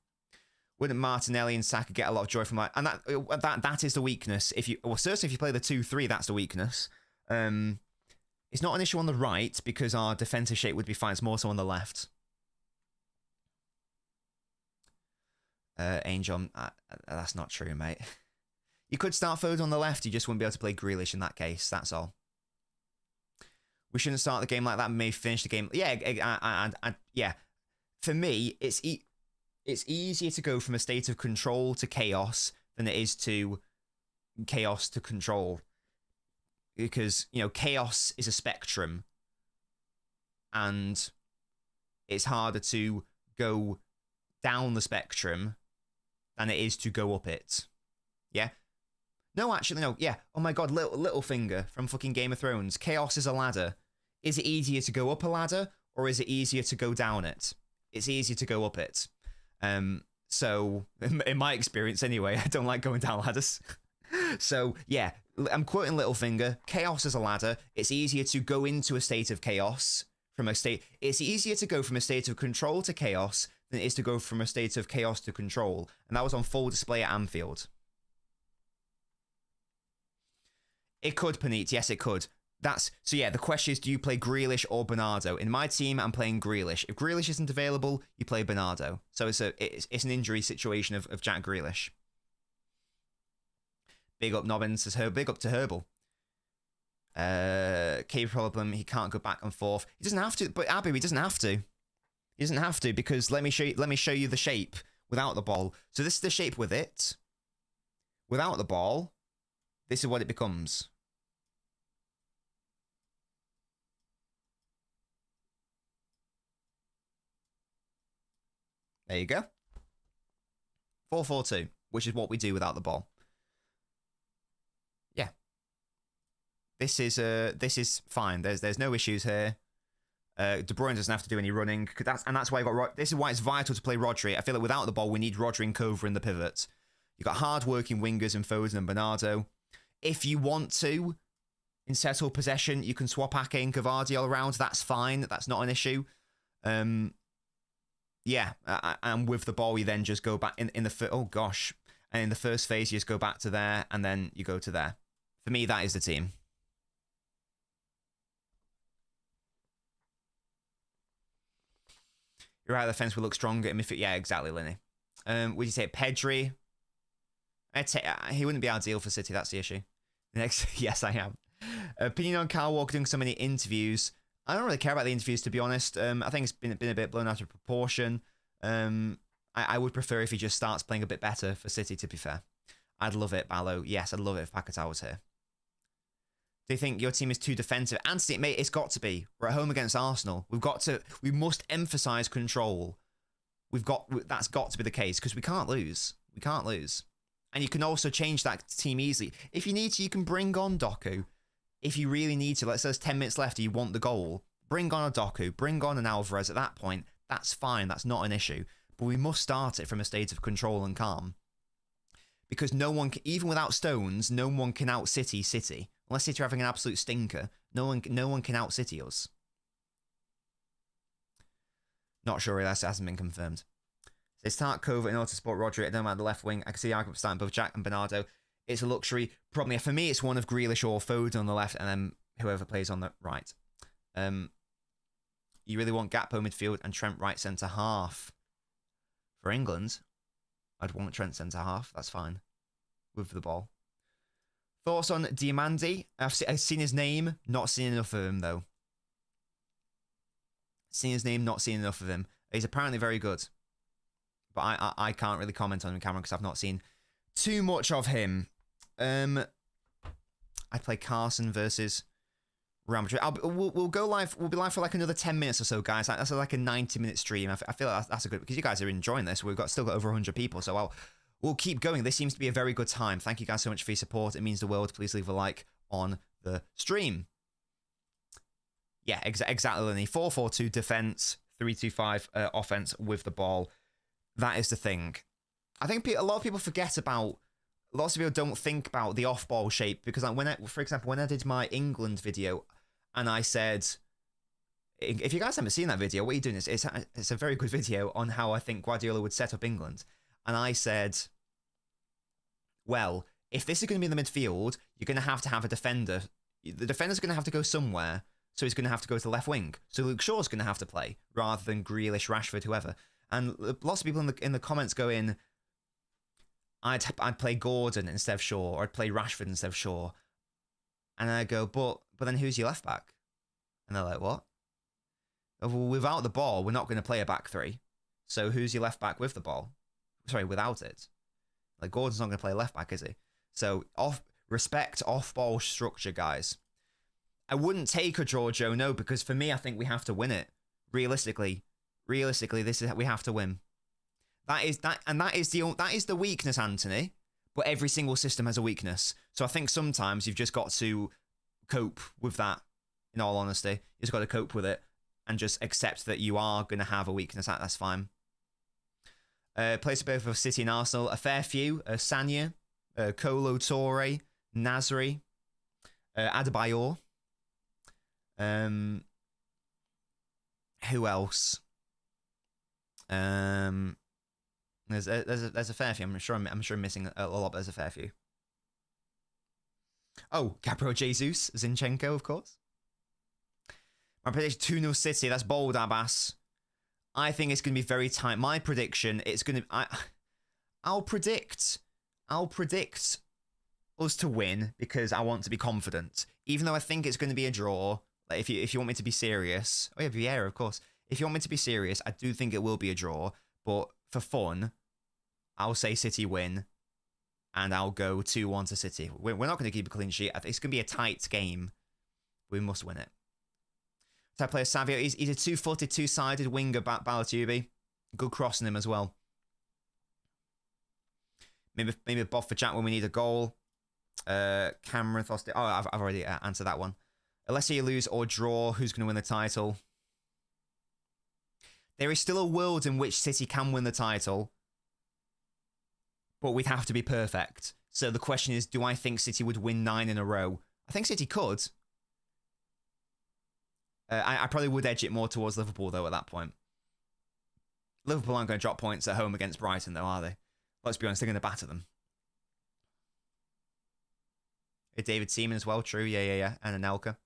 Wouldn't Martinelli and Saka get a lot of joy from that? And that is the weakness. Certainly if you play the 2-3, that's the weakness. It's not an issue on the right because our defensive shape would be fine. It's more so on the left. Angel, that's not true, mate. You could start Foden on the left. You just wouldn't be able to play Grealish in that case. That's all. We shouldn't start the game like that and maybe finish the game. Yeah, yeah. For me, it's easier to go from a state of control to chaos than it is to chaos to control. Because, chaos is a spectrum. And it's harder to go down the spectrum than it is to go up it. Yeah? No, actually, no. Yeah. Oh my god, Littlefinger from fucking Game of Thrones. Chaos is a ladder. Is it easier to go up a ladder or is it easier to go down it? It's easier to go up it. So, in my experience anyway, I don't like going down ladders. So, yeah, I'm quoting Littlefinger. Chaos is a ladder. It's easier to go into a state of chaos from a state... It's easier to go from a state of control to chaos than it is to go from a state of chaos to control. And that was on full display at Anfield. It could, Panit. Yes, it could. So yeah, the question is, do you play Grealish or Bernardo? In my team, I'm playing Grealish. If Grealish isn't available, you play Bernardo. So it's an injury situation of Jack Grealish. Big up Nobbins says big up to Herbal. Key problem, he can't go back and forth. He doesn't have to, but Abby, he doesn't have to. He doesn't have to because let me show you the shape without the ball. So this is the shape with it. Without the ball, this is what it becomes. There you go. 4-4-2, which is what we do without the ball. Yeah. This is fine. There's no issues here. De Bruyne doesn't have to do any running. That's why this is why it's vital to play Rodri. I feel like without the ball, we need Rodri and Cover in the pivot. You've got hard-working wingers in Foden and Bernardo. If you want to, in settled possession, you can swap Ake and Cavadio around. That's fine. That's not an issue. Yeah, and with the ball, you then just go back in the oh gosh, and in the first phase, you just go back to there, and then you go to there. For me, that is the team. You're right. The defense will look stronger. Yeah, exactly, Lenny. Would you say Pedri? He wouldn't be ideal for City. That's the issue. Next, yes, I am. Opinion on Kyle Walker doing so many interviews. I don't really care about the interviews, to be honest. I think it's been a bit blown out of proportion. I would prefer if he just starts playing a bit better for City, to be fair. I'd love it, Ballo. Yes, I'd love it if Paquetá was here. Do you think your team is too defensive? Anthony, mate, it's got to be. We're at home against Arsenal. We must emphasise control. that's got to be the case because we can't lose. We can't lose. And you can also change that team easily. If you need to, you can bring on Doku. If you really need to, let's say there's 10 minutes left and you want the goal, bring on a Doku, bring on an Alvarez at that point. That's fine. That's not an issue. But we must start it from a state of control and calm. Because no one, even without Stones, no one can out-City City. Unless City are having an absolute stinker, no one can out-City us. Not sure that hasn't been confirmed. They start Covert in order to support Rodri. I don't mind the left wing. I can see the argument for starting both Jack and Bernardo. It's a luxury. Probably for me, it's one of Grealish or Foden on the left, and then whoever plays on the right. You really want Gakpo midfield and Trent right centre half. For England, I'd want Trent centre half. That's fine with the ball. Thoughts on Diamandi? I've seen his name, not seen enough of him though. Seen his name, not seen enough of him. He's apparently very good. But I can't really comment on him on camera because I've not seen too much of him. I'd play Carson versus Real Madrid. We'll go live. We'll be live for like another 10 minutes or so, guys. That's like a 90-minute stream. I feel like that's a good, because you guys are enjoying this. We've still got over 100 people, so we'll keep going. This seems to be a very good time. Thank you guys so much for your support. It means the world. Please leave a like on the stream. Yeah, exactly, Lenny. 4-4-2 defense, 3-2-5 offense with the ball. That is the thing. I think a lot of people forget about. Lots of people don't think about the off-ball shape because, like, for example, when I did my England video, and I said, if you guys haven't seen that video, what are you doing? It's a very good video on how I think Guardiola would set up England, and I said, well, if this is going to be in the midfield, you're going to have a defender. The defender's going to have to go somewhere, so he's going to have to go to the left wing. So Luke Shaw's going to have to play rather than Grealish, Rashford, whoever. And lots of people in the comments go in, I'd play Gordon instead of Shaw, or I'd play Rashford instead of Shaw. And I go, but then who's your left back? And they're like, what? Oh, well, without the ball, we're not going to play a back three. So who's your left back with the ball? Sorry, without it. Like, Gordon's not going to play left back, is he? So respect off-ball structure, guys. I wouldn't take a draw, Joe, no, because for me, I think we have to win it. Realistically, we have to win. That is the weakness, Anthony. But every single system has a weakness. So I think sometimes you've just got to cope with that. In all honesty, you just got to cope with it and just accept that you are going to have a weakness. That's fine. Place both of City and Arsenal. A fair few. Sanya, Kolo Toure, Nasri, Adebayor. Who else? There's a fair few. I'm sure I'm missing a lot, but there's a fair few. Oh, Gabriel Jesus, Zinchenko, of course. My prediction 2-0 City. That's bold, Abbas. I think it's going to be very tight. My prediction, it's going to. I'll predict us to win because I want to be confident. Even though I think it's going to be a draw. Like if you want me to be serious, oh yeah, Vieira, of course. If you want me to be serious, I do think it will be a draw. But for fun, I'll say City win, and I'll go 2-1 to City. We're not going to keep a clean sheet. It's going to be a tight game. We must win it. Type player Savio. He's a two-footed, two-sided winger. Balatubi. Good crossing him as well. Maybe a Bob for Jack when we need a goal. Cameron Thosty. Oh, I've already answered that one. Unless you lose or draw, who's going to win the title? There is still a world in which City can win the title, but we'd have to be perfect. So the question is, do I think City would win 9 in a row? I think City could. I probably would edge it more towards Liverpool, though, at that point. Liverpool aren't going to drop points at home against Brighton, though, are they? Let's be honest, they're going to batter them. David Seaman as well, true, yeah. And Anelka.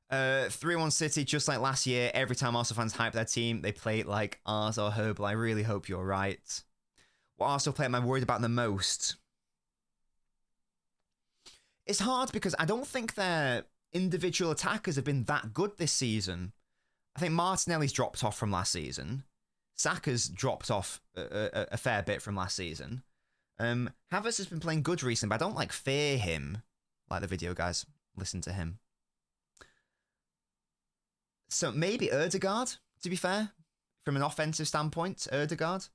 3-1 City, just like last year. Every time Arsenal fans hype their team, they play it like ours or Herbal. I really hope you're right. What Arsenal player am I worried about the most? It's hard because I don't think their individual attackers have been that good this season. I think Martinelli's dropped off from last season. Saka's dropped off a fair bit from last season. Havertz has been playing good recently, but I don't fear him. Like the video, guys. Listen to him. So maybe Erdegaard, to be fair. from an offensive standpoint, Ødegaard.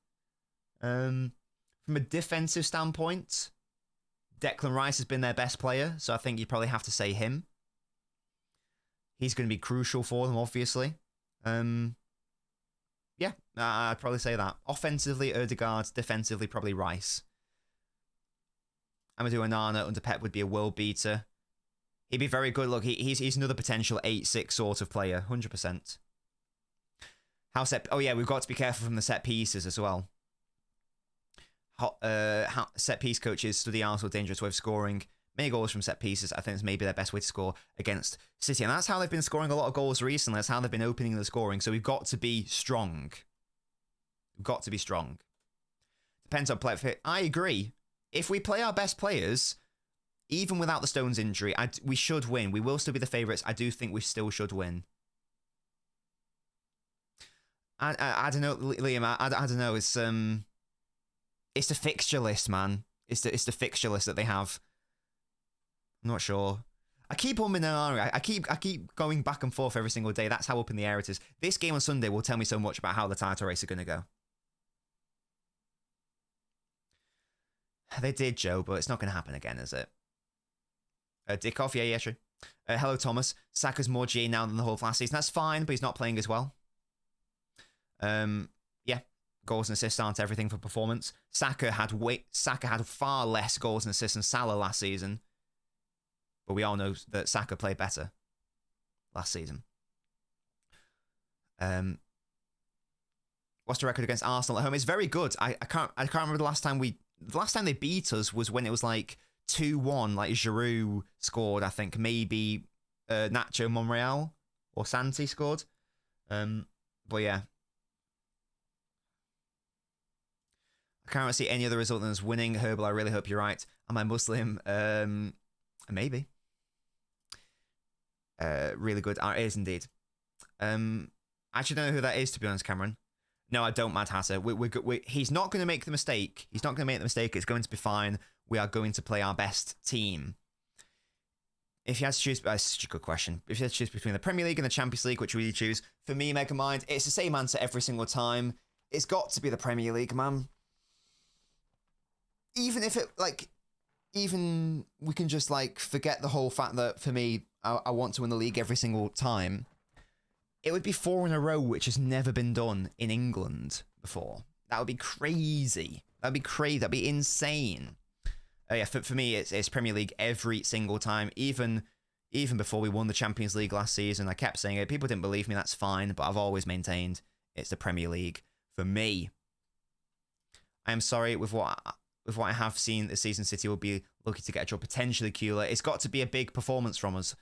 From a defensive standpoint, Declan Rice has been their best player, so I think you probably have to say him. He's going to be crucial for them, obviously. Yeah, I'd probably say that. Offensively, Ødegaard. Defensively, probably Rice. Amadou Onana under Pep would be a world beater. He'd be very good. Look, he's another potential 8-6 sort of player, 100%. Oh yeah, we've got to be careful from the set pieces as well. Set piece coaches study Arsenal dangerous way of scoring. Many goals from set pieces. I think it's maybe their best way to score against City. And that's how they've been scoring a lot of goals recently. That's how they've been opening the scoring. So we've got to be strong. We've got to be strong. Depends on player fit. I agree. If we play our best players, even without the Stones injury, we should win. We will still be the favourites. I do think we still should win. I don't know, Liam. I don't know. It's the fixture list, man. It's the fixture list that they have. I'm not sure. I keep umming and ahhing. I keep going back and forth every single day. That's how up in the air it is. This game on Sunday will tell me so much about how the title race is going to go. They did, Joe, but it's not going to happen again, is it? Dickoff, yeah, true. Hello, Thomas. Saka's more GA now than the whole of last season. That's fine, but he's not playing as well. Yeah, goals and assists aren't everything for performance. Saka had far less goals and assists than Salah last season. But we all know that Saka played better last season. What's the record against Arsenal at home? It's very good. I can't remember the last time they beat us was when it was like 2-1, like Giroud scored, I think. Maybe Nacho Monreal or Santi scored. But yeah. I can't see any other result than us winning. Herbal, I really hope you're right. Am I Muslim? Maybe. Really good. It is indeed. I actually don't know who that is, to be honest, Cameron. No, I don't, Mad Hatter. He's not going to make the mistake. He's not going to make the mistake. It's going to be fine. We are going to play our best team. If you had to choose, that's such a good question. If you had to choose between the Premier League and the Champions League, which would you choose? For me, Megamind, it's the same answer every single time. It's got to be the Premier League, man. Even if even we can just forget the whole fact that for me, I want to win the league every single time. It would be 4 in a row, which has never been done in England before. That would be crazy. That'd be crazy. That'd be insane. Yeah, for me, it's Premier League every single time. Even before we won the Champions League last season, I kept saying it. People didn't believe me. That's fine, but I've always maintained it's the Premier League for me. I am sorry with what I have seen this season. City will be lucky to get a draw, potentially Kula. It's got to be a big performance from us.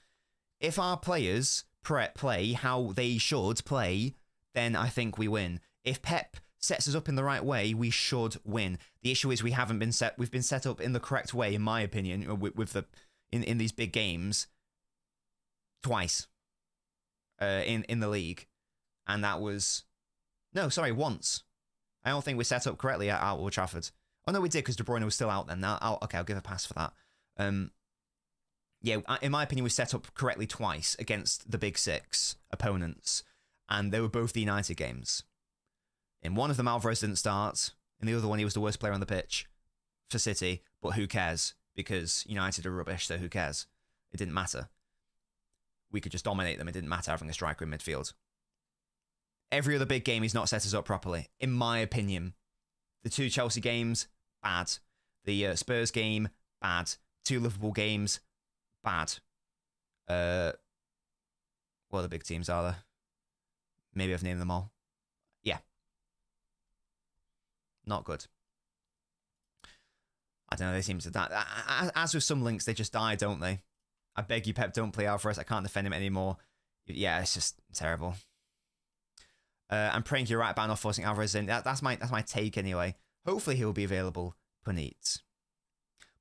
If our players play how they should play, then I think we win. If Pep sets us up in the right way, we should win. The issue is we've been set up in the correct way, in my opinion, in these big games twice in the league, and that was once. I don't think we set up correctly at Old Trafford. Oh no, we did because De Bruyne was still out then. Okay, I'll give a pass for that. Yeah, in my opinion, we set up correctly twice against the Big Six opponents, and they were both the United games. In one of them, Alvarez didn't start. In the other one, he was the worst player on the pitch for City, but who cares? Because United are rubbish, so who cares? It didn't matter. We could just dominate them. It didn't matter having a striker in midfield. Every other big game, he's not set us up properly, in my opinion. The 2 Chelsea games, bad. The Spurs game, bad. 2 Liverpool games, bad. What other big teams are there? Maybe I've named them all. Yeah. Not good. I don't know, they seem to die. As with some links, they just die, don't they? I beg you, Pep, don't play Alvarez. I can't defend him anymore. Yeah, it's just terrible. I'm praying you're right about not forcing Alvarez in. That's my take anyway. Hopefully he'll be available. Punit.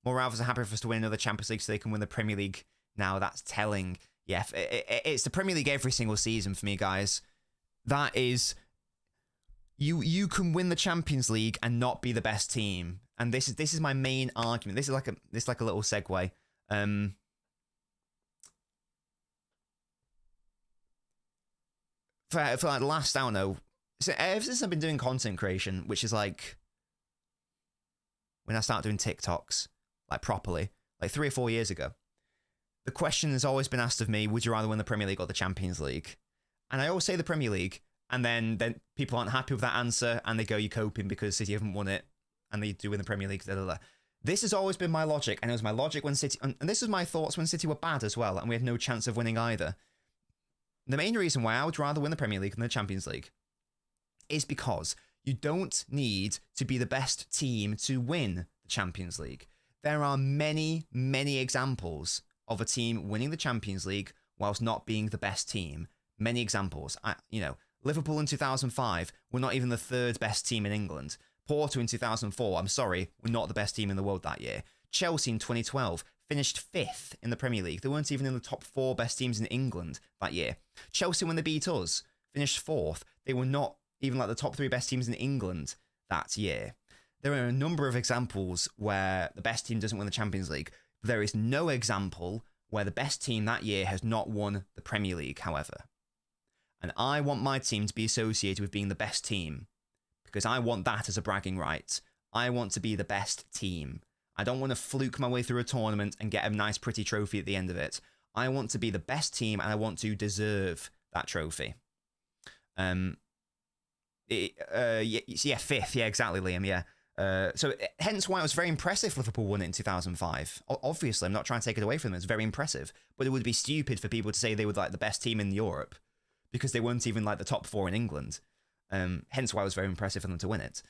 More Alvarez are happy for us to win another Champions League so they can win the Premier League now. That's telling. Yeah, it's the Premier League every single season for me, guys. That is... You can win the Champions League and not be the best team. And this is my main argument. This is like a little segue. For like the last, I don't know, So ever since I've been doing content creation, which is like when I started doing TikToks, like properly, like 3 or 4 years ago, the question has always been asked of me, would you rather win the Premier League or the Champions League? And I always say the Premier League, and then people aren't happy with that answer, and they go, you're coping because City haven't won it, and they do win the Premier League, blah, blah, blah. This has always been my logic, and it was my logic when City, and this was my thoughts when City were bad as well, and we had no chance of winning either. The main reason why I would rather win the Premier League than the Champions League is because you don't need to be the best team to win the Champions League. There are many, many examples of a team winning the Champions League whilst not being the best team. Many examples. Liverpool in 2005 were not even the third best team in England. Porto in 2004, I'm sorry, were not the best team in the world that year. Chelsea in 2012 finished 5th in the Premier League. They weren't even in the top 4 best teams in England that year. Chelsea, when they beat us, finished 4th. They were not even like the top 3 best teams in England that year. There are a number of examples where the best team doesn't win the Champions League. There is no example where the best team that year has not won the Premier League, however. And I want my team to be associated with being the best team because I want that as a bragging right. I want to be the best team. I don't want to fluke my way through a tournament and get a nice, pretty trophy at the end of it. I want to be the best team and I want to deserve that trophy. Yeah, 5th. Yeah, exactly, Liam. Yeah. So hence why it was very impressive Liverpool won it in 2005. Obviously, I'm not trying to take it away from them. It's very impressive. But it would be stupid for people to say they were like the best team in Europe because they weren't even like the top 4 in England. Hence why it was very impressive for them to win it.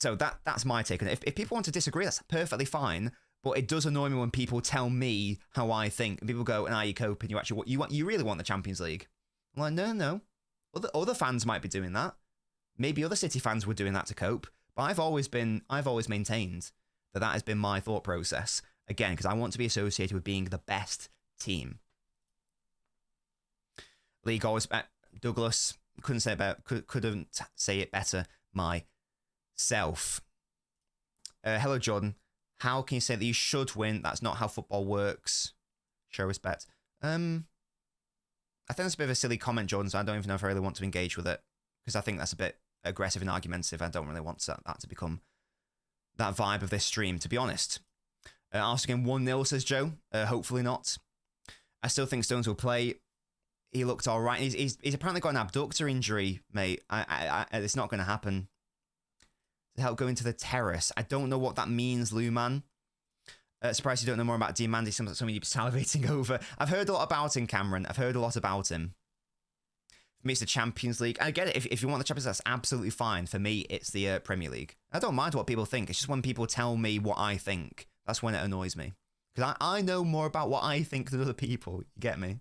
So that's my take on it. If people want to disagree, that's perfectly fine. But it does annoy me when people tell me how I think. And people go, and you cope, and you really want the Champions League. I'm like, no. Other fans might be doing that. Maybe other City fans were doing that to cope. But I've always maintained that has been my thought process. Again, because I want to be associated with being the best team. League always Douglas couldn't say it better myself. Hello, Jordan. How can you say that you should win? That's not how football works. Show respect. I think that's a bit of a silly comment, Jordan, so I don't even know if I really want to engage with it. Because I think that's a bit aggressive and argumentative. I don't really want that to become that vibe of this stream, to be honest. Arsenal game 1-0, says Joe. Hopefully not. I still think Stones will play. He looked all right. He's apparently got an abductor injury, mate. It's not going to happen. To help go into the terrace. I don't know what that means, Luman. Surprised you don't know more about Dean Mandy, something you'd be salivating over. I've heard a lot about him, Cameron. I've heard a lot about him. For me, it's the Champions League. I get it. If you want the Champions League, that's absolutely fine. For me, it's the Premier League. I don't mind what people think. It's just when people tell me what I think. That's when it annoys me. Because I know more about what I think than other people. You get me?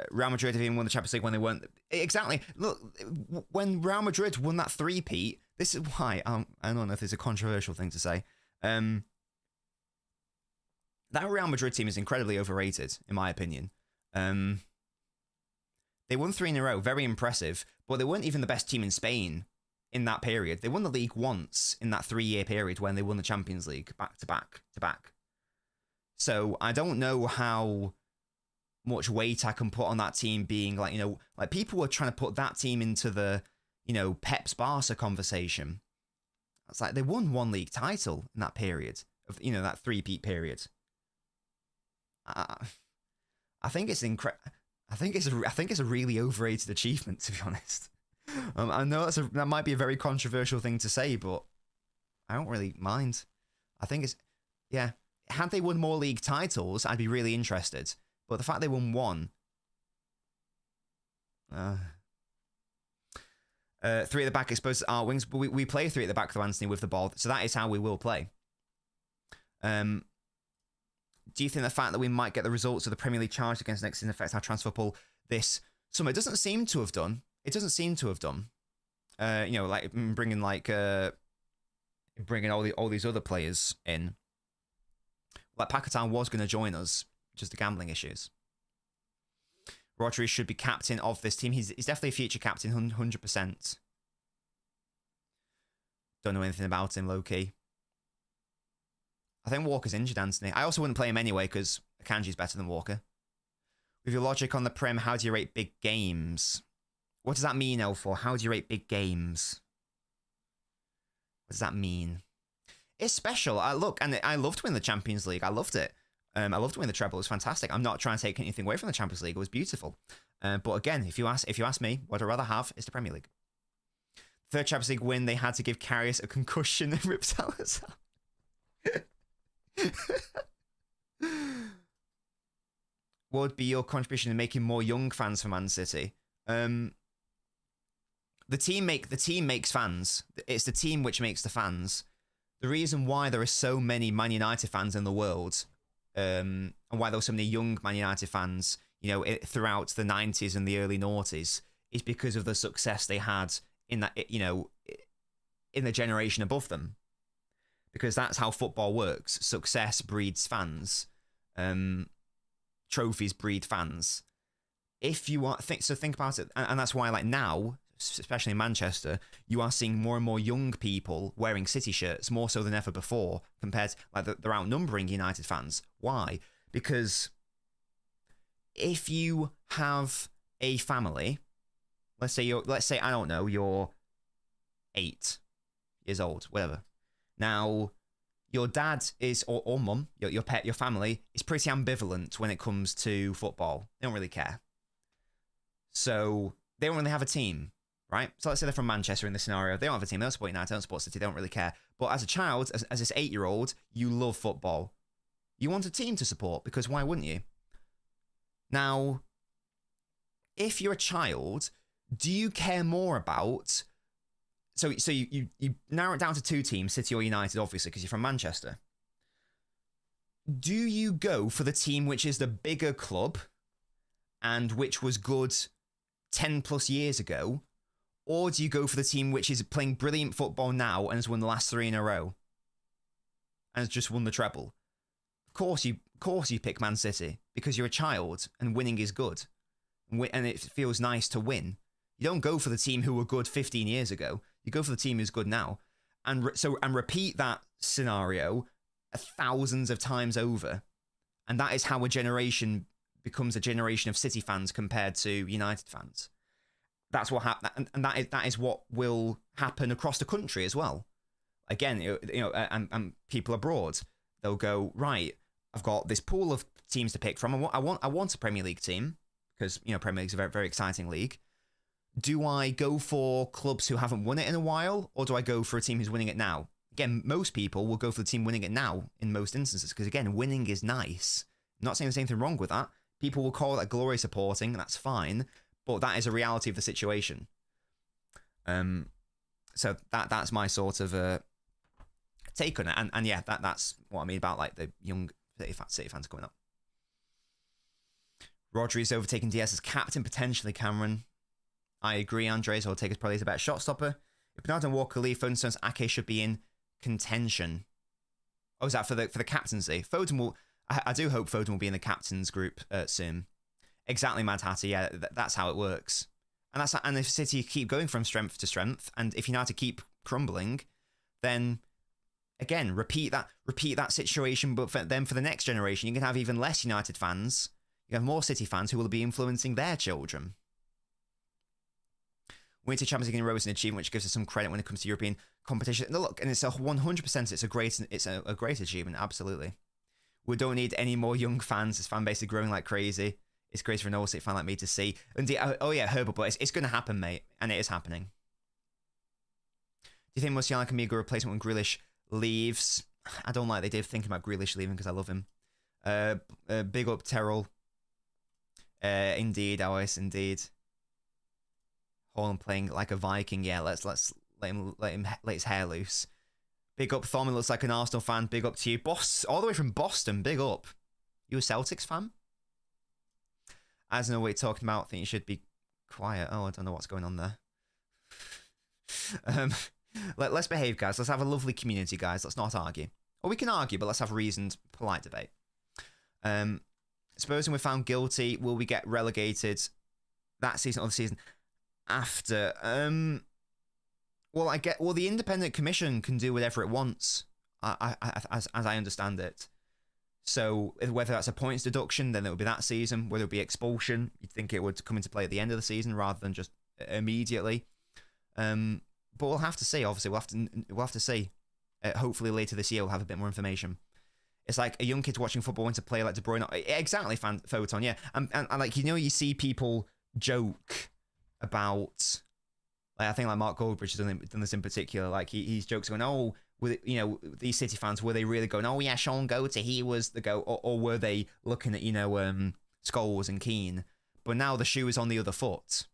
Real Madrid have even won the Champions League when they weren't. Exactly. Look, when Real Madrid won that 3-peat, this is why. I don't know if it's a controversial thing to say. That Real Madrid team is incredibly overrated, in my opinion. They won 3 in a row, very impressive, but they weren't even the best team in Spain in that period. They won the league once in that 3-year period when they won the Champions League back to back. So I don't know how much weight I can put on that team being like, like people were trying to put that team into the, Pep's Barca conversation. It's like they won 1 league title in that period of, that 3-peat period. I think it's I think it's a really overrated achievement, to be honest. I know that might be a very controversial thing to say, but I don't really mind. I think had they won more league titles, I'd be really interested. But the fact they won 1, 3 at the back exposed our wings. But we play 3 at the back though, Anthony, with the ball, so that is how we will play. Do you think the fact that we might get the results of the Premier League charged against next in affect our transfer pool this summer? It doesn't seem to have done. Like bringing all these other players in. Like Pakistan was going to join us, just the gambling issues. Rodri should be captain of this team. He's definitely a future captain, 100%. Don't know anything about him, low-key. I think Walker's injured, Anthony. I also wouldn't play him anyway because Akanji's better than Walker. With your logic on the Prem, how do you rate big games? What does that mean, L4? How do you rate big games? What does that mean? It's special. Look, and I loved to win the Champions League. I loved it. I loved to win the treble. It was fantastic. I'm not trying to take anything away from the Champions League. It was beautiful. But again, if you ask me, what I'd rather have is the Premier League. Third Champions League win, they had to give Karius a concussion and rip Salazar. What would be your contribution in making more young fans for Man City? The team makes fans. It's the team which makes the fans. The reason why there are so many Man United fans in the world, and why there were so many young Man United fans, throughout the 90s and the early noughties, is because of the success they had in that, in the generation above them. Because that's how football works. Success breeds fans. Trophies breed fans. If you are think about it, and that's why, like, now, especially in Manchester, you are seeing more and more young people wearing City shirts, more so than ever before, compared to, like, they're outnumbering United fans. Why? Because if you have a family, let's say I don't know, you're 8 years old, whatever. Now, your dad is, or mum, your pet, your family, is pretty ambivalent when it comes to football. They don't really care. So they don't really have a team, right? So let's say they're from Manchester in this scenario. They don't have a team. They don't support United. They don't support City. They don't really care. But as a child, as this 8-year-old, you love football. You want a team to support, because why wouldn't you? Now, if you're a child, do you care more about... So you narrow it down to 2 teams, City or United, obviously, because you're from Manchester. Do you go for the team which is the bigger club and which was good 10 plus years ago? Or do you go for the team which is playing brilliant football now and has won the last 3 in a row and has just won the treble? Of course you pick Man City, because you're a child and winning is good. And it feels nice to win. You don't go for the team who were good 15 years ago. You go for the team who's good now. And repeat that scenario thousands of times over. And that is how a generation becomes a generation of City fans compared to United fans. That's what happened, and that is what will happen across the country as well. Again, and people abroad, they'll go, right, I've got this pool of teams to pick from. I want a Premier League team, because Premier League's a very, very exciting league. Do I go for clubs who haven't won it in a while, or do I go for a team who's winning it now? Again, most people will go for the team winning it now in most instances, because, again, winning is nice. I'm not saying there's anything wrong with that. People will call that glory supporting, that's fine, but that is a reality of the situation. So that's my sort of take on it, and yeah, that's what I mean about, like, the young City fans coming up. Rodri's overtaking Diaz as captain, potentially, Cameron. I agree, Andres. I'll take us probably as a better shot stopper. If Bernardo and Walker leave, Foden Stones, Ake should be in contention. Oh, is that for the captaincy? Foden will... I do hope Foden will be in the captain's group soon. Exactly, Mad Hatter. Yeah, that's how it works. And if City keep going from strength to strength, and if United keep crumbling, then again, repeat that situation. But then for the next generation, you can have even less United fans. You have more City fans who will be influencing their children. Winning to Champions League in a row is an achievement which gives us some credit when it comes to European competition. And look, and it's 100%. It's a great achievement. Absolutely. We don't need any more young fans. This fan base is growing like crazy. It's great for an All-City fan like me to see. Indeed, oh yeah, Herbal, but it's going to happen, mate, and it is happening. Do you think Musiala can be a good replacement when Grealish leaves? I don't like the idea of thinking about Grealish leaving because I love him. Big up Terrell. Indeed, Alice, indeed. Holland playing like a Viking. Yeah, let's let his hair loose. Big up Thom, looks like an Arsenal fan. Big up to you. Boss, all the way from Boston. Big up. You a Celtics fan? I don't know what you're talking about. I think you should be quiet. Oh, I don't know what's going on there. Let's behave, guys. Let's have a lovely community, guys. Let's not argue. Or we can argue, but let's have reasoned, polite debate. Supposing we're found guilty, will we get relegated that season or the season after? Well, the independent commission can do whatever it wants, as I understand it. So whether that's a points deduction, then it would be that season. Whether it would be expulsion, you'd think it would come into play at the end of the season rather than just immediately. But we'll have to see. Obviously, we'll have to see. Hopefully later this year we'll have a bit more information. It's like a young kid watching football into play like De Bruyne. Exactly, Photon. Yeah, and like you see people joke about. Like, I think like Mark Goldbridge has done this in particular. Like he's jokes going, oh, these City fans, were they really going, oh yeah, Sean Goater, he was the goat, or were they looking at Scholes and Keane? But now the shoe is on the other foot.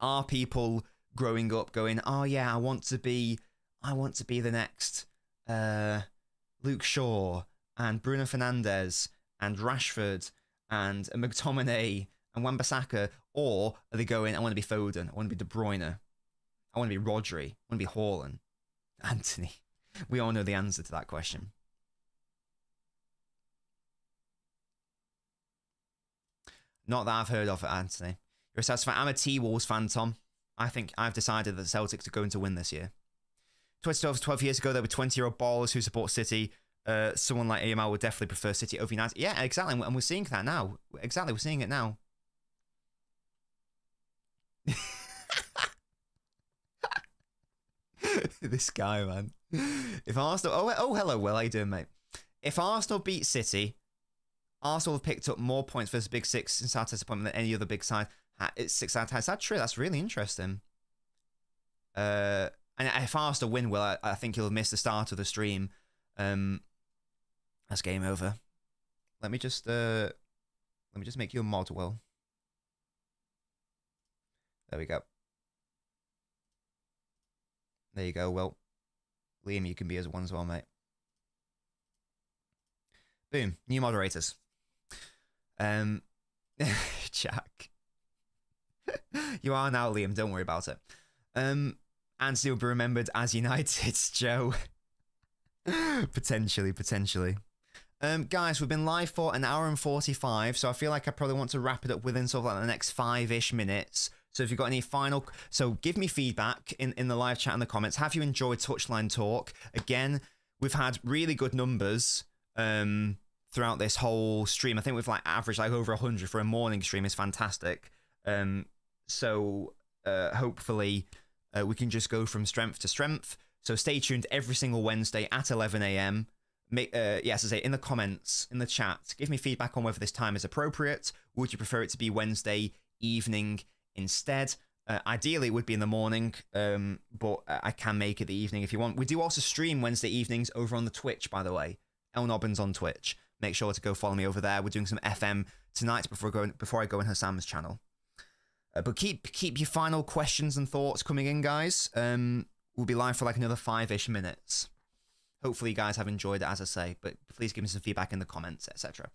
Are people growing up going, oh yeah, I want to be the next Luke Shaw and Bruno Fernandes and Rashford and McTominay and Wan-Bissaka, or are they going, I want to be Foden, I want to be De Bruyne, I want to be Rodri, I want to be Haaland, Anthony? We all know the answer to that question. Not that I've heard of it, Anthony. You're a Celtics fan. I'm a T-Wolves fan, Tom. I think I've decided that the Celtics are going to win this year. 12 years ago, there were 20-year-old ballers who support City. Someone like AML would definitely prefer City over United. Yeah, exactly. And we're seeing that now. Exactly, we're seeing it now. This guy, man. If Arsenal... Oh, hello, Will. How you doing, mate? If Arsenal beat City, Arsenal have picked up more points versus Big Six since our disappointment than any other big side. It's 6 out of 10. Is that true? That's really interesting. And if Arsenal win, Will, I think you'll have missed the start of the stream. That's game over. Let me just make you a mod, Will. There we go. There you go, Will. Liam, you can be as one as well, mate. Boom. New moderators. Jack. You are now, Liam. Don't worry about it. Anthony will be remembered as United's Joe. Potentially. Guys, we've been live for an hour and 45, so I feel like I probably want to wrap it up within sort of like the next 5-ish minutes. So if you've got any final... So give me feedback in the live chat and the comments. Have you enjoyed Touchline Talk? Again, we've had really good numbers throughout this whole stream. I think we've like averaged like over 100 for a morning stream. Is fantastic. So hopefully we can just go from strength to strength. So stay tuned every single Wednesday at 11 a.m. Yes, I say in the comments, in the chat, give me feedback on whether this time is appropriate. Would you prefer it to be Wednesday evening instead? Ideally, it would be in the morning, but I can make it the evening if you want. We do also stream Wednesday evenings over on the Twitch, by the way. LNobbins on Twitch. Make sure to go follow me over there. We're doing some FM tonight before I go on Hassam's channel. But keep your final questions and thoughts coming in, guys. We'll be live for like another 5-ish minutes. Hopefully you guys have enjoyed it, as I say, but please give me some feedback in the comments, etc.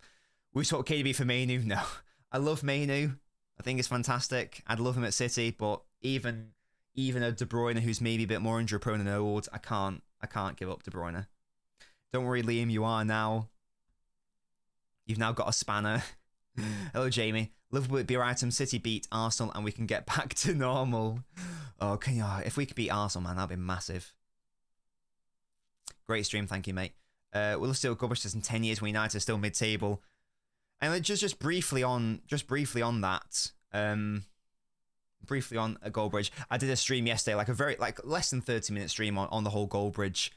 We talk KDB for Mainu? No. I love Mainu. I think it's fantastic. I'd love him at City, but even a De Bruyne who's maybe a bit more injury prone and old, I can't give up De Bruyne. Don't worry, Liam, you are now. You've now got a spanner. Hello, Jamie. Liverpool would be our item. City beat Arsenal and we can get back to normal. Oh, if we could beat Arsenal, man, that'd be massive. Great stream, thank you, mate. We'll still cover this in 10 years when United are still mid-table. And just briefly on that, briefly on a Goldbridge. I did a stream yesterday, like a very less than 30-minute stream on the whole Goldbridge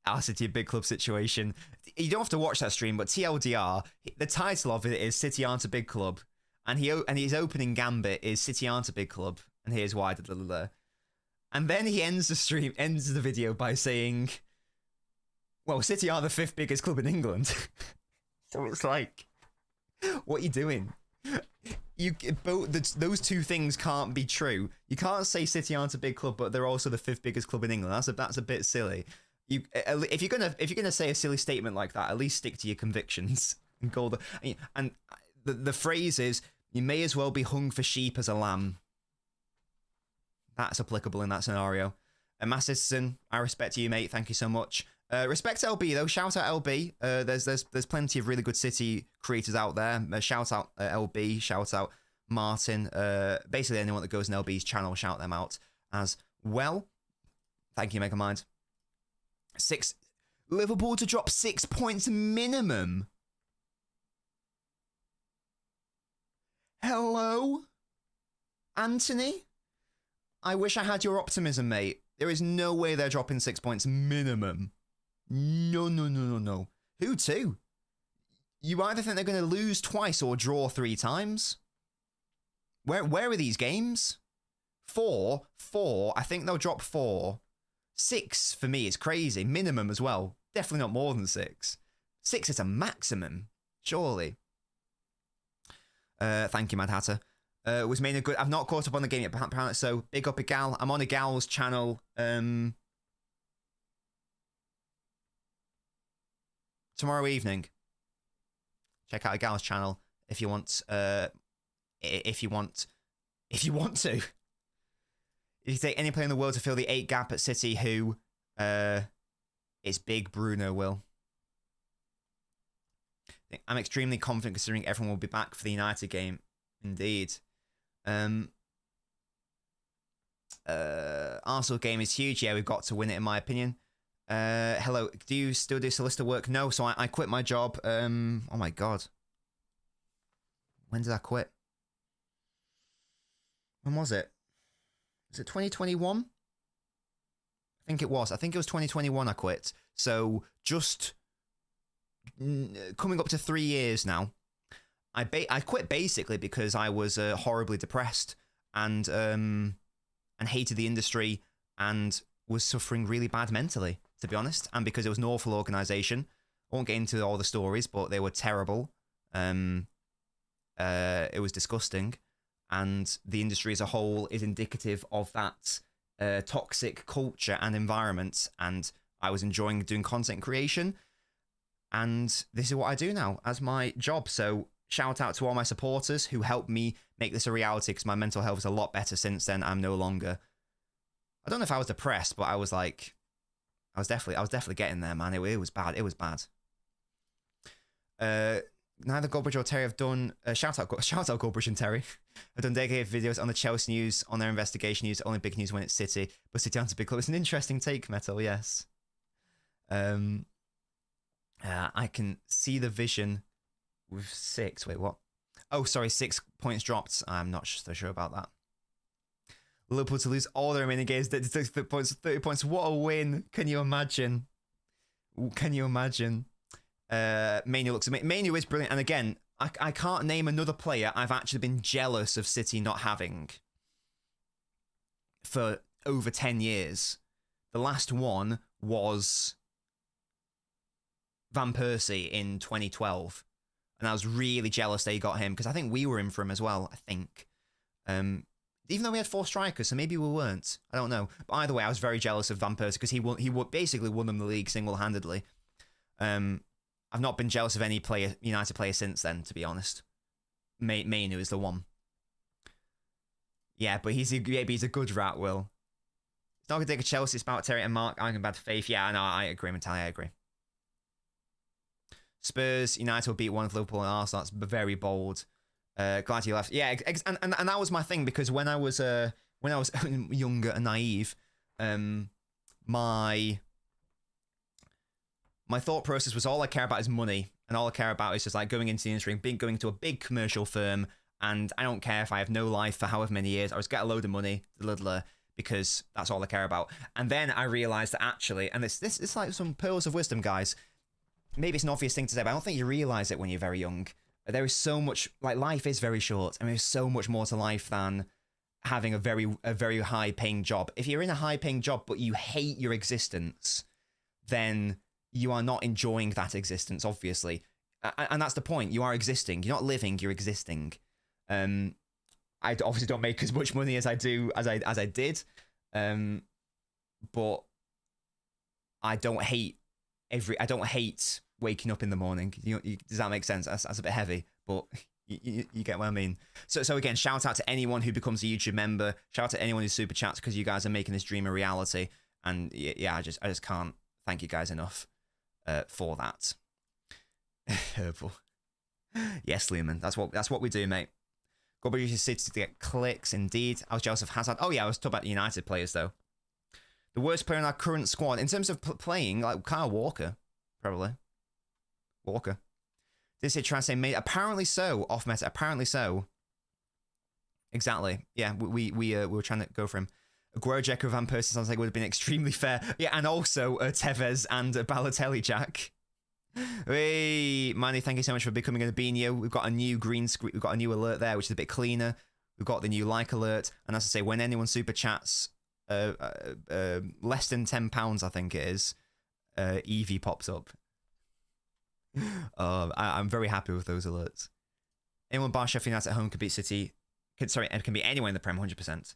our City big club situation. You don't have to watch that stream, but TLDR, the title of it is City aren't a big club, and his opening gambit is City aren't a big club, and here's why. And then he ends the video by saying, well, City are the 5th biggest club in England. So it's like, what are you doing? Those two things can't be true. You can't say City aren't a big club, but they're also the 5th biggest club in England. That's a bit silly. If you're gonna say a silly statement like that, at least stick to your convictions and go. And the phrase is, you may as well be hung for sheep as a lamb. That's applicable in that scenario. And Mass Citizen, I respect you, mate. Thank you so much. Respect LB though. Shout out LB. There's plenty of really good City creators out there. Shout out LB. Shout out Martin. Basically anyone that goes in LB's channel, shout them out as well. Thank you, Megamind. Liverpool to drop 6 points minimum. Hello? Anthony? I wish I had your optimism, mate. There is no way they're dropping 6 points minimum. No, no, no, no, no. Who to? You either think they're going to lose twice or draw 3 times? Where are these games? 4? I think they'll drop 4. 6 for me is crazy. Minimum as well. Definitely not more than 6. 6 is a maximum, surely. Thank you, Mad Hatter. Was Mania good? I've not caught up on the game yet, apparently, so big up Igal. I'm on Igal's channel. Tomorrow evening. Check out Igal's channel if you want. If you want to. If you take any player in the world to fill the 8 gap at City, who? It's big Bruno will. I'm extremely confident considering everyone will be back for the United game. Indeed. Arsenal game is huge. Yeah, we've got to win it in my opinion. Hello, do you still do solicitor work? No, so I quit my job. Oh my God. When did I quit? When was it? Was it 2021? I think it was. I think it was 2021 I quit. So just coming up to 3 years now. I quit basically because I was horribly depressed and hated the industry and was suffering really bad mentally, to be honest. And because it was an awful organisation. I won't get into all the stories, but they were terrible. It was disgusting. And the industry as a whole is indicative of that toxic culture and environment. And I was enjoying doing content creation. And this is what I do now as my job. So shout out to all my supporters who helped me make this a reality, because my mental health is a lot better since then. I'm no longer... I don't know if I was depressed, but I was like... I was definitely getting there, man. It was bad. It was bad. Neither Goldbridge or Terry have done... shout out Goldbridge and Terry. Have done dedicated videos on the Chelsea news, on their investigation news. Only big news when it's City. But City aren't a big club. It's an interesting take, Metal, yes. I can see the vision with 6. Wait, what? Oh, sorry, 6 points dropped. I'm not so sure about that. Liverpool to lose all their remaining games. 30 points. What a win. Can you imagine? Can you imagine? Manu looks amazing. Manu is brilliant. And again, I can't name another player I've actually been jealous of City not having for over 10 years. The last one was Van Persie in 2012. And I was really jealous they got him because I think we were in for him as well, I think. Even though we had 4 strikers, so maybe we weren't. I don't know. But either way, I was very jealous of Van Persie because he basically won them the league single-handedly. I've not been jealous of any United player since then, to be honest. Mainu is the one. Yeah, but he's a good rat, Will. It's not going to take a Chelsea. It's about Terry and Mark. I'm in bad faith. Yeah, no, I agree, Natalia, I agree. Spurs, United will beat one of Liverpool and Arsenal. That's very bold. Glad you left. Yeah, and that was my thing, because when I was younger and naive, my thought process was all I care about is money, and all I care about is just like going into the industry and going to a big commercial firm, and I don't care if I have no life for however many years. I just get a load of money, because that's all I care about. And then I realized that actually, and it's like some pearls of wisdom, guys. Maybe it's an obvious thing to say, but I don't think you realize it when you're very young. There is so much, like, life is very short. I mean, there's so much more to life than having a very high paying job. If you're in a high paying job but you hate your existence, then you are not enjoying that existence, obviously. And that's the point. You are existing. You're not living, you're existing. I obviously don't make as much money as I did. But I don't hate waking up in the morning. Does that make sense? That's a bit heavy, but you get what I mean. So again, shout out to anyone who becomes a YouTube member. Shout out to anyone who super chats, because you guys are making this dream a reality. And yeah, I just can't thank you guys enough for that. Herbal. Yes, Lehman. That's what we do, mate. Goldberg uses City to get clicks. Indeed, I was jealous of Hazard. Oh yeah, I was talking about the United players though. The worst player in our current squad in terms of playing, like Kyle Walker. probably. Walker. Did say try to say mate? Apparently so. Off meta. Apparently so. Exactly. Yeah, we were trying to go for him. Aguero, Dzeko, Van Persie sounds like it would have been extremely fair. Yeah, and also Tevez and Balotelli, Jack. Hey, Manny, thank you so much for becoming a Beanio. We've got a new green screen. We've got a new alert there, which is a bit cleaner. We've got the new like alert. And as I say, when anyone super chats less than £10, I think it is, Evie pops up. I'm very happy with those alerts. Anyone bar Sheffield United at home could beat City. It can be anyone in the Prem, 100%.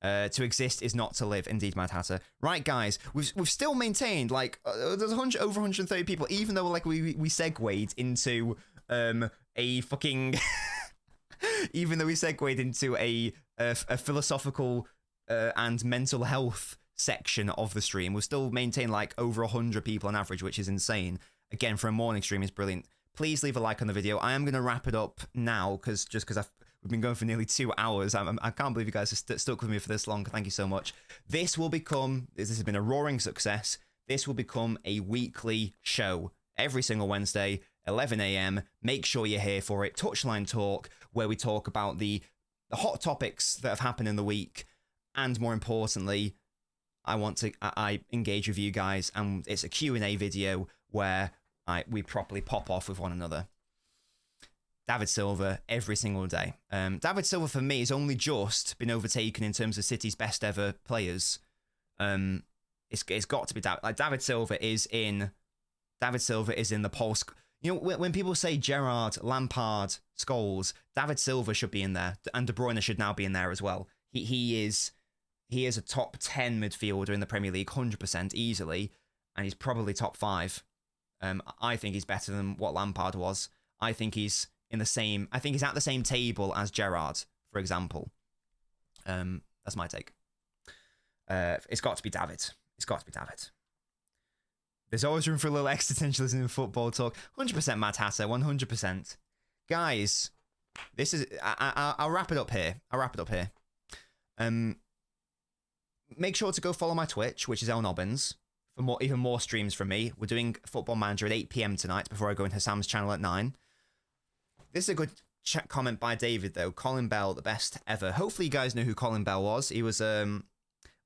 To exist is not to live. Indeed, Mad Hatter. Right, guys, we've still maintained like there's over 130 people, even though like we segued into a fucking even though we segued into a philosophical and mental health section of the stream, we'll still maintain like over 100 people on average, which is insane. Again, for a morning stream is brilliant. Please leave a like on the video. I am going to wrap it up now because we've been going for nearly 2 hours. I can't believe you guys are stuck with me for this long. Thank you so much. This has been a roaring success. This will become a weekly show every single Wednesday, 11 a.m. Make sure you're here for it. Touchline Talk, where we talk about the hot topics that have happened in the week. And more importantly, I engage with you guys, and it's a Q&A video where we properly pop off with one another. David Silva every single day. David Silva for me has only just been overtaken in terms of City's best ever players. It's got to be David Silva is in the Pulse. You know, when people say Gerrard, Lampard, Scholes, David Silva should be in there, and De Bruyne should now be in there as well. He is a top 10 midfielder in the Premier League, 100% easily, and he's probably top 5. I think he's better than what Lampard was. I think he's at the same table as Gerrard, for example. That's my take. It's got to be David. It's got to be David. There's always room for a little existentialism in football talk. 100% Mad Hatter, 100%. Guys, this is... I'll wrap it up here. Make sure to go follow my Twitch, which is LNobbins, for even more streams from me. We're doing Football Manager at 8 p.m. tonight before I go into Sam's channel at 9. This is a good comment by David, though. Colin Bell, the best ever. Hopefully you guys know who Colin Bell was. He was,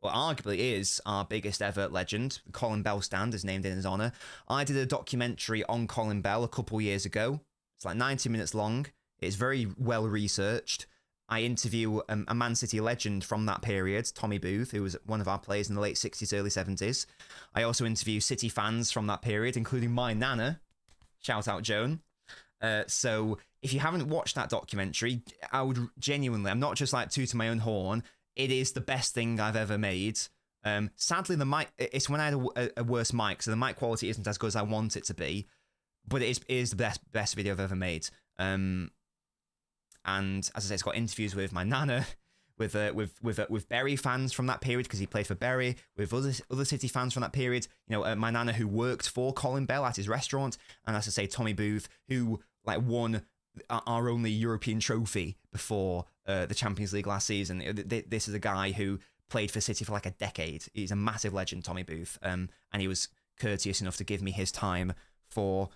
arguably is our biggest ever legend. The Colin Bell stand is named in his honour. I did a documentary on Colin Bell a couple years ago. It's like 90 minutes long. It's very well researched. I interview a Man City legend from that period, Tommy Booth, who was one of our players in the late 60s, early 70s. I also interview City fans from that period, including my Nana. Shout out, Joan. So if you haven't watched that documentary, I would genuinely, I'm not just like tooting my own horn, it is the best thing I've ever made. Sadly, the mic, it's when I had a worse mic, so the mic quality isn't as good as I want it to be, but it is the best video I've ever made. And as I say, it's got interviews with my Nana, with Bury fans from that period because he played for Bury, with other City fans from that period. You know, my Nana who worked for Colin Bell at his restaurant, and as I say, Tommy Booth who like won our only European trophy before the Champions League last season. This is a guy who played for City for like a decade. He's a massive legend, Tommy Booth, and he was courteous enough to give me his time for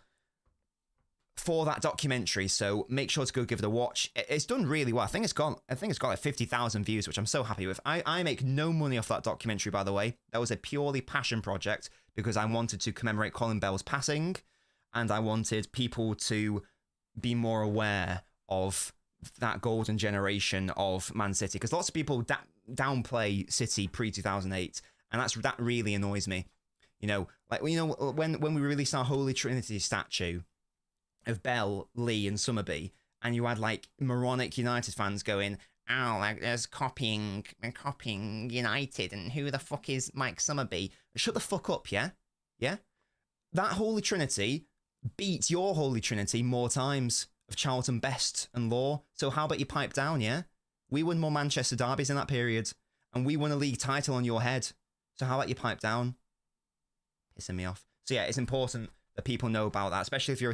that documentary, so make sure to go give it a watch. It's done really well. I think it's got like 50,000 views, which I'm so happy with. I make no money off that documentary, by the way. That was a purely passion project because I wanted to commemorate Colin Bell's passing, and I wanted people to be more aware of that golden generation of Man City, because lots of people downplay City pre-2008, and that really annoys me. You know, like when we released our Holy Trinity statue of Bell, Lee, and Summerby, and you had like moronic United fans going, "Oh, like they're copying United, and who the fuck is Mike Summerby?" Shut the fuck up, yeah? That Holy Trinity beat your Holy Trinity more times of Charlton, Best, and Law. So how about you pipe down, yeah? We won more Manchester derbies in that period, and we won a league title on your head. So how about you pipe down? Pissing me off. So yeah, it's important that people know about that, especially if you're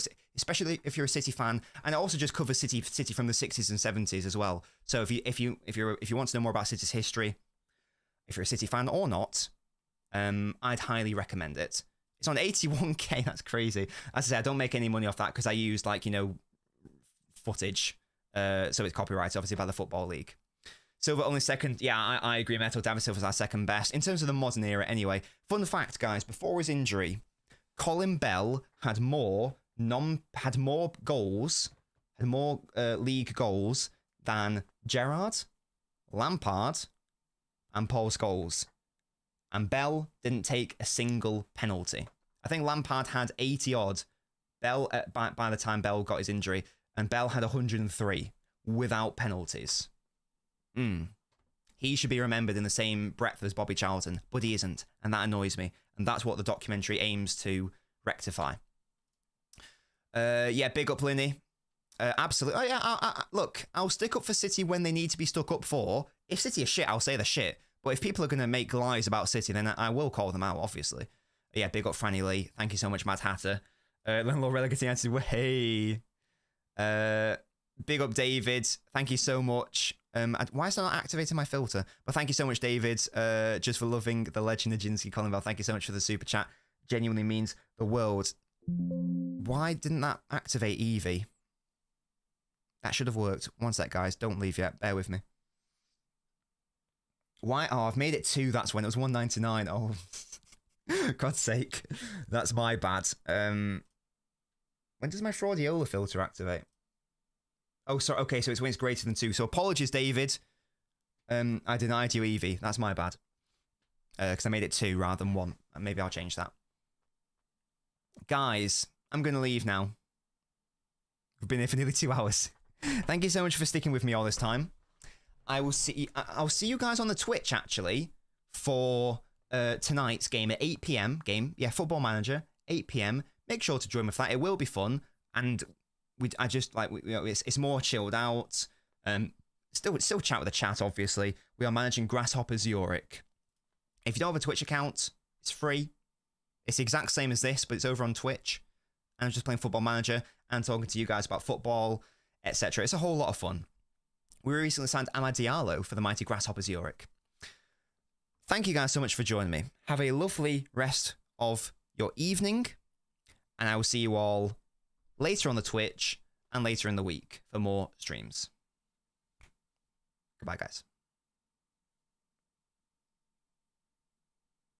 a City fan, and it also just covers City from the 60s and 70s as well. So if you want to know more about City's history, if you're a City fan or not, I'd highly recommend it. It's on 81k. That's crazy. As I say, I don't make any money off that because I use like, footage. So it's copyrighted, obviously, by the Football League. Silver only second. Yeah, I agree. Metal David Silver's our second best. In terms of the modern era, anyway. Fun fact, guys, before his injury, Colin Bell had more goals, had more league goals than Gerrard, Lampard, and Paul Scholes. And Bell didn't take a single penalty. I think Lampard had 80 odd. Bell by the time Bell got his injury, and Bell had 103 without penalties. He should be remembered in the same breadth as Bobby Charlton, but he isn't, and that annoys me. And that's what the documentary aims to rectify. Yeah, big up Linny. Absolutely. Oh, yeah, look, I'll stick up for City when they need to be stuck up for. If City are shit, I'll say they're shit. But if people are going to make lies about City, then I will call them out, obviously. Yeah, big up Franny Lee. Thank you so much, Mad Hatter. Landlord Relegating answered, hey. Big up David. Thank you so much. Why is that not activating my filter? But thank you so much, David, just for loving the legend of Jinsky Colin Bell. Thank you so much for the super chat. Genuinely means the world. Why didn't that activate Eevee? That should have worked. One sec, guys. Don't leave yet. Bear with me. Why? Oh, I've made it 2. That's when it was 199. Oh, God's sake. That's my bad. When does my Fraudiola filter activate? Oh, sorry. Okay, so it's when it's greater than 2. So apologies, David. I denied you, Eevee. That's my bad. Because I made it 2 rather than 1. Maybe I'll change that. Guys, I'm going to leave now. We've been here for nearly 2 hours. Thank you so much for sticking with me all this time. I'll see you guys on the Twitch, actually, for tonight's game at 8 p.m. Yeah, Football Manager, 8 p.m. Make sure to join me for that. It will be fun. And it's more chilled out. Still chat with the chat, obviously. We are managing Grasshopper Zurich. If you don't have a Twitch account, it's free. It's the exact same as this, but it's over on Twitch. And I'm just playing Football Manager and talking to you guys about football, etc. It's a whole lot of fun. We recently signed Amad Diallo for the mighty Grasshopper Zurich. Thank you guys so much for joining me. Have a lovely rest of your evening. And I will see you all later on the Twitch and later in the week for more streams. Goodbye, guys.